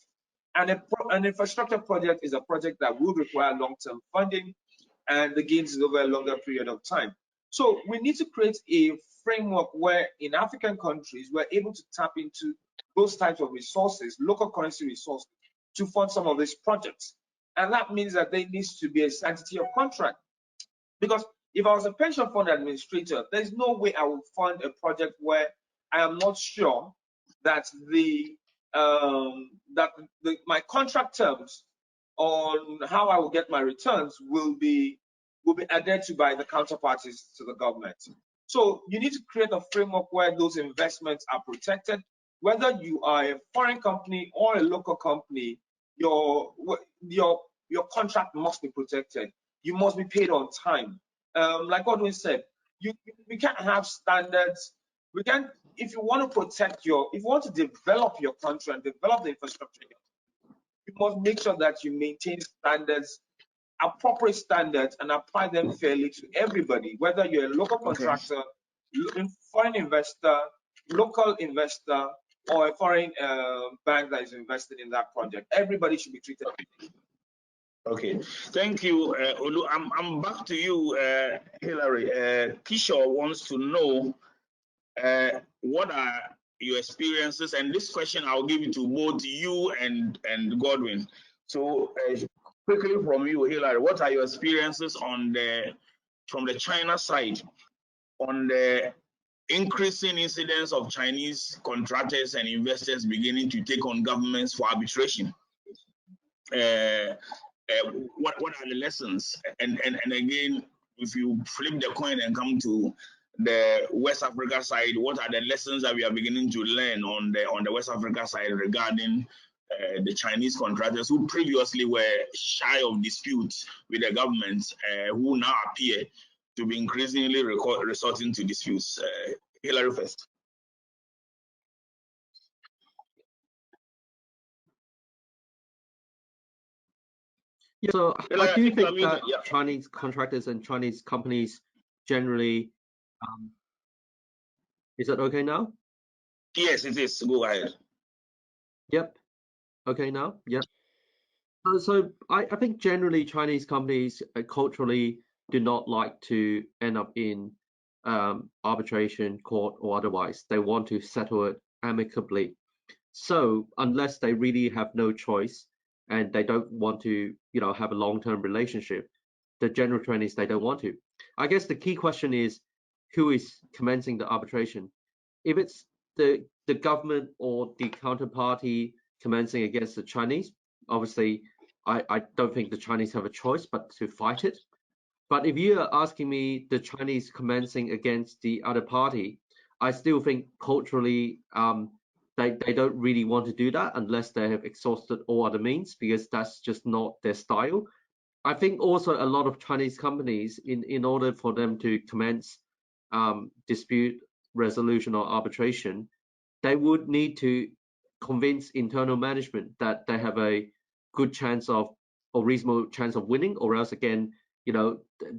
And an infrastructure project is a project that will require long-term funding, and the gains is over a longer period of time. So we need to create a framework where in African countries, we're able to tap into those types of resources, local currency resources, to fund some of these projects. And that means that there needs to be a sanctity of contract. Because if I was a pension fund administrator, there's no way I would fund a project where I am not sure that my contract terms on how I will get my returns will be adhered to by the counterparties to the government. So you need to create a framework where those investments are protected. Whether you are a foreign company or a local company, your contract must be protected. You must be paid on time. Like Godwin said, we can't have standards. We can't, if you want to protect if you want to develop your country and develop the infrastructure, you must make sure that you maintain standards, appropriate standards, and apply them fairly to everybody, whether you're a local contractor, foreign investor, local investor, or a foreign bank that is invested in that project. Everybody should be treated fairly. Okay, thank you, Olu. I'm back to you, Hilary. Kishore wants to know what are your experiences, and this question I'll give it to both you and Godwin. So quickly from you, Hilary, what are your experiences from the China side on the increasing incidence of Chinese contractors and investors beginning to take on governments for arbitration? What are the lessons? And again, if you flip the coin and come to the West Africa side, what are the lessons that we are beginning to learn on the West Africa side regarding the Chinese contractors who previously were shy of disputes with the government, who now appear to be increasingly resorting to disputes. Hillary first. Yeah, so I do think that yeah. Chinese contractors and Chinese companies generally, is it okay now? Yes, it is. Go ahead. Yep. Okay now? Yep. So I think generally Chinese companies culturally do not like to end up in arbitration, court, or otherwise. They want to settle it amicably. So unless they really have no choice and they don't want to, have a long-term relationship, the general trend is they don't want to. I guess the key question is who is commencing the arbitration. If it's the government or the counterparty commencing against the Chinese, obviously I don't think the Chinese have a choice but to fight it. But if you are asking me the Chinese commencing against the other party, I still think culturally they don't really want to do that unless they have exhausted all other means, because that's just not their style. I think also a lot of Chinese companies, in order for them to commence dispute resolution or arbitration, they would need to convince internal management that they have a good chance of, or reasonable chance of winning, or else again,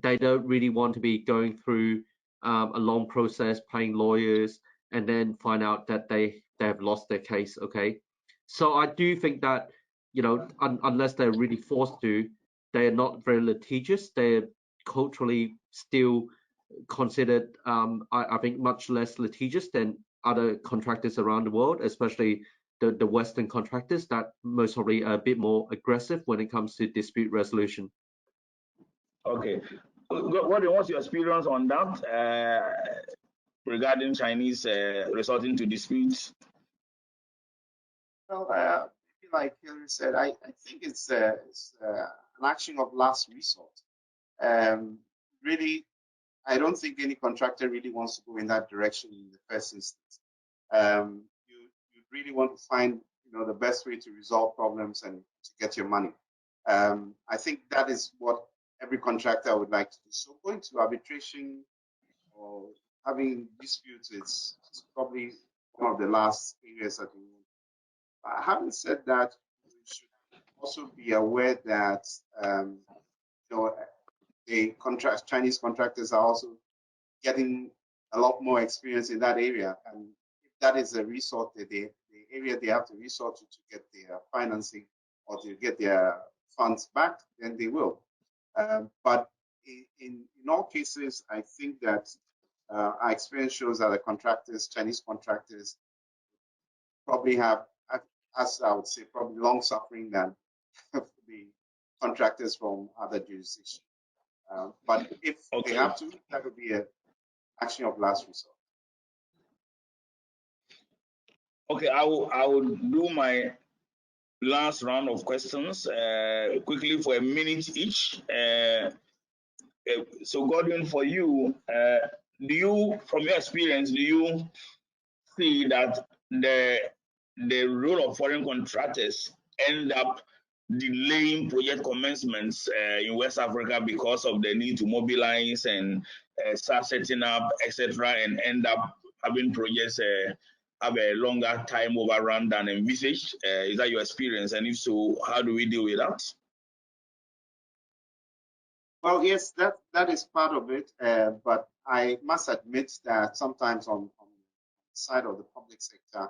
they don't really want to be going through a long process, paying lawyers, and then find out that they have lost their case. Okay, so I do think that unless they're really forced to, they are not very litigious. They're culturally still considered, I think, much less litigious than other contractors around the world, especially the Western contractors that most probably are a bit more aggressive when it comes to dispute resolution. Okay. What's your experience on that regarding Chinese resorting to disputes? Well, like Hillary said, I think it's an action of last resort. Really, I don't think any contractor really wants to go in that direction in the first instance. You really want to find the best way to resolve problems and to get your money. I think that is what every contractor would like to do. So going to arbitration or having disputes is probably one of the last areas that we want. Having said that, we should also be aware that the Chinese contractors are also getting a lot more experience in that area, and if that is a resort, the area they have to resort to get their financing or to get their funds back, then they will. But in all cases, I think that our experience shows that the Chinese contractors, probably have, as I would say, probably long suffering than the contractors from other jurisdictions. But if they have to, that would be an action of last resort. Okay, I will do my last round of questions quickly for a minute each. So Godwin, for you, from your experience, do you see that the role of foreign contractors end up delaying project commencements in West Africa because of the need to mobilize and start setting up, etc., and end up having projects have a longer time overrun than envisaged? Is that your experience? And if so, how do we deal with that? Well, yes, that is part of it, but I must admit that sometimes on the side of the public sector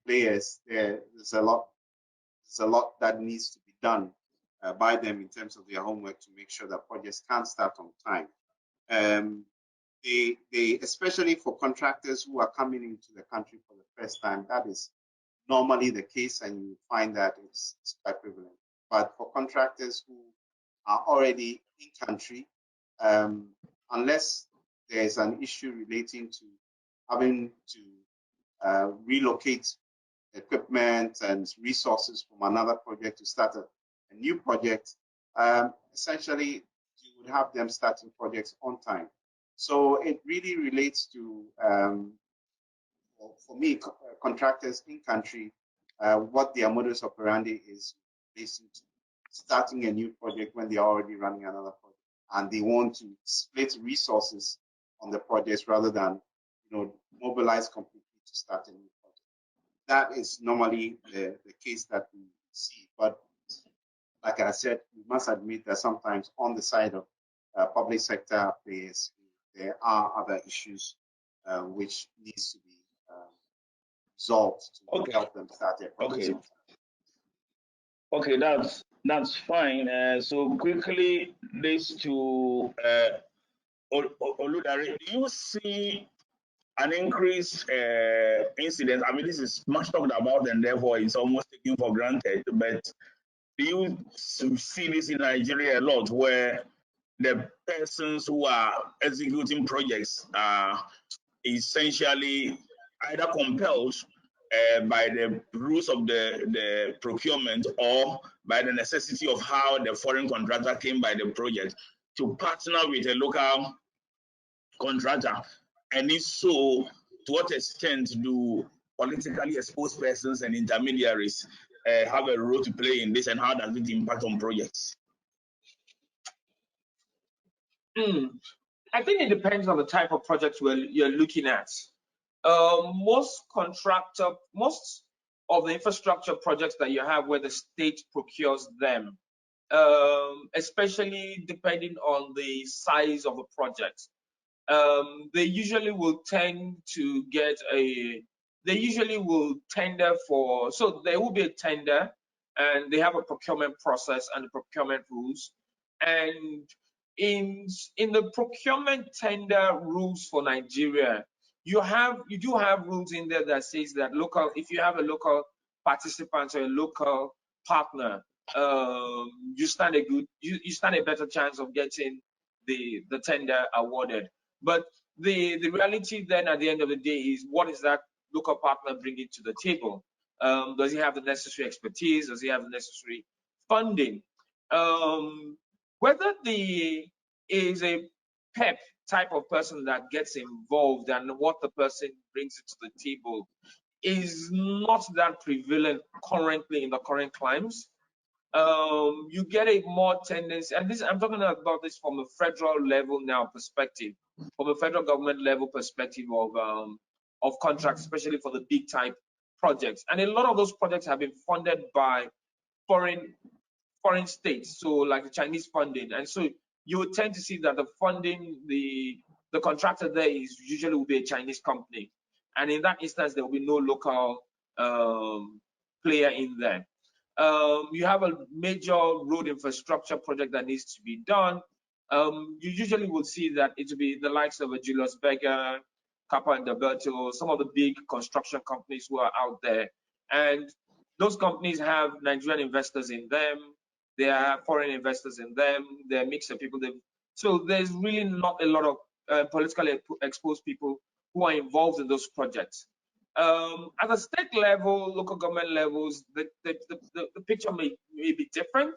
players, there's a lot that needs to be done by them in terms of their homework to make sure that projects can start on time. They especially for contractors who are coming into the country for the first time, that is normally the case, and you find that it's quite prevalent. But for contractors who are already in country, unless there's an issue relating to having to relocate equipment and resources from another project to start a new project, essentially you would have them starting projects on time. So it really relates to, for me, contractors in country what their modus operandi is basically starting a new project when they are already running another project, and they want to split resources on the projects rather than, mobilize completely to start a new project. That is normally the case that we see. But like I said, we must admit that sometimes on the side of public sector players, there are other issues which needs to be resolved to help them start their project. Okay, that's fine. So quickly, this to Oludare, do you see an increased incidence? I mean, this is much talked about and therefore it's almost taken for granted, but do you see this in Nigeria a lot, where the persons who are executing projects are essentially either compelled by the rules of the procurement or by the necessity of how the foreign contractor came by the project to partner with a local contractor? And if so, to what extent do politically exposed persons and intermediaries have a role to play in this, and how does it impact on projects? I think it depends on the type of project you're looking at. Most of the infrastructure projects that you have where the state procures them, especially depending on the size of the project, they usually will tend to tender for, so there will be a tender and they have a procurement process and the procurement rules. And in the procurement tender rules for Nigeria, you do have rules in there that says that if you have a local participant or a local partner, you stand a better chance of getting the tender awarded. But the reality then at the end of the day is, what is that local partner bringing to the table? Does he have the necessary expertise? Does he have the necessary funding? Whether is a PEP type of person that gets involved and what the person brings to the table is not that prevalent currently in the current climes. You get a more tendency, and I'm talking about this from a federal level now perspective, from a federal government level perspective of contracts, especially for the big type projects. And a lot of those projects have been funded by foreign states, so like the Chinese funding. And so you would tend to see that the funding, the contractor there is usually will be a Chinese company. And in that instance, there will be no local player in there. You have a major road infrastructure project that needs to be done. You usually will see that it will be the likes of a Julius Berger, Kappa and Alberto, some of the big construction companies who are out there. And those companies have Nigerian investors in them. They have foreign investors in them. They're a mix of people. So there's really not a lot of politically exposed people who are involved in those projects. At the state level, local government levels, the picture may be different,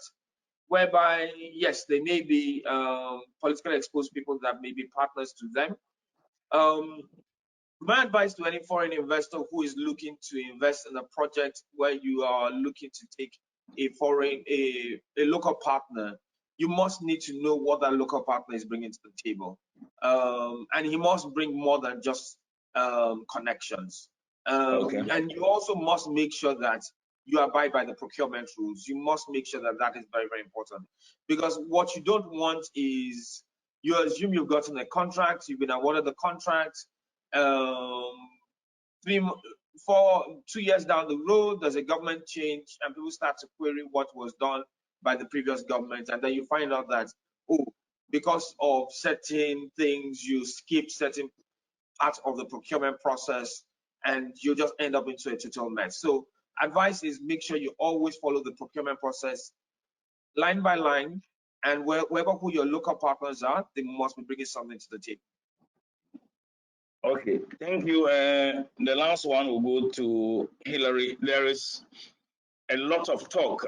whereby, yes, there may be politically exposed people that may be partners to them. My advice to any foreign investor who is looking to invest in a project where you are looking to take a local partner, you must need to know what that local partner is bringing to the table. And he must bring more than just connections. And you also must make sure that you abide by the procurement rules. You must make sure that that is very, very important. Because what you don't want is, you assume you've gotten a contract, you've been awarded the contract, 2 years down the road, there's a government change and people start to query what was done by the previous government. And then you find out that, because of certain things, you skipped certain parts of the procurement process and you just end up into a total mess. So advice is, make sure you always follow the procurement process line by line, and who your local partners are, they must be bringing something to the table. Okay, thank you. The last one will go to Hillary. There is a lot of talk,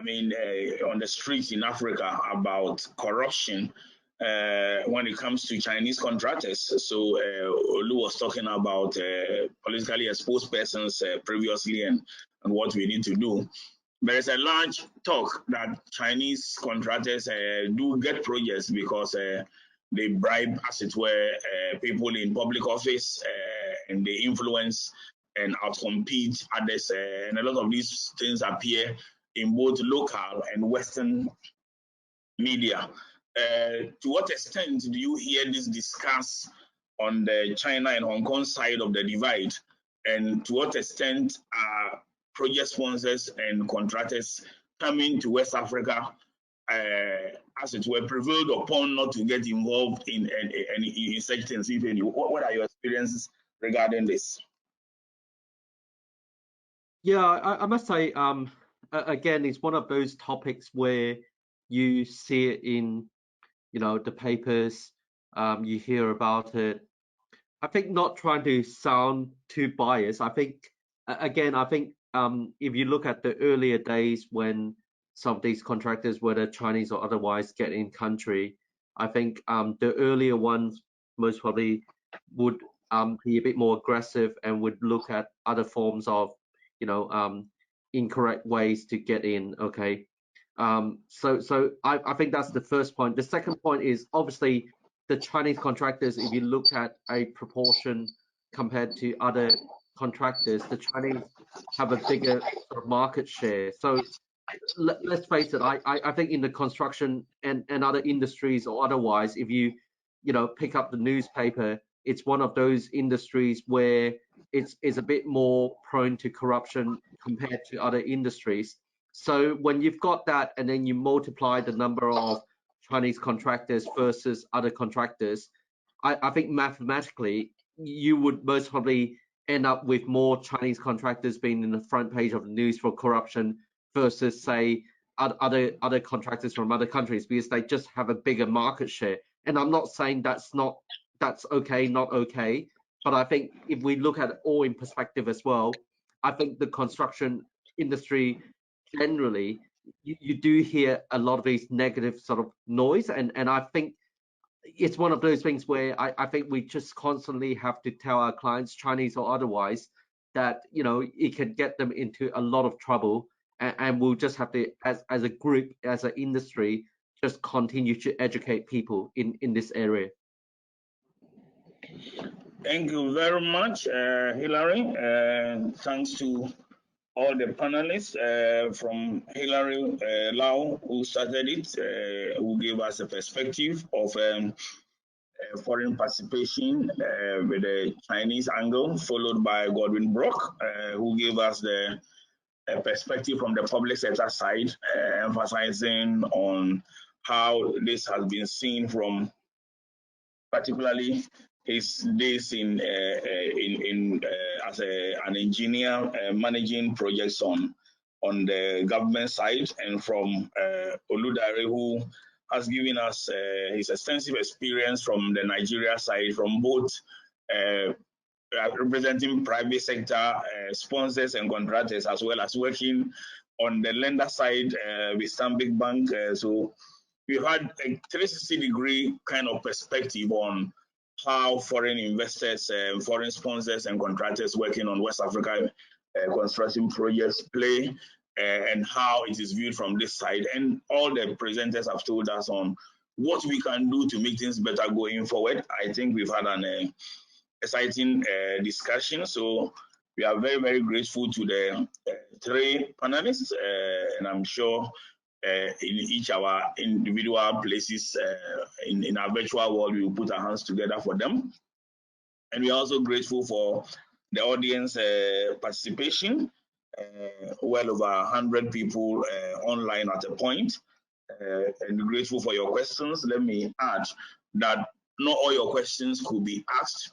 on the streets in Africa about corruption when it comes to Chinese contractors. So Olu was talking about politically exposed persons previously and what we need to do. There is a large talk that Chinese contractors do get projects because they bribe, as it were, people in public office, and they influence and outcompete others. And a lot of these things appear in both local and Western media. To what extent do you hear this discussed on the China and Hong Kong side of the divide? And to what extent are project sponsors and contractors coming to West Africa, as it were, prevailed upon not to get involved in such things? If any, what are your experiences regarding this? Yeah, I must say, again, it's one of those topics where you see it in, the papers, you hear about it. I think not trying to sound too biased. I think, again, if you look at the earlier days when some of these contractors, whether Chinese or otherwise, get in country, I think the earlier ones most probably would be a bit more aggressive and would look at other forms of, incorrect ways to get in. Okay. So I think that's the first point. The second point is obviously the Chinese contractors, if you look at a proportion compared to other contractors, the Chinese have a bigger sort of market share. So let's face it, I think in the construction and other industries or otherwise, if you pick up the newspaper, it's one of those industries where it's a bit more prone to corruption compared to other industries. So when you've got that and then you multiply the number of Chinese contractors versus other contractors, I think mathematically you would most probably end up with more Chinese contractors being in the front page of the news for corruption versus, say, other contractors from other countries, because they just have a bigger market share. And I'm not saying that's okay, not okay, but I think if we look at it all in perspective as well, I think the construction industry generally, you do hear a lot of these negative sort of noise, and I think it's one of those things where I think we just constantly have to tell our clients, Chinese or otherwise, that it can get them into a lot of trouble, and we'll just have to, as a group, as an industry, just continue to educate people in this area. Thank you very much, Hilary. Thanks to all the panelists, from Hilary Lau, who started it, who gave us a perspective of foreign participation with the Chinese angle, followed by Godwin Brock, who gave us the perspective from the public sector side, emphasizing on how this has been seen from particularly his days as an engineer managing projects on the government side, and from Oludare, who has given us his extensive experience from the Nigeria side, from both representing private sector sponsors and contractors, as well as working on the lender side with Stanbic Bank. So we had a 360-degree kind of perspective on how foreign investors, foreign sponsors and contractors working on West Africa construction projects play, and how it is viewed from this side. And all the presenters have told us on what we can do to make things better going forward. I think we've had an exciting discussion. So we are very, very grateful to the three panelists, and I'm sure in each our individual places in our virtual world, we will put our hands together for them. And we are also grateful for the audience participation, well over 100 people online at a point, and grateful for your questions. Let me add that not all your questions could be asked,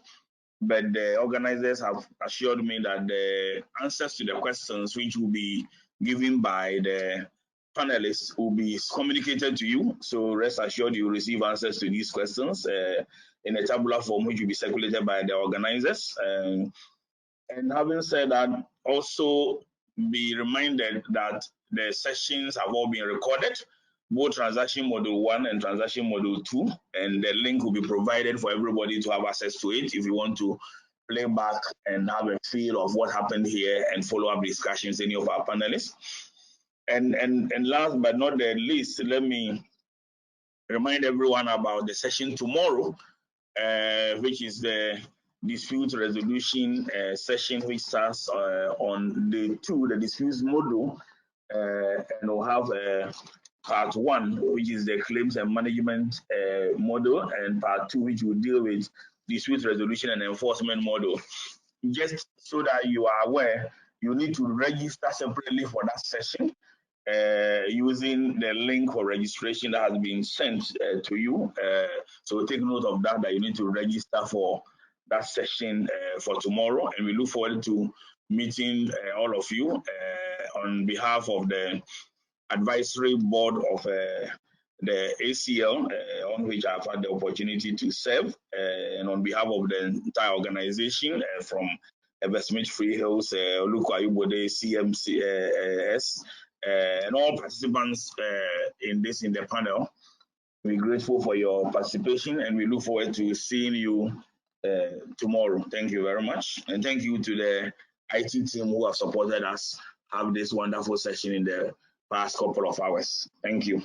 but the organizers have assured me that the answers to the questions which will be given by the panelists will be communicated to you. So rest assured you will receive answers to these questions in a tabular form, which will be circulated by the organizers. And having said that, also be reminded that the sessions have all been recorded. both transaction module 1 and transaction module 2, and the link will be provided for everybody to have access to it if you want to play back and have a feel of what happened here and follow up discussions, any of our panelists. And last but not the least, let me remind everyone about the session tomorrow, which is the dispute resolution session, which starts on day 2, the disputes module, and we'll have part 1, which is the claims and management model, and part 2, which will deal with dispute resolution and enforcement model. Just so that you are aware, you need to register separately for that session using the link for registration that has been sent to you. So take note of that, that you need to register for that session for tomorrow, and we look forward to meeting all of you on behalf of the advisory board of the ACL, on which I've had the opportunity to serve, and on behalf of the entire organization, from Eversmith Freehills, Oluko Ayubode, CMCS, and all participants in the panel. We're grateful for your participation, and we look forward to seeing you tomorrow. Thank you very much, and thank you to the IT team who have supported us have this wonderful session in the past couple of hours. Thank you.